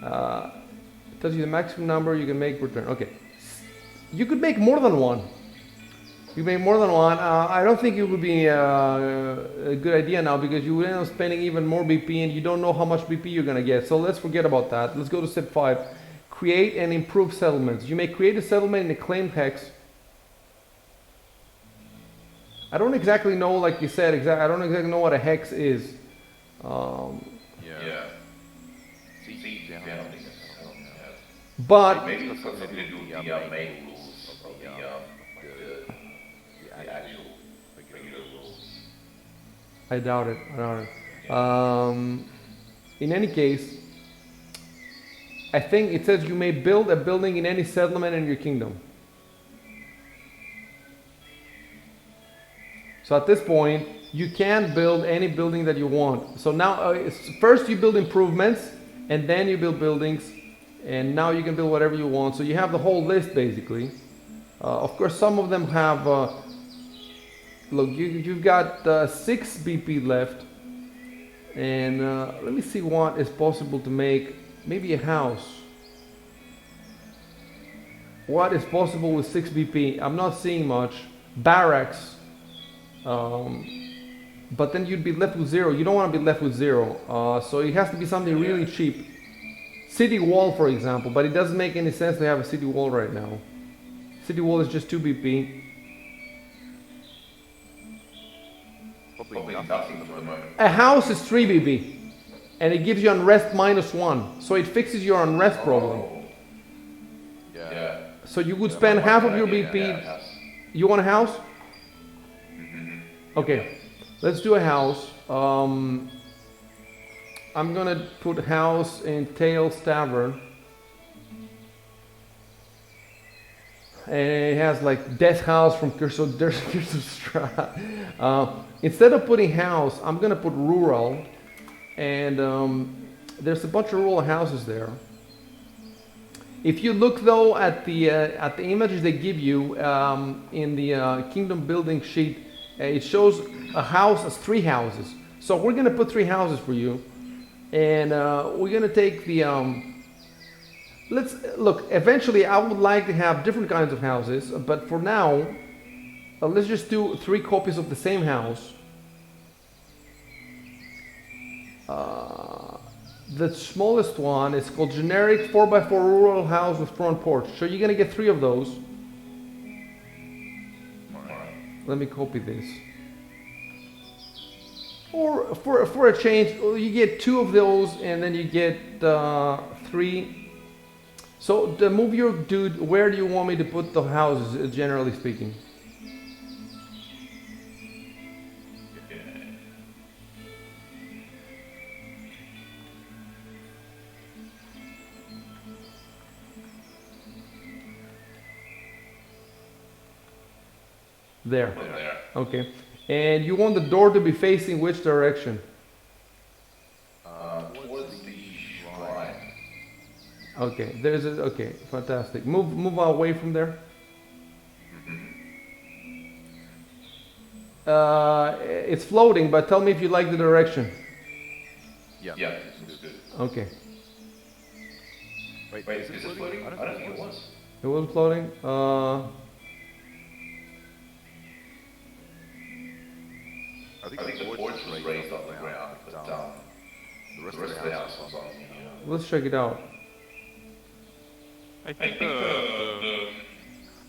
It tells you the maximum number you can make per turn. Okay. You could make more than one. You make more than one. I don't think it would be a good idea now because you would end up spending even more BP and you don't know how much BP you're going to get. So let's forget about that. Let's go to step 5. Create and improve settlements. You may create a settlement in a claimed hex. I don't exactly know, like you said, I don't exactly know what a hex is. Yeah. See, But maybe it's got something to do with the main rules of the actual regular rules. I doubt it. In any case, I think it says you may build a building in any settlement in your kingdom. So at this point, you can build any building that you want. So now, first you build improvements, and then you build buildings, and now you can build whatever you want. So you have the whole list basically. Of course, some of them have. Look, you've got 6 BP left, and let me see what is possible to make. Maybe a house. What is possible with 6 BP? I'm not seeing much. Barracks. But then you'd be left with 0. You don't want to be left with 0. So it has to be something really cheap. City wall, for example, but it doesn't make any sense to have a city wall right now. City wall is just 2 BP. Probably nothing for the moment. A house is 3 BP, and it gives you unrest -1, so it fixes your unrest problem. Yeah. So you would spend half of your BP. You want a house? Okay, let's do a house. I'm gonna put house in Tails Tavern. And it has like Death House from Curse of Strahd. Instead of putting house, I'm gonna put rural. And there's a bunch of rural houses there. If you look though at the images they give you in the kingdom building sheet, it shows a house as 3 houses. So we're gonna put 3 houses for you, and we're gonna take the. Let's look. Eventually, I would like to have different kinds of houses, but for now, let's just do 3 copies of the same house. The smallest one is called generic 4x4 rural house with front porch. So you're gonna get 3 of those. Let me copy this. Or for a change, you get 2 of those, and then you get 3. So to move your dude, where do you want me to put the houses, generally speaking? There. Okay. And you want the door to be facing which direction? Towards the Okay, there's a, okay, fantastic. Move away from there. It's floating, but tell me if you like the direction. Yeah, this is good. Okay, Wait, is it floating? I don't think it was. it was floating. I think the board was raised off the ground, but the rest of the house was on Let's check it out. I think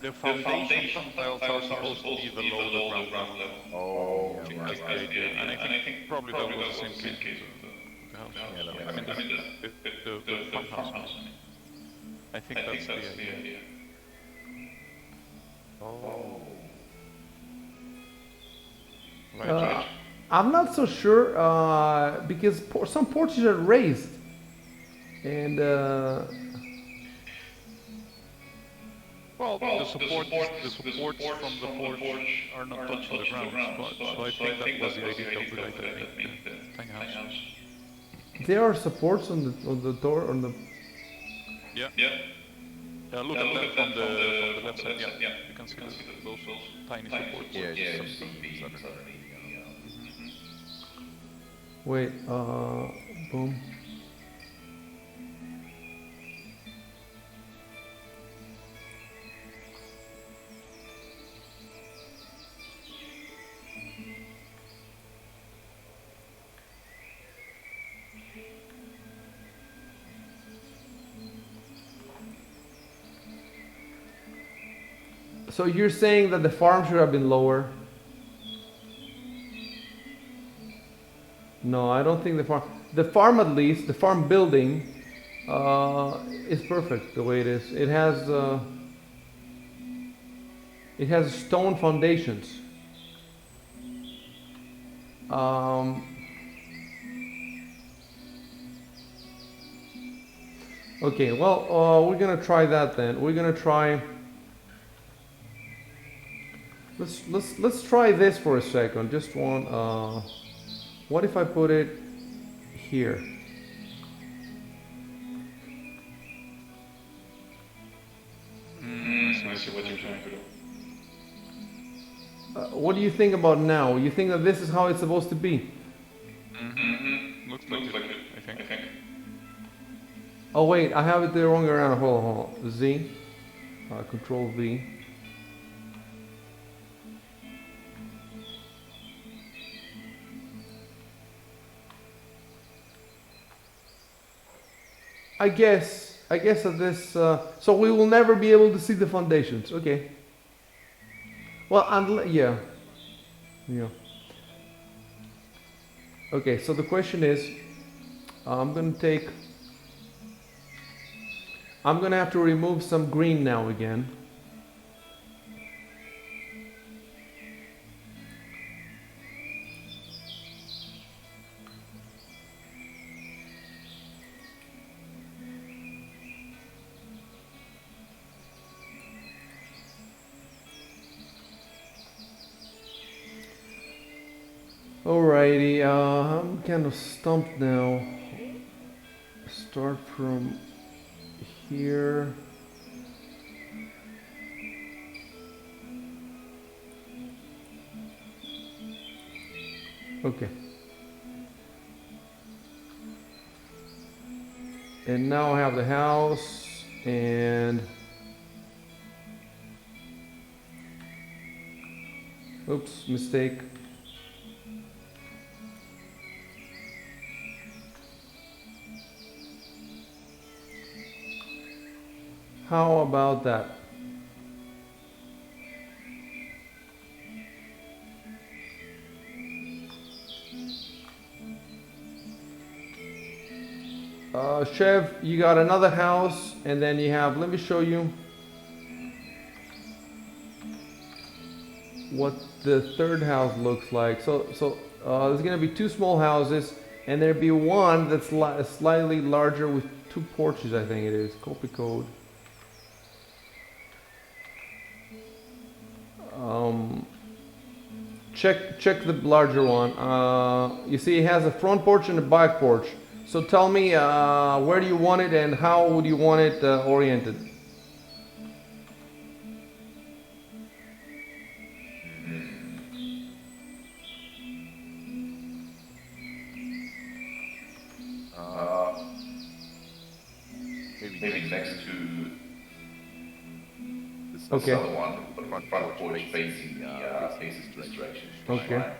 the foundation tiles are supposed to be below the ground level. Oh, I think yeah, that's the right. idea, and I think probably that was the same case with the house. Yeah, that I mean, makes the farmhouse. I think that's the idea. Oh. Right. I'm not so sure because some porches are raised, and Well, the supports from the porch are not touching the ground, so I think that was the idea of the guy that made the tiny house. there are supports on the door on the. Yeah. Look at that from the left side. Yeah, you can see those tiny supports. Yeah, just some beams underneath. Wait, boom. So you're saying that the farm should have been lower? No, I don't think the farm at least, the farm building, is perfect the way it is. It has stone foundations. Okay, well, we're gonna try that then. We're gonna try. Let's try this for a second. Just one. What if I put it here? I see what you're trying to do. What do you think about now? You think that this is how it's supposed to be? Looks like it, I think. Oh wait, I have it the wrong way around. Hold on. Z, Control V. I guess that this. So we will never be able to see the foundations. Okay. Well, yeah. Okay, so the question is, I'm gonna have to remove some green now again. Alrighty, I'm kind of stumped now. Start from here. Okay. And now I have the house and oops, mistake. How about that? Chev, you got another house, and then you have, let me show you what the third house looks like. So there's gonna be two small houses, and there'd be one that's slightly larger with two porches, I think it is. Copy code. Check the larger one. You see it has a front porch and a back porch. So tell me, where do you want it and how would you want it oriented? Uh, maybe next to this Okay. other one, but front porch facing faces this direction. Okay. Right.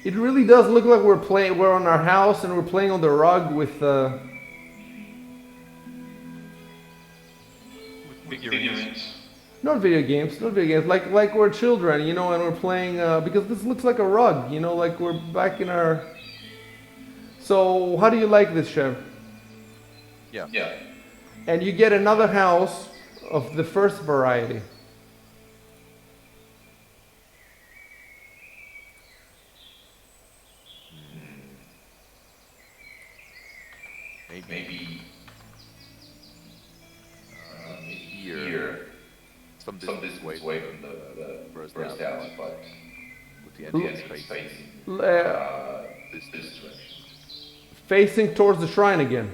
It really does look like we're on our house and we're playing on the rug with Figurines. not video games, like we're children, you know, and we're playing because this looks like a rug, you know, like we're back in our. So how do you like this, Chef? Yeah. And you get another house of the first variety. Maybe here, some distance away from the first house, but with the entrance facing this direction. Facing towards the shrine again.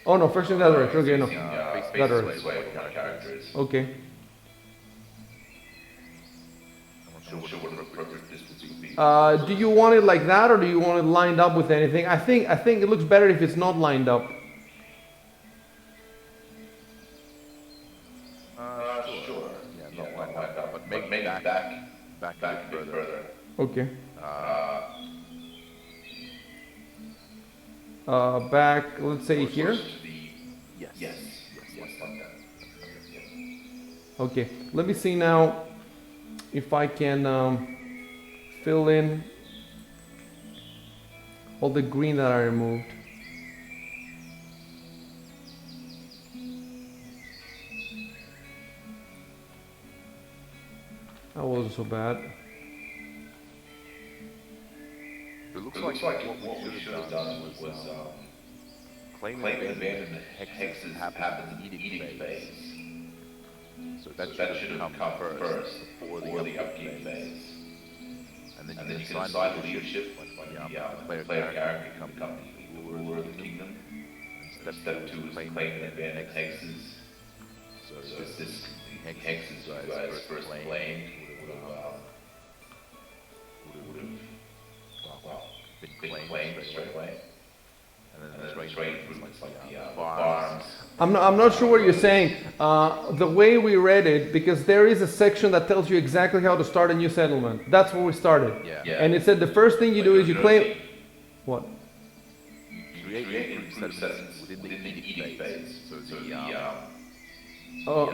Oh no, facing that direction. Okay, no. Facing That this direction. way what kind of character is. Okay. I'm not sure what the appropriate distance would be. Do you want it like that, or do you want it lined up with anything? I think it looks better if it's not lined up. Sure. Yeah, not like that, but maybe back a bit further. Okay. Back, let's say here. Yes, like that. Okay. Let me see now if I can fill in all the green that I removed. That wasn't so bad. It looks like what we should have done was claim abandonment hexes happen in the eating phase. So that should have come first before the upkeep phase. And then you can assign leadership when the player character becomes the ruler of the kingdom. And step 2 is claim abandonment hexes. So this hexes you guys first claimed would have been claimed straight away. And then there's right improvements like the farms. I'm not sure what you're saying. The way we read it, because there is a section that tells you exactly how to start a new settlement. That's where we started. Yeah. And it said the first thing you do is you claim. What? You create improved settlements within the eating phase. So the Oh,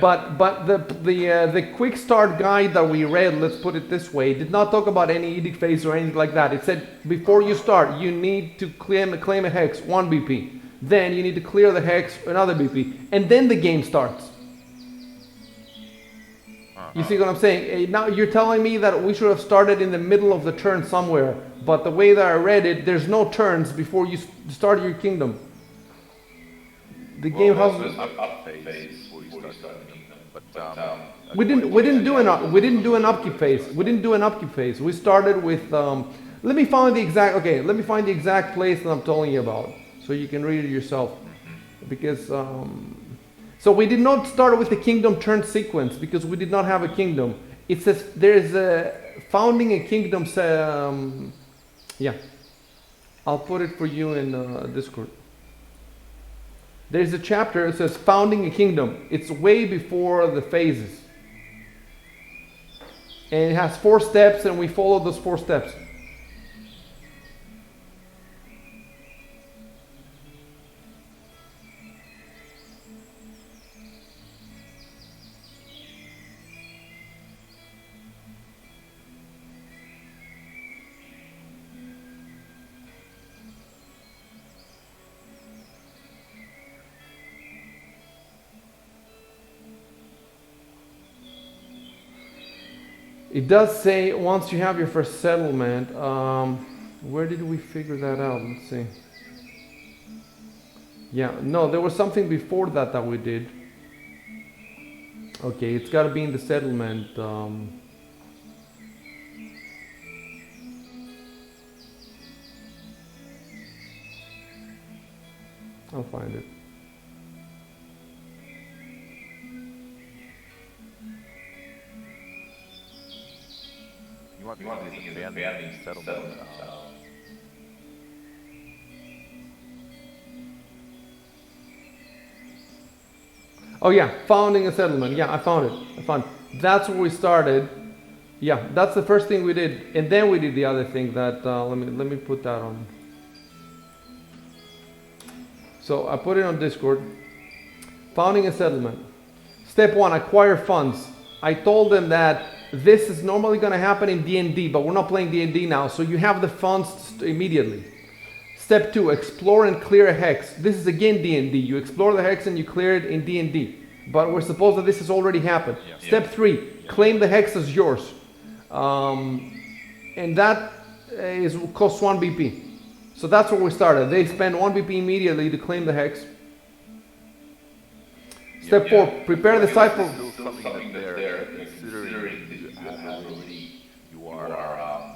but the quick start guide that we read, let's put it this way, did not talk about any edict phase or anything like that. It said before you start, you need to claim a hex, 1 BP. Then you need to clear the hex, another BP, and then the game starts. You see what I'm saying? Now you're telling me that we should have started in the middle of the turn somewhere, but the way that I read it, there's no turns before you start your kingdom. The game has. up phase before you start the kingdom. But We didn't do an upkeep phase. We didn't do an upkeep phase. We started with. Let me find the exact place that I'm telling you about, so you can read it yourself. Because so we did not start with the kingdom turn sequence because we did not have a kingdom. It says there's a founding a kingdom. Yeah, I'll put it for you in Discord. There's a chapter that says founding a kingdom. It's way before the phases. And it has 4 steps, and we follow those 4 steps. It does say once you have your first settlement. Where did we figure that out? Let's see. Yeah, no, there was something before that that we did. Okay, it's got to be in the settlement. I'll find it. You might be using the founding settlement. Oh yeah, founding a settlement. Yeah, I found it. I found it. That's where we started. Yeah, that's the first thing we did, and then we did the other thing. That let me put that on. So I put it on Discord. Founding a settlement. Step 1: acquire funds. I told them that this is normally going to happen in D&D, but we're not playing D&D now, so you have the funds immediately. Step 2: explore and clear a hex. This is again D&D. You explore the hex and you clear it in D&D. But we're supposed that this has already happened. Yeah. Step 3: claim the hex as yours. And that costs 1 BP. So that's where we started. They spend 1 BP immediately to claim the hex. Step 4: prepare the site for... Something that they're considering you are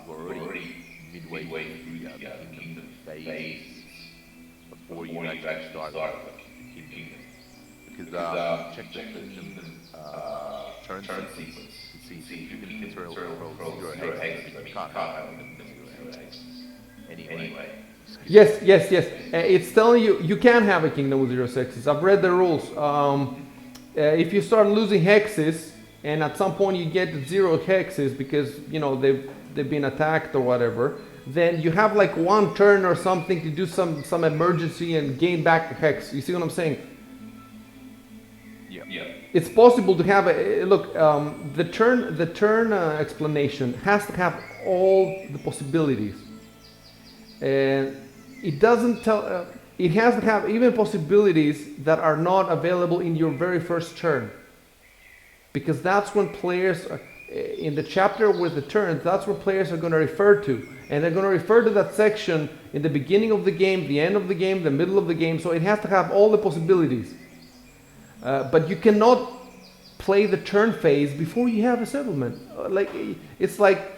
already midway through the kingdom phase before you actually start the kingdom. Because check the kingdom turn sequence to see if you can control 0 hex, but you can't have 0 hex. Anyway. Yes. It's telling you you can have a kingdom with 0 hexes. I've read the rules. If you start losing hexes, and at some point you get 0 hexes because they've been attacked or whatever, then you have like 1 turn or something to do some emergency and gain back the hex. You see what I'm saying? Yeah. It's possible to have a look. The turn explanation has to have all the possibilities. And it doesn't tell. It has to have even possibilities that are not available in your very first turn, because that's when players, in the chapter with the turns, that's where players are going to refer to, and they're going to refer to that section in the beginning of the game, the end of the game, the middle of the game. So it has to have all the possibilities. But you cannot play the turn phase before you have a settlement. It's like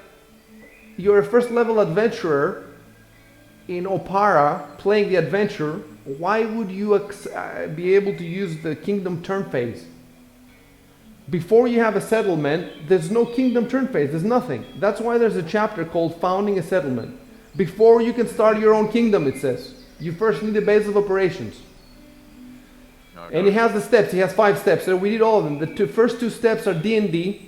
you're a first level adventurer in Opara playing the adventure. Why would you be able to use the kingdom turn phase? Before you have a settlement, there's no kingdom turn phase, there's nothing. That's why there's a chapter called Founding a Settlement. Before you can start your own kingdom, it says, you first need a base of operations. And he has the steps, he has 5 steps. So we did all of them. The first 2 steps are D&D.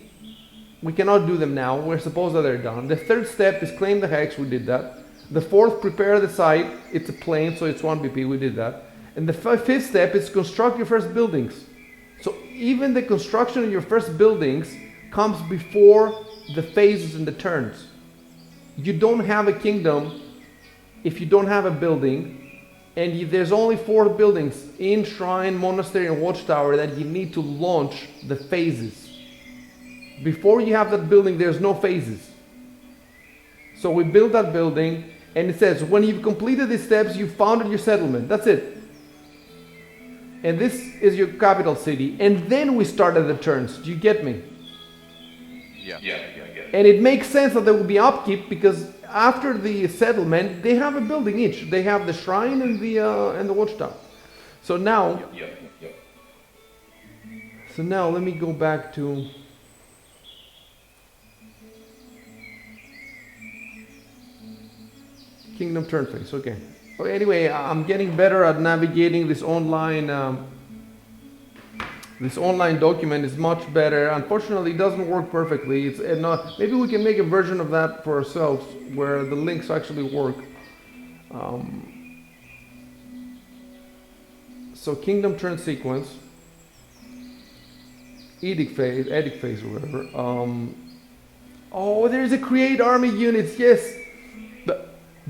We cannot do them now, we're supposed that they're done. The 3rd step is claim the hex, we did that. The 4th, prepare the site. It's a plane, so it's 1 BP. We did that. And the 5th step is construct your first buildings. So even the construction of your first buildings comes before the phases and the turns. You don't have a kingdom if you don't have a building, and there's only 4 buildings in Shrine, Monastery, and Watchtower that you need to launch the phases. Before you have that building, there's no phases. So we built that building. And it says, when you've completed these steps, you've founded your settlement. That's it. And this is your capital city. And then we started the turns. Do you get me? Yeah, I get it. And it makes sense that there will be upkeep, because after the settlement, they have a building each. They have the shrine and the watchtower. So now, So now let me go back to... Kingdom turn phase, okay. Well, anyway, I'm getting better at navigating this online document. Is much better. Unfortunately, it doesn't work perfectly. It's not. Maybe we can make a version of that for ourselves where the links actually work. So kingdom turn sequence, edict phase, or whatever. Oh, there's a create army units. Yes.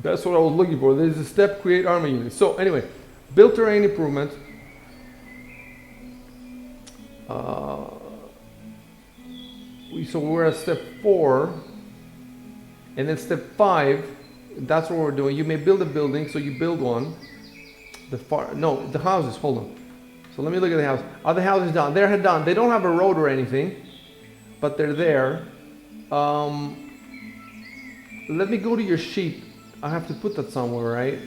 That's what I was looking for. There's a step, create army units. So anyway, build terrain improvements. So we're at step 4, and then step 5. That's what we're doing. You may build a building, so you build one. The houses. Hold on. So let me look at the house. Are the houses done? They're done. They don't have a road or anything, but they're there. Let me go to your sheet. I have to put that somewhere, right?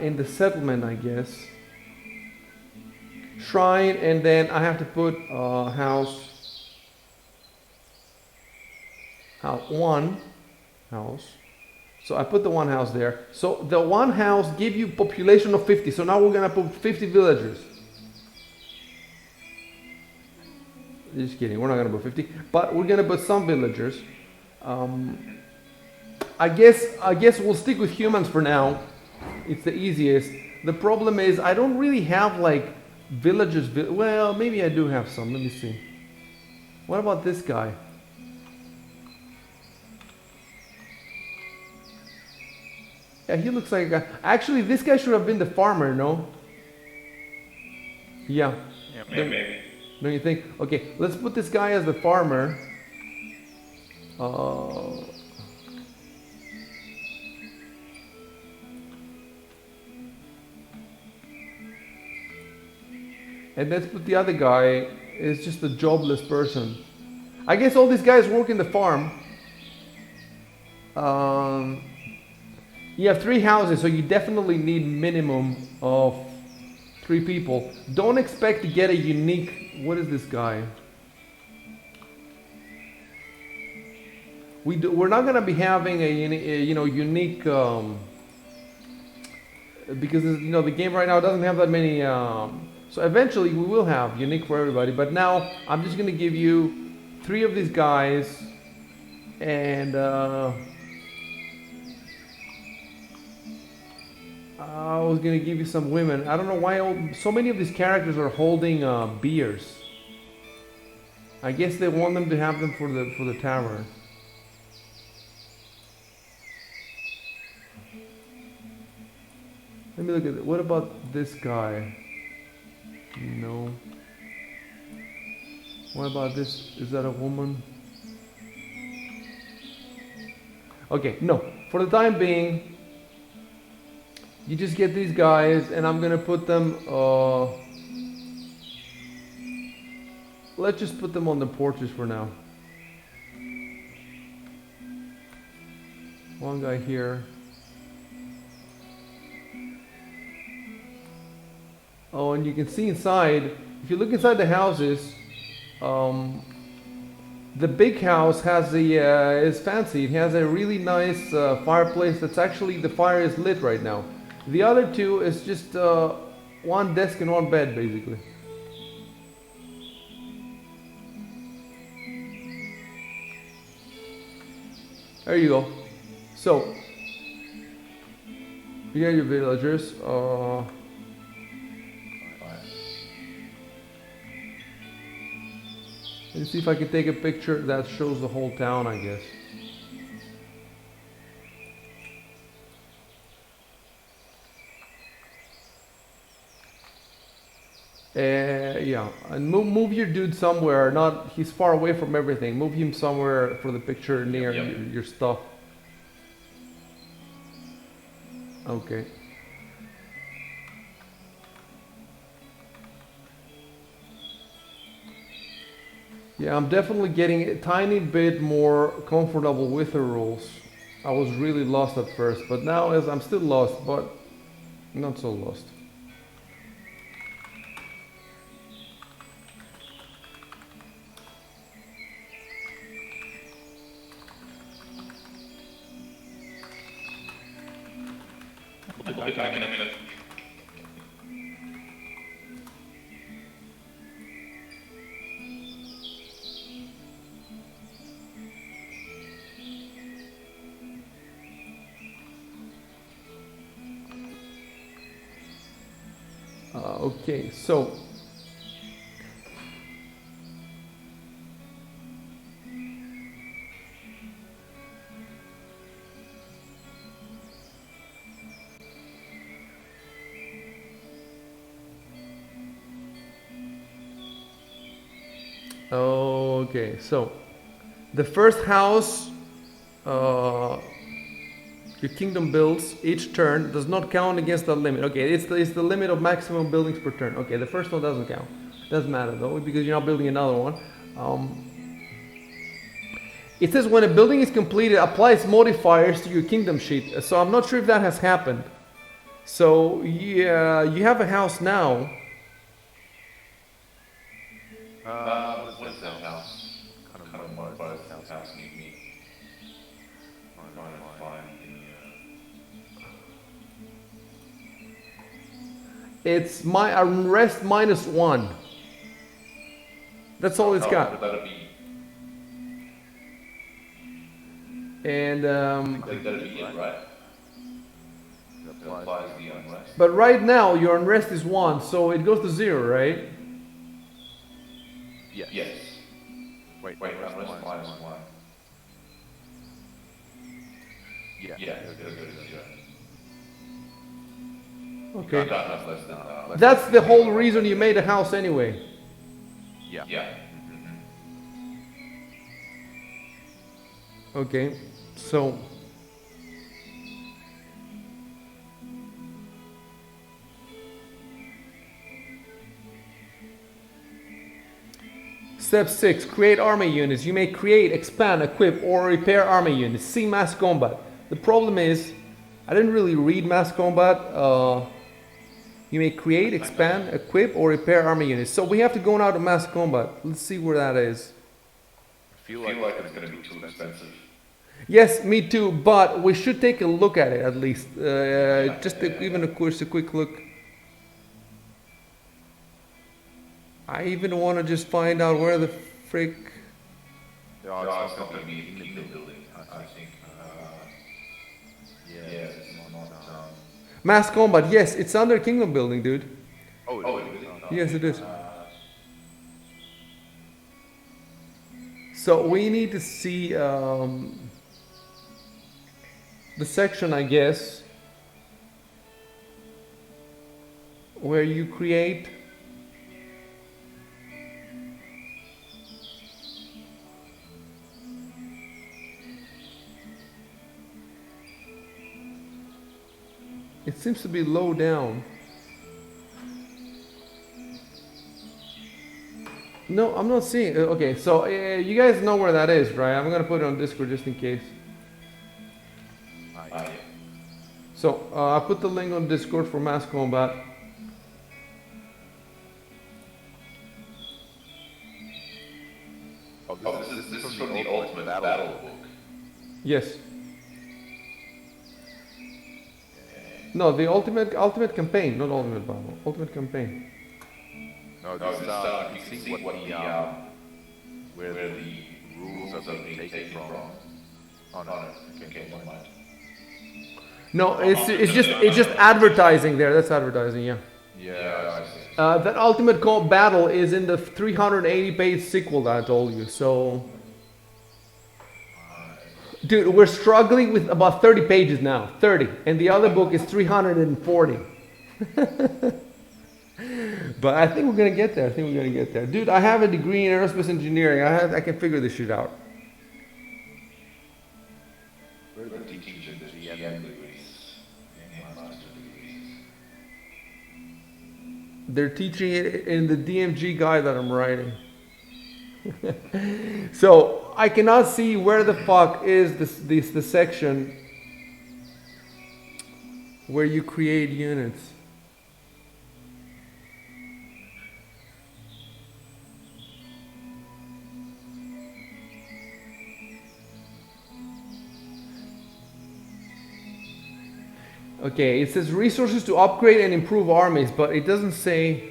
In the settlement, I guess. Shrine, and then I have to put house. One house. So I put the one house there. So the one house give you population of 50. So now we're gonna put 50 villagers. Just kidding. We're not gonna put 50, but we're gonna put some villagers. I guess we'll stick with humans for now. It's the easiest. The problem is I don't really have like villagers. Well, maybe I do have some. Let me see. What about this guy? Yeah, he looks like a guy. Actually, this guy should have been the farmer, no? Yeah. Yeah, maybe. Don't you think? Okay, let's put this guy as the farmer. And let's put the other guy as just a jobless person. I guess all these guys work in the farm. You have 3 houses, so you definitely need minimum of 3 people. Don't expect to get a unique. What is this guy? We're not gonna be having a unique because the game right now doesn't have that many. So eventually we will have unique for everybody. But now I'm just gonna give you 3 of these guys, and I was gonna give you some women. I don't know why so many of these characters are holding beers. I guess they want them to have them for the tavern. Let me look at it. What about this guy? No. What about this? Is that a woman? Okay, no. For the time being, you just get these guys, and I'm gonna put them. Let's just put them on the porches for now. One guy here. Oh, and you can see inside. If you look inside the houses, the big house has is fancy. It has a really nice fireplace. That's actually, the fire is lit right now. The other 2 is just one desk and one bed, basically. There you go. So you got your villagers. Let's see if I can take a picture that shows the whole town, I guess. Yeah, and move your dude somewhere. He's far away from everything. Move him somewhere for the picture near your stuff. Okay. Yeah, I'm definitely getting a tiny bit more comfortable with the rules. I was really lost at first, but now I'm still lost, but not so lost. We'll be back in a minute. Okay, so Okay, so the first house your kingdom builds each turn does not count against that limit. Okay, it's the limit of maximum buildings per turn. Okay, the first one doesn't count. Doesn't matter though, because you're not building another one. It says when a building is completed, applies modifiers to your kingdom sheet. So I'm not sure if that has happened. So yeah, you have a house now. What is that house? Kind of modifies this house need me. Trying to find It's my unrest -1. That's all it's got. that'd be. And That'd be it, right? That applies to the unrest. but right now your unrest is 1, so it goes to 0, right? Yes. Wait, unrest -1. Yeah. It goes to 0. Okay. Not less than. That's the whole reason you made a house anyway. Yeah. Okay, so step 6, create army units. You may create, expand, equip, or repair army units. See mass combat. The problem is, I didn't really read mass combat. You may create, expand, equip, or repair army units. So we have to go now to mass combat. Let's see where that is. I feel like it's going to be too expensive. Yes, me too, but we should take a look at it at least. Even a quick look. I even want to just find out where the frick. Yeah, it's not going to be in the building, I think. Yeah, it's not. Mass combat, yes, it's under kingdom building, dude. Oh, it is? Yes, it is. So we need to see the section, I guess, where you create it seems to be low down. No, I'm not seeing it. Okay, so you guys know where that is, right? I'm gonna put it on Discord just in case. So I put the link on Discord for mass combat. Oh, this is from the Ultimate Battle book. Yes. No, the ultimate campaign, not ultimate battle. Ultimate campaign. No, this you can see what the where the rules are being taken from. Oh no, okay, never mind. No, it's just advertising there. That's advertising, yeah. Yeah, I see. That ultimate battle is in the 380-page sequel that I told you. So, dude, we're struggling with about 30 pages now. 30, and the other book is 340. But I think we're gonna get there. Dude, I have a degree in aerospace engineering. I can figure this shit out. Where are the teaching the GM degrees? They're teaching it in the DMG guide that I'm writing. So I cannot see where the fuck is the section where you create units. Okay, it says resources to upgrade and improve armies, but it doesn't say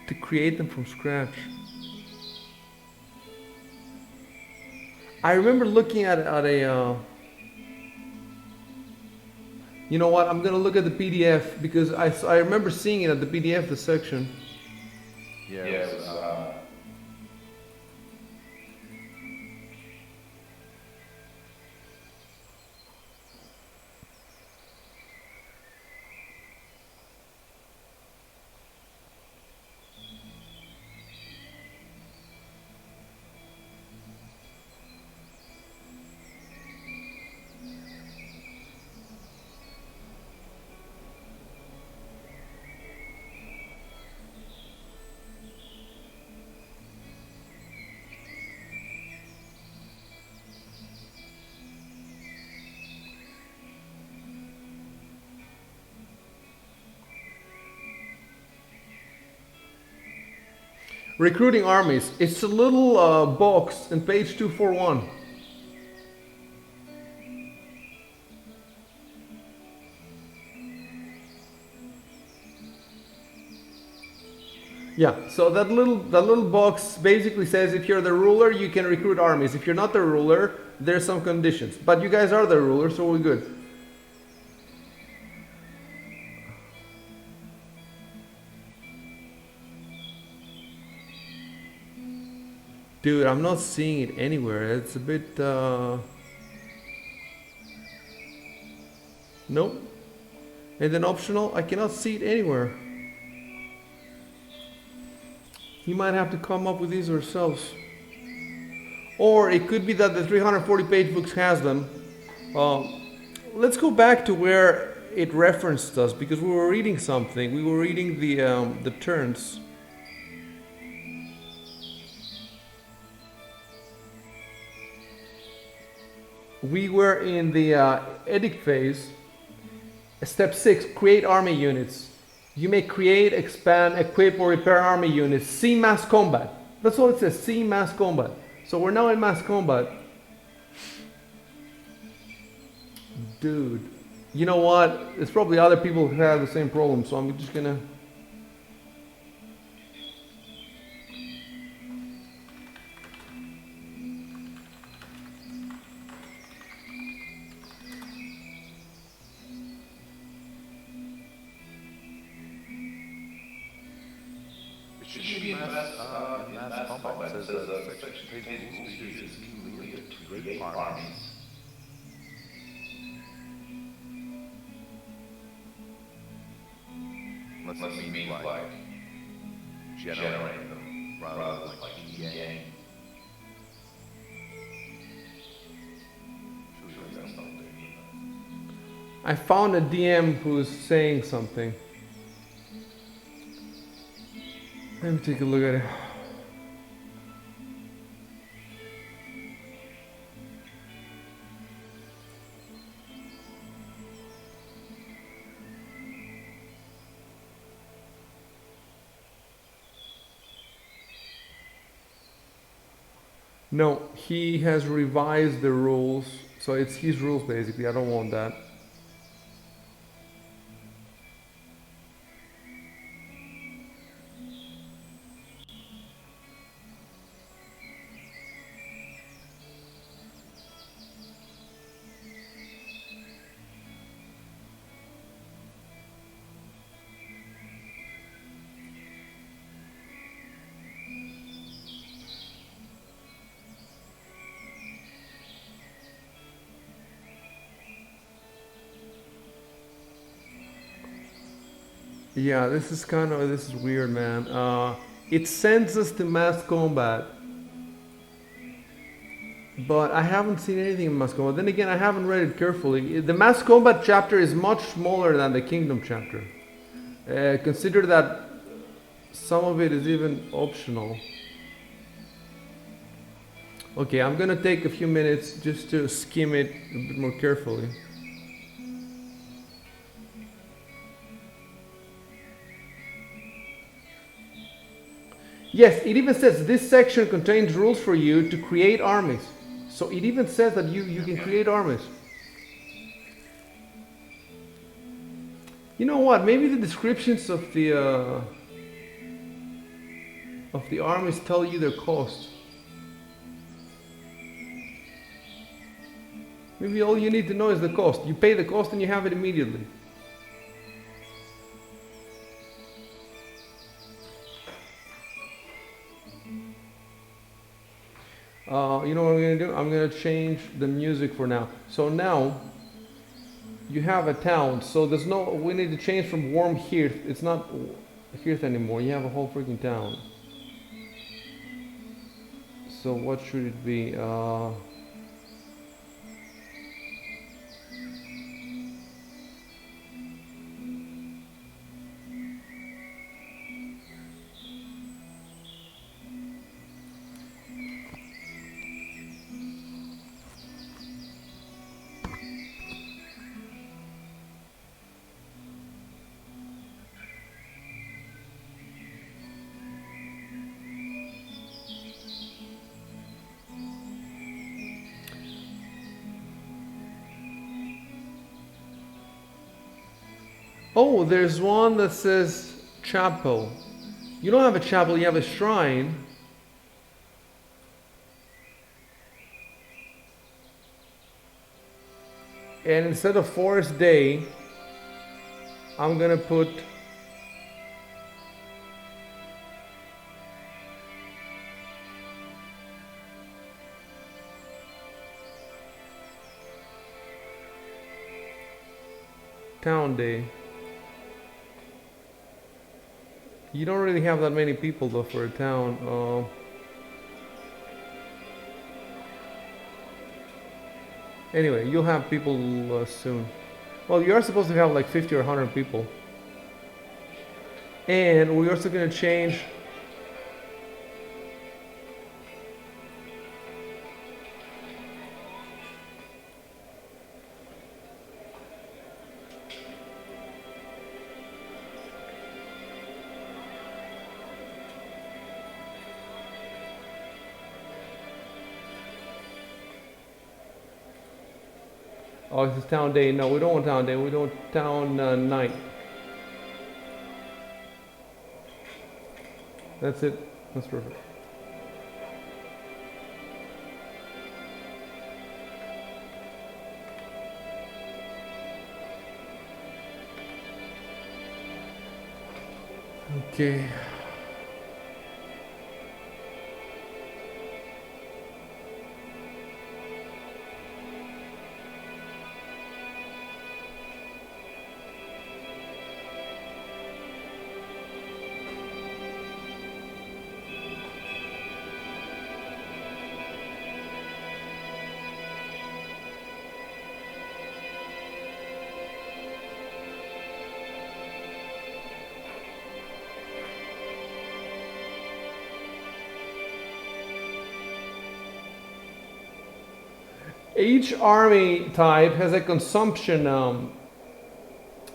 to create them from scratch. I remember looking at a you know what, I'm gonna look at the PDF because I remember seeing it at the PDF, the section. Yeah, it was, Recruiting armies. It's a little box on page 241. Yeah, so that little box basically says if you're the ruler, you can recruit armies. If you're not the ruler, there's some conditions. But you guys are the ruler, so we're good. Dude, I'm not seeing it anywhere. It's a bit nope. And then optional, I cannot see it anywhere. You might have to come up with these yourselves. Or it could be that the 340 page books has them. Let's go back to where it referenced us because we were reading something. We were reading the turns. We were in the edict phase. Step 6, create army units. You may create, expand, equip, or repair army units. See mass combat. That's all it says, see mass combat. So we're now in mass combat. Dude, you know what? There's probably other people who have the same problem, so I'm just gonna... It should be in mass combat. It says section contains rules for users to create armies. Unless it means like generating them rather than like in-game. I found a DM who's saying something. Let me take a look at it. No, he has revised the rules, so it's his rules basically. I don't want that. Yeah, this is weird, man. It sends us to mass combat, but I haven't seen anything in mass combat. Then again, I haven't read it carefully. The mass combat chapter is much smaller than the kingdom chapter. Consider that some of it is even optional. Okay, I'm gonna take a few minutes just to skim it a bit more carefully. Yes, it even says this section contains rules for you to create armies. So it even says that you can create armies. You know what? Maybe the descriptions of the armies tell you their cost. Maybe all you need to know is the cost. You pay the cost and you have it immediately. You know what I'm going to do? I'm going to change the music for now. So now you have a town. So there's no, we need to change from warm Hearth. It's not Hearth anymore. You have a whole freaking town. So what should it be? Oh, there's one that says chapel. You don't have a chapel, you have a shrine. And instead of Forest Day, I'm gonna put Town Day. You don't really have that many people though for a town. Anyway, you'll have people soon. Well, you're supposed to have like 50 or 100 people. And we're also going to change. Oh, this is town day. No, we don't want town day. We don't want town night. That's it. That's perfect. Okay. Each army type has a consumption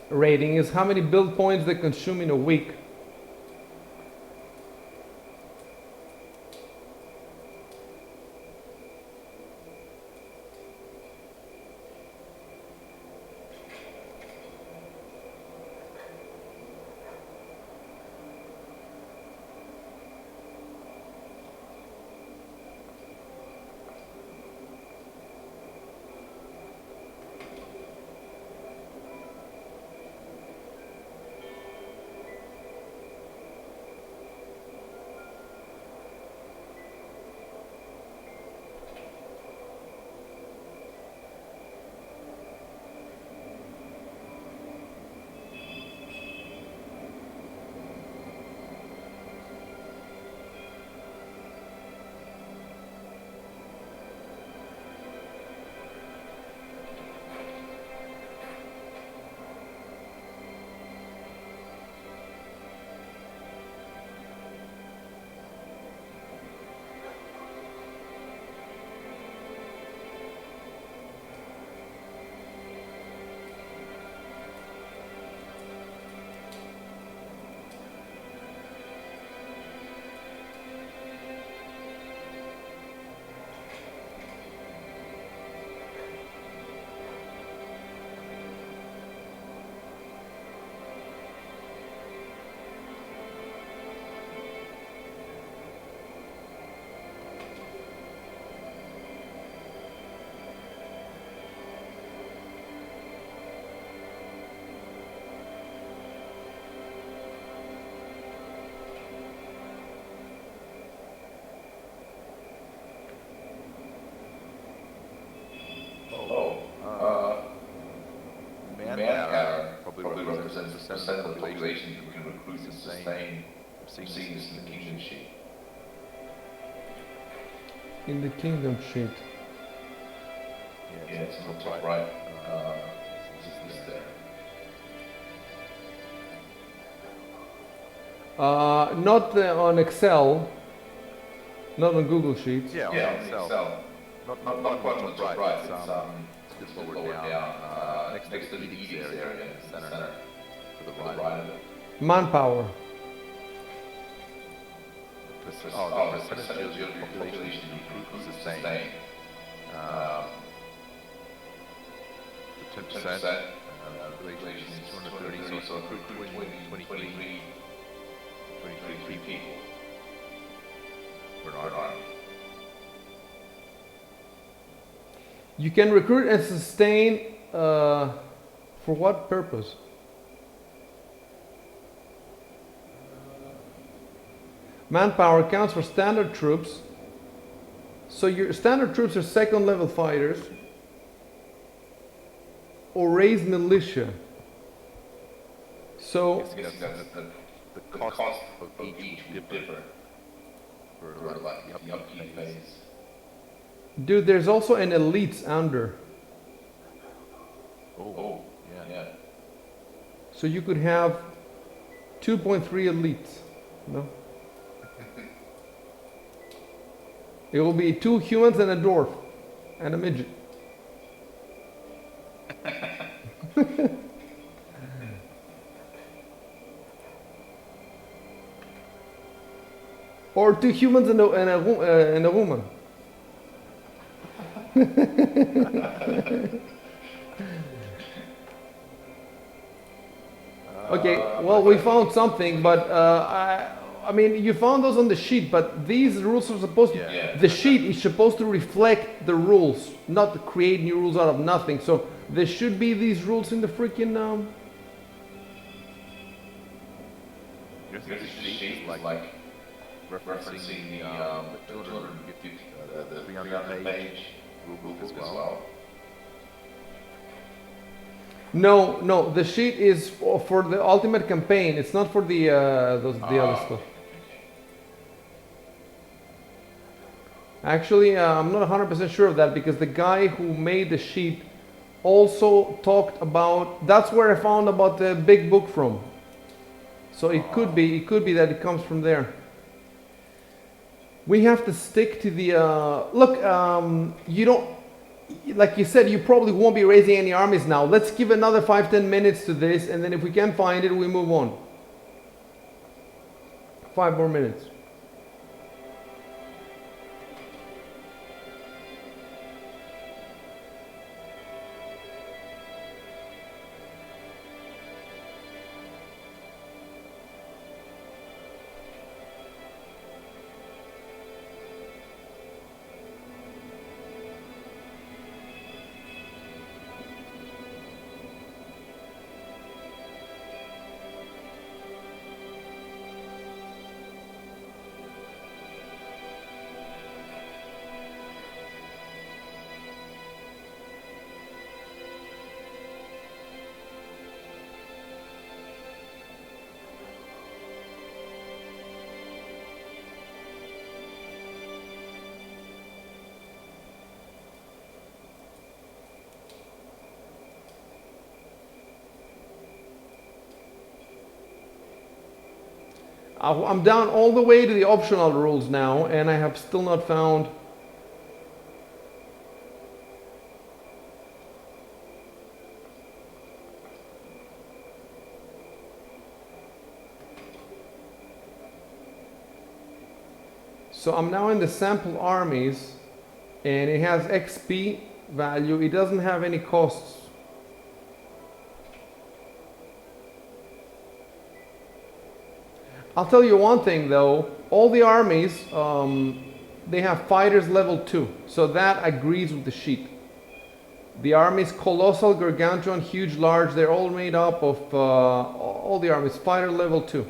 rating, is how many build points they consume in a week. Manpower probably represents the percent of the population who can recruit and sustain. I'm seeing this in the kingdom sheet. In the kingdom sheet. Yeah, it's on the top right. This there. Not on Excel, not on Google Sheets. Yeah, on Excel. Not quite on the top right. It's just lower down. Next to the eatings area in the center. To the right of it. Manpower. The percentage of your population you recruit and sustain. 10%. Population is 230, so it's So recruit 23 people for an army. You can recruit and sustain for what purpose? Manpower counts for standard troops. So your standard troops are second level fighters or raised militia. So The cost of each would differ for like the upkeep phase. dude, there's also an elites under. Oh, yeah. So you could have 2.3 elites. No? It will be 2 humans and a dwarf and a midget. Or 2 humans and a woman. Okay, well, we found something, but I mean, you found those on the sheet, but these rules are supposed to, Yeah. the sheet is supposed to reflect the rules, not to create new rules out of nothing. So there should be these rules in the freaking, This sheet is like referencing the 250, the 300 page rule book as well. no, the sheet is for the ultimate campaign. It's not for the other stuff. Actually, I'm not 100% sure of that because the guy who made the sheet also talked about. That's where I found about the big book from. So it could be that it comes from there. We have to stick to the look. You don't, like you said, you probably won't be raising any armies now. Let's give another 5-10 minutes to this, and then if we can't find it, we move on. 5 more minutes. I'm down all the way to the optional rules now, and I have still not found. So I'm now in the sample armies, and it has XP value. It doesn't have any costs. I'll tell you one thing though, all the armies, they have fighters level 2, so that agrees with the sheet. The armies, colossal, gargantuan, huge, large, they're all made up of, all the armies, fighter level 2.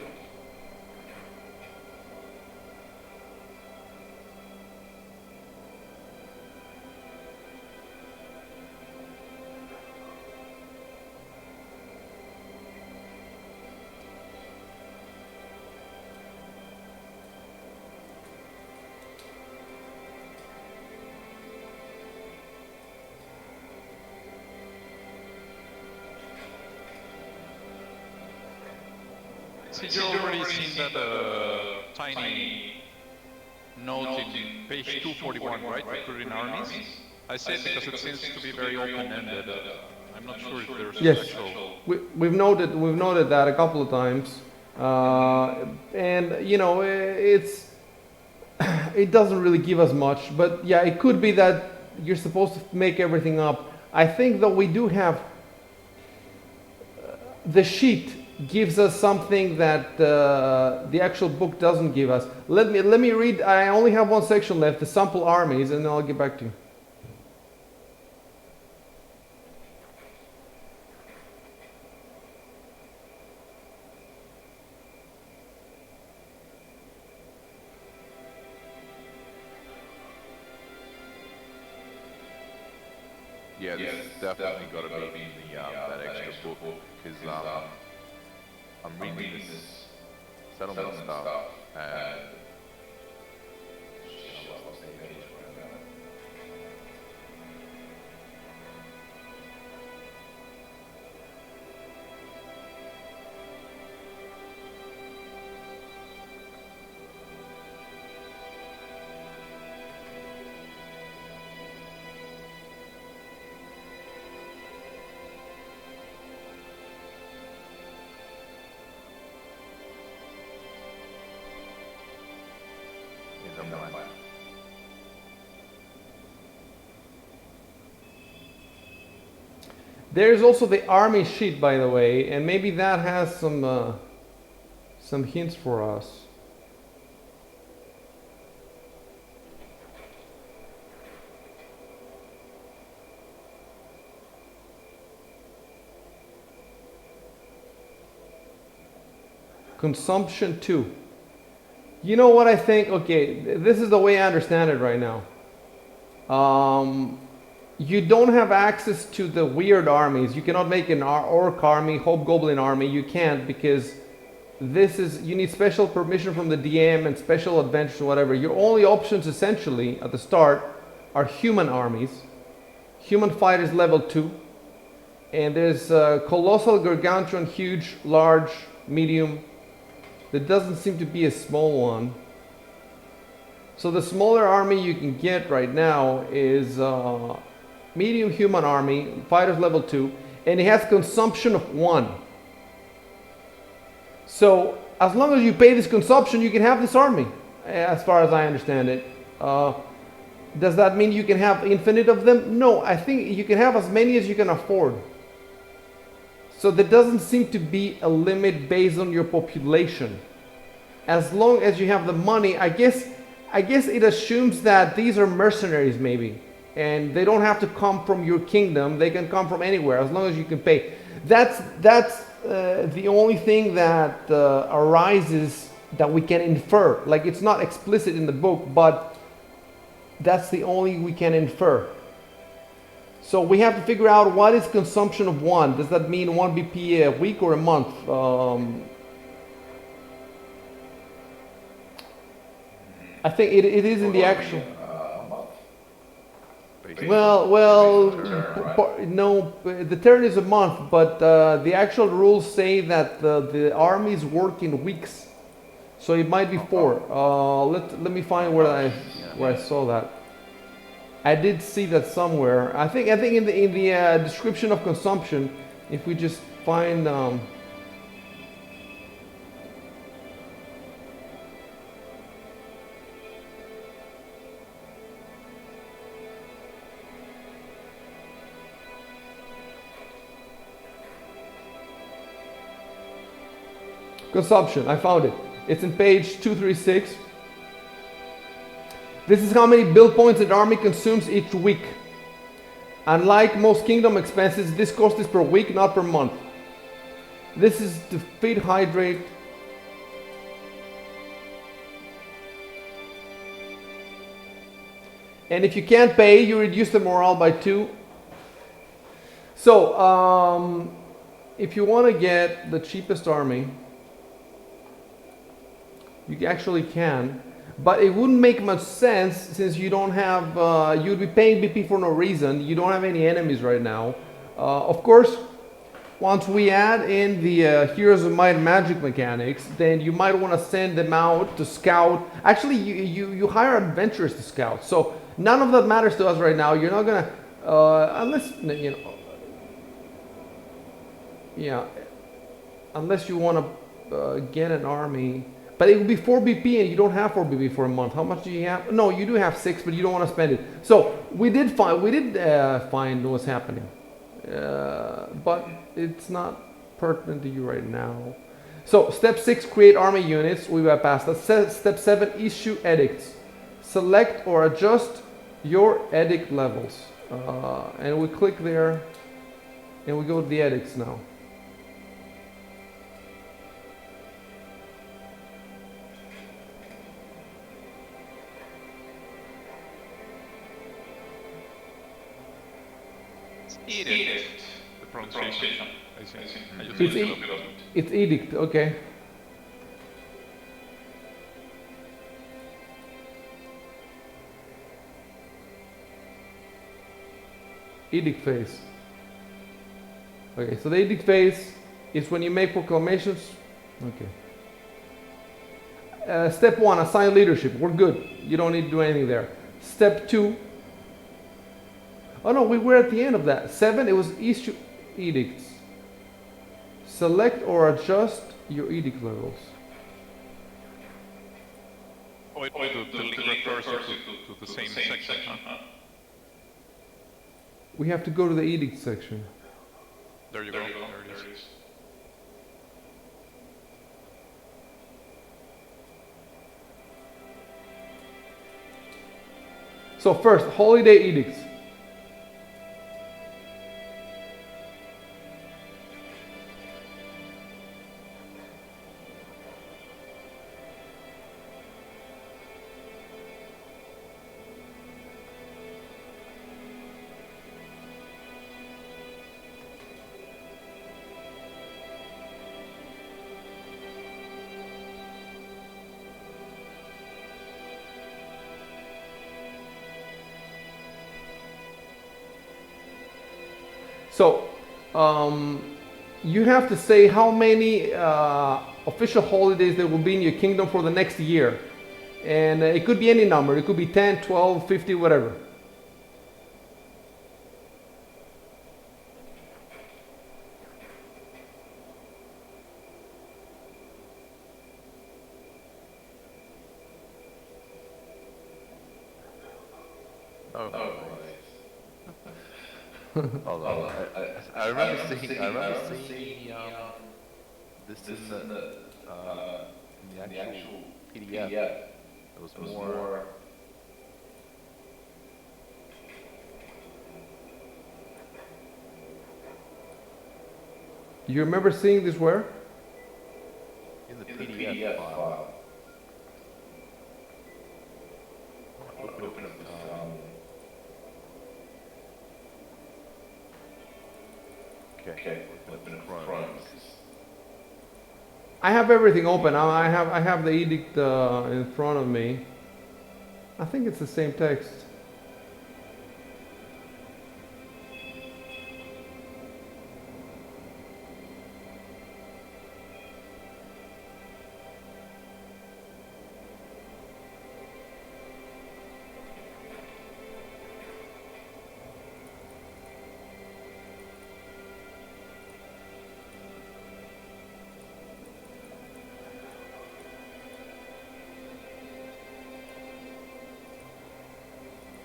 So you've already seen that tiny note in page 241, right? Recruiting armies. I say it because it seems to be very open-ended. I'm not sure if there's Yes, actual. we've noted that a couple of times, and you know it doesn't really give us much. But yeah, it could be that you're supposed to make everything up. I think though we do have the sheet gives us something that the actual book doesn't give us. Let me read. I only have one section left, the sample armies, and then I'll get back to you. Yeah, this has definitely got to be in the that extra book because I'm reading this settlement stuff and shit, I lost the page right now. There's also the army sheet, by the way, and maybe that has some hints for us. Consumption 2. You know what I think? Okay, this is the way I understand it right now. You don't have access to the weird armies. You cannot make an orc army, hobgoblin army. You can't because you need special permission from the DM and special adventures or whatever. Your only options essentially at the start are human armies. Human fighters level 2. And there's colossal, gargantuan, huge, large, medium. There doesn't seem to be a small one. So the smaller army you can get right now is medium human army, fighters level 2, and it has consumption of 1. So as long as you pay this consumption, you can have this army, as far as I understand it. Does that mean you can have infinite of them? No, I think you can have as many as you can afford. So there doesn't seem to be a limit based on your population. As long as you have the money, I guess it assumes that these are mercenaries maybe. And they don't have to come from your kingdom. They can come from anywhere as long as you can pay. That's the only thing that arises that we can infer. Like it's not explicit in the book, but that's the only we can infer. So we have to figure out what is consumption of 1. Does that mean 1 BP a week or a month? I think it is in the actual. No, the turn is a month, but the actual rules say that the armies work in weeks, so it might be 4. Let me find where I saw that. I did see that somewhere. I think in the description of consumption, if we just find. Consumption, I found it. It's in page 236. This is how many bill points an army consumes each week. Unlike most kingdom expenses, this cost is per week, not per month. This is to feed, hydrate. And if you can't pay, you reduce the morale by 2. So, if you want to get the cheapest army, you actually can, but it wouldn't make much sense since you don't have, you'd be paying BP for no reason. You don't have any enemies right now. Of course, once we add in the Heroes of Might and Magic mechanics, then you might want to send them out to scout. Actually, you hire adventurers to scout. So none of that matters to us right now. You're not gonna, unless, you know, yeah, unless you want to get an army. But it would be 4 BP and you don't have 4 BP for a month. How much do you have? No, you do have 6, but you don't want to spend it. So we did find what's happening. But it's not pertinent to you right now. So step 6, create army units. We bypassed that. Step 7, issue edicts. Select or adjust your edict levels. And we click there and we go to the edicts now. Edict. The pronunciation. I see. I just It's, looked it up. it's edict, okay. Edict phase. Okay, so the edict phase is when you make proclamations. Okay. Step 1, assign leadership. We're good. You don't need to do anything there. Step 2. Oh no, we were at the end of that. 7, it was issue edicts. Select or adjust your edict levels. Oh, the link refers to the same section, huh? We have to go to the edict section. There you go. There it is. So first, holiday edicts. So, you have to say how many official holidays there will be in your kingdom for the next year. And it could be any number. It could be 10, 12, 50, whatever. Although I remember seeing this in the actual PDF. It was more. You remember seeing this where? In the PDF file. Open up Okay. Open up Chrome. I have everything open. I have the edict in front of me. I think it's the same text.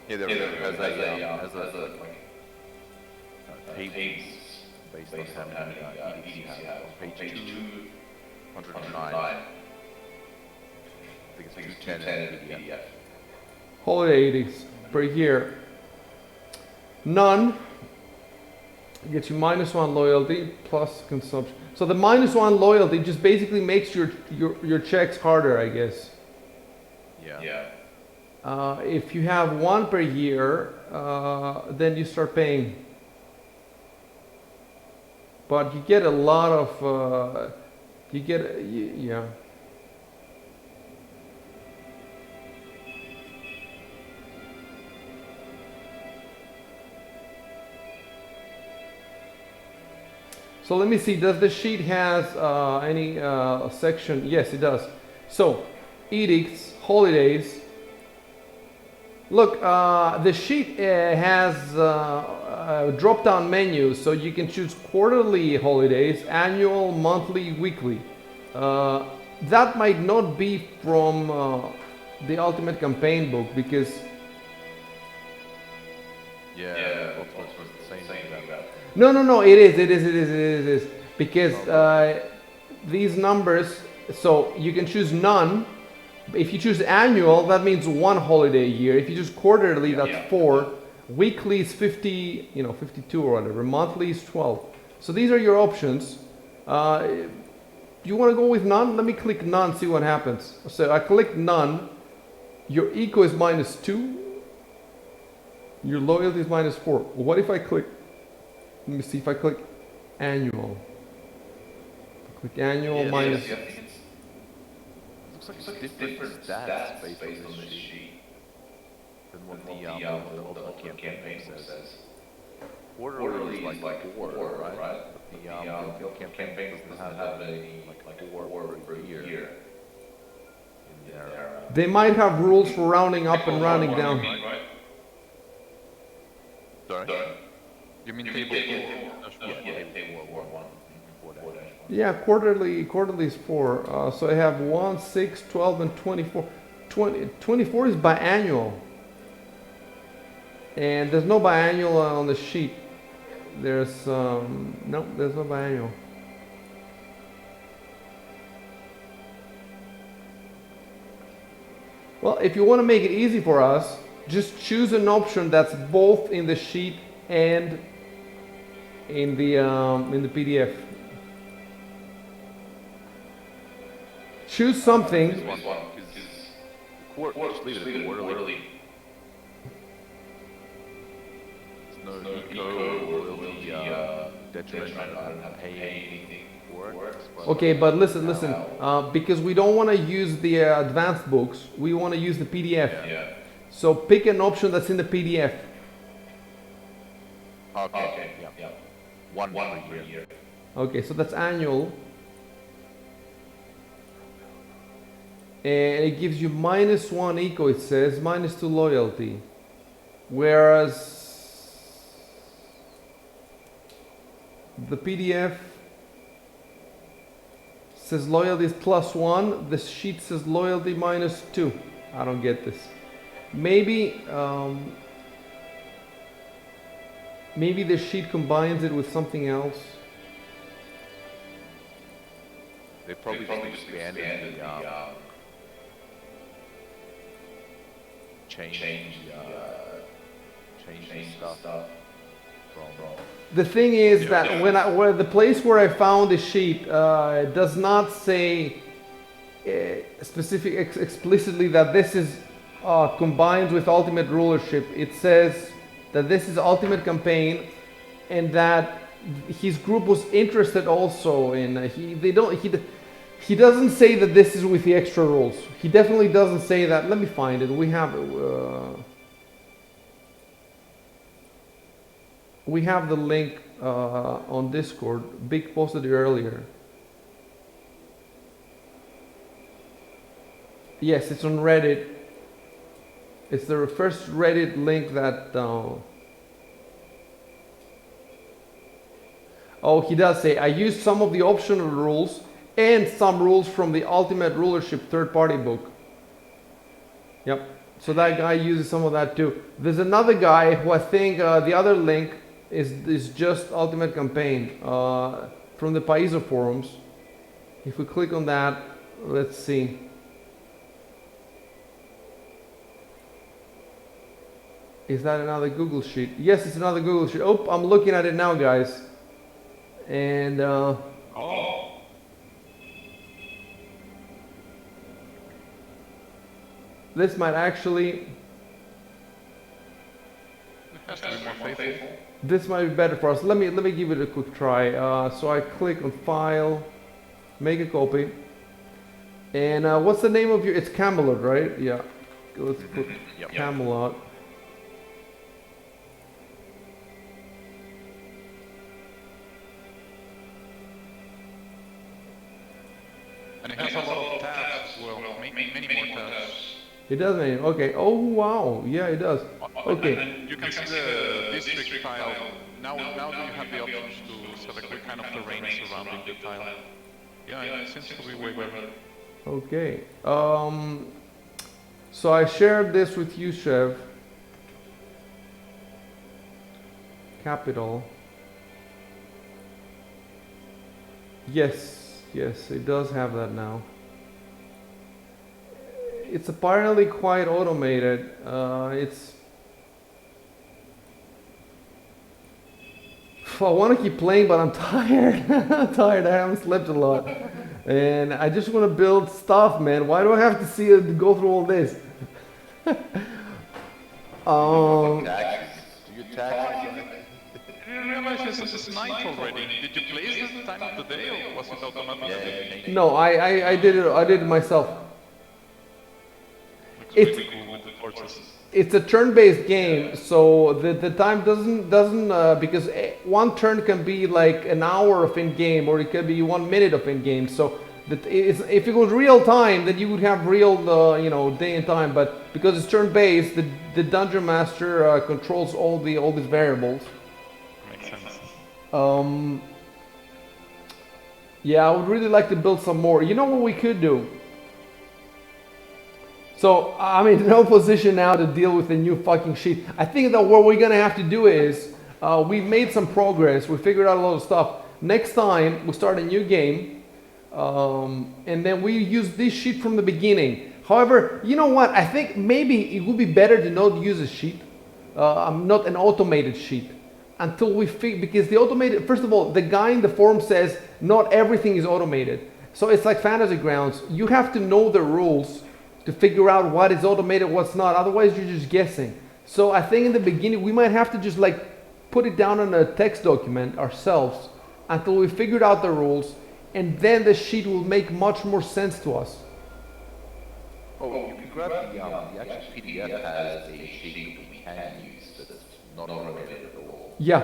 Yeah, there has a tables based on how many edicts you have. On page 209. I think it's 210 in the PDF. Holiday edicts per year. None gets you -1 loyalty plus consumption. So the -1 loyalty just basically makes your checks harder, I guess. Yeah. If you have 1 per year, then you start paying. But you get a lot of, yeah. So let me see, does the sheet has any section? Yes, it does. So, edicts, holidays. Look, the sheet has drop-down menus, so you can choose quarterly holidays, annual, monthly, weekly. That might not be from the Ultimate Campaign book because... Yeah, Ultimate was the same thing about that. No, it is. because these numbers, so you can choose none. If you choose annual, that means one holiday a year. If you choose quarterly, that's 4. Weekly is 50, 52 or whatever. Monthly is 12. So these are your options. You want to go with none? Let me click none, see what happens. So I click none. Your eco is -2. Your loyalty is -4. What if I click, let me see if I click annual. Click annual minus. Looks like it's different stats based on this sheet than what the ultimate campaign says. Quarterly is like 4, right? But the ultimate campaign doesn't have any like 4 per year in there. They might have rules for rounding up and rounding down. Sorry? You mean table 4? Yeah, table 1. Yeah, quarterly is 4. So I have 1, 6, 12, and 24. 24 is biannual. And there's no biannual on the sheet. There's, no, there's no biannual. Well, if you want to make it easy for us, just choose an option that's both in the sheet and in the PDF. Choose something. Just leave it at quarterly. There's no eco or the detriment. I don't have to pay anything for it. Okay, but listen. Because we don't want to use the advanced books, we want to use the PDF. Yeah. So pick an option that's in the PDF. Okay. Yeah. One per year. Okay, so that's annual. And it gives you -1 eco, it says, -2 loyalty. Whereas the PDF says loyalty is +1, the sheet says loyalty -2. I don't get this. Maybe maybe the sheet combines it with something else. They probably just expanded the change the stuff from. The thing is that where the place where I found the sheet does not say explicitly that this is combined with Ultimate Rulership. It says that this is Ultimate Campaign, and that his group was interested also in. He doesn't say that this is with the extra rules. He definitely doesn't say that. Let me find it. We have it. We have the link on Discord. Big posted it earlier. Yes, it's on Reddit. It's the first Reddit link that. Oh, he does say, I used some of the optional rules and some rules from the Ultimate Rulership third-party book. Yep. So that guy uses some of that too. There's another guy who I think the other link is just Ultimate Campaign from the Paizo forums. If we click on that, let's see. Is that another Google Sheet? Yes, it's another Google Sheet. Oh, I'm looking at it now, guys. And this might actually. It has to be more faithful. This might be better for us. Let me give it a quick try. So I click on File, make a copy, and what's the name of your? It's Camelot, right? Yeah. Let's put Camelot. And it has a lot of tabs as well, many more tabs. It does mean, okay. Oh wow, yeah, it does. Okay. And you can see the district tile. Now you have the options to select what kind of terrain surrounding the tile. Yeah, it seems to be way better. Okay. So I shared this with you, Chev. Capital. Yes, yes, it does have that now. It's apparently quite automated. I want to keep playing, but I'm tired. I'm tired. I haven't slept a lot, and I just want to build stuff, man. Why do I have to see it go through all this? Taxes. Do your taxes. I didn't realize it's night already. Did you place the time of the day or was it automatic? No, I did it. I did it myself. Looks It's really cool with the torches. it's a turn-based game, so the time doesn't because one turn can be like an hour of in-game, or it can be 1 minute of in-game. So that is, if it was real time, then you would have real day and time. But because it's turn-based, the dungeon master controls all these variables. Makes sense. Yeah, I would really like to build some more. You know what we could do? So I'm in no position now to deal with the new fucking sheet. I think that what we're gonna have to do is we've made some progress. We figured out a lot of stuff. Next time we start a new game, and then we use this sheet from the beginning. However, you know what? I think maybe it would be better to not use a sheet, not an automated sheet, until we figure, because the automated. First of all, the guy in the forum says not everything is automated. So it's like Fantasy Grounds. You have to know the rules to figure out what is automated, what's not. Otherwise, you're just guessing. So I think in the beginning, we might have to just like put it down on a text document ourselves until we figured out the rules, and then the sheet will make much more sense to us. Oh, you can grab the actual PDF has a sheet that we can use that's not automated at all. Yeah.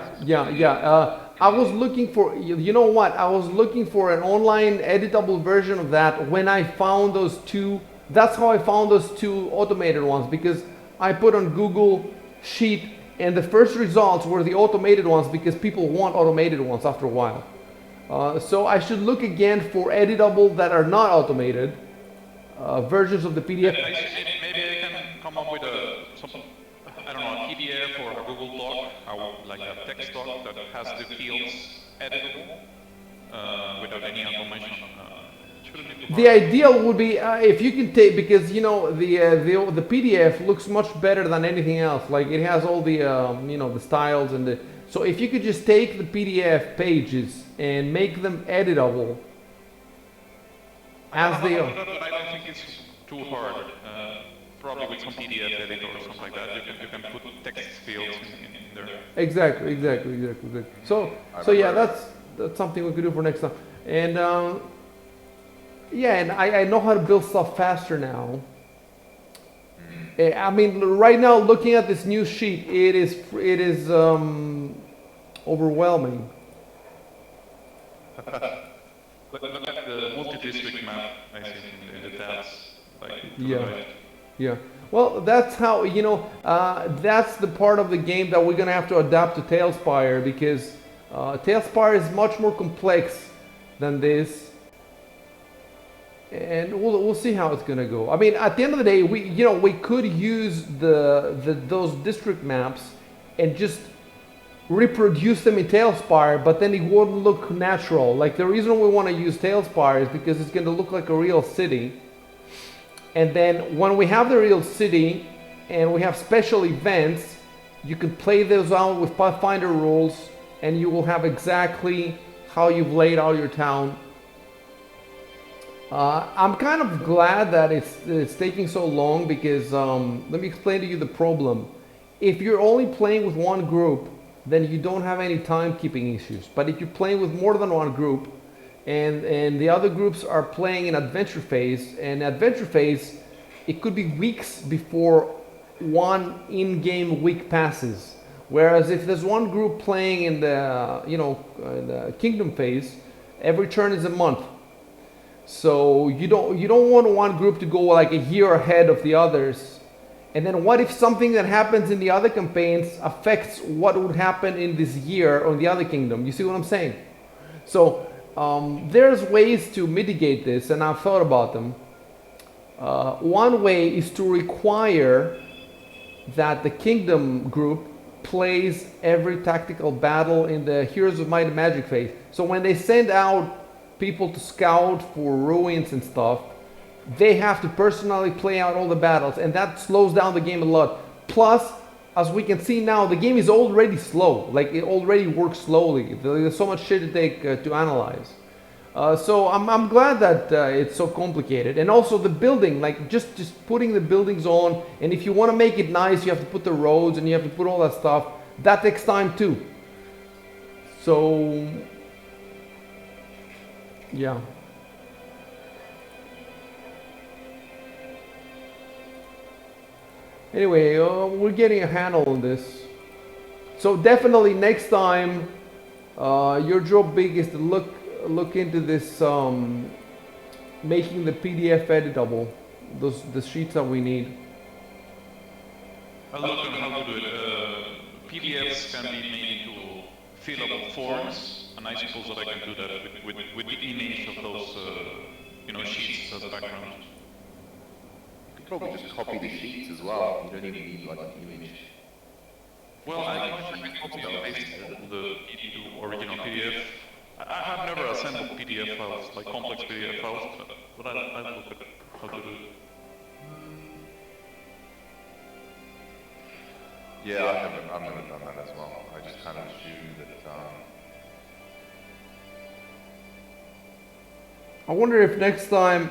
I was looking for, you know what? I was looking for an online editable version of that when I found those two. That's how I found those two automated ones, because I put on Google Sheet and the first results were the automated ones because people want automated ones after a while. So I should look again for editable that are not automated versions of the PDF. Maybe I can come up with a PDF or a Google Doc, like a text doc that has the fields editable without any automation. The ideal would be if you can take, because the PDF looks much better than anything else. Like it has all the the styles and the. So if you could just take the PDF pages and make them editable as they are. I don't think it's too hard. Probably with some PDF editor or something like that, you can put text fields in there. Exactly. So yeah, that's something we could do for next time. And and I know how to build stuff faster now. I mean, right now, looking at this new sheet, it is overwhelming. Look at the multi-district map, I see, in the tabs. Yeah. Well, that's how, that's the part of the game that we're going to have to adapt to Tailspire, because Tailspire is much more complex than this. And we'll see how it's going to go. I mean, at the end of the day, we could use those district maps and just reproduce them in Tailspire, but then it won't look natural. Like, the reason we want to use Tailspire is because it's going to look like a real city. And then when we have the real city and we have special events, you can play those out with Pathfinder rules, and you will have exactly how you've laid out your town. I'm kind of glad that it's taking so long, because let me explain to you the problem. If you're only playing with one group, then you don't have any timekeeping issues. But if you're playing with more than one group, and the other groups are playing in adventure phase, and adventure phase, it could be weeks before one in-game week passes. Whereas if there's one group playing in the kingdom phase, every turn is a month. So you don't want one group to go like a year ahead of the others. And then what if something that happens in the other campaigns affects what would happen in this year on the other kingdom? You see what I'm saying? So there's ways to mitigate this, and I've thought about them. One way is to require that the kingdom group plays every tactical battle in the Heroes of Might and Magic phase. So when they send out people to scout for ruins and stuff. They have to personally play out all the battles, and that slows down the game a lot. Plus, as we can see now, the game is already slow. Like, it already works slowly. There's so much shit to take to analyze. So I'm glad that it's so complicated. And also the building, like just putting the buildings on, and if you want to make it nice, you have to put the roads and you have to put all that stuff. That takes time too. So yeah. Anyway, we're getting a handle on this. So definitely next time, your job big is to look into this, making the PDF editable, the sheets that we need. I'll look on how to do it. PDFs can be made into fillable forms, and I suppose that I can do that with the image of those, sheets as background. You could probably just copy the sheets as well. You don't even need like an image. Well, I can actually copy and paste the original PDF. I have never assembled PDF files, like complex PDF files, but I'll look at how to do it. Yeah, I've never done that as well. I just kind of assumed that. I wonder if next time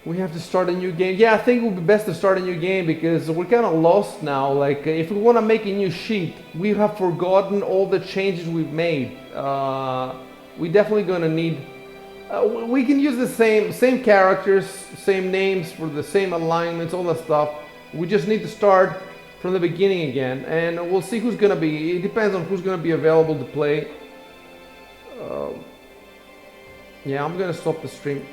we have to start a new game. Yeah, I think it would be best to start a new game because we're kind of lost now. Like, if we want to make a new sheet, we have forgotten all the changes we've made. We're definitely going to need. We can use the same characters, same names for the same alignments, all that stuff. We just need to start from the beginning again, and we'll see who's going to be. It depends on who's going to be available to play. Yeah, I'm going to stop the stream.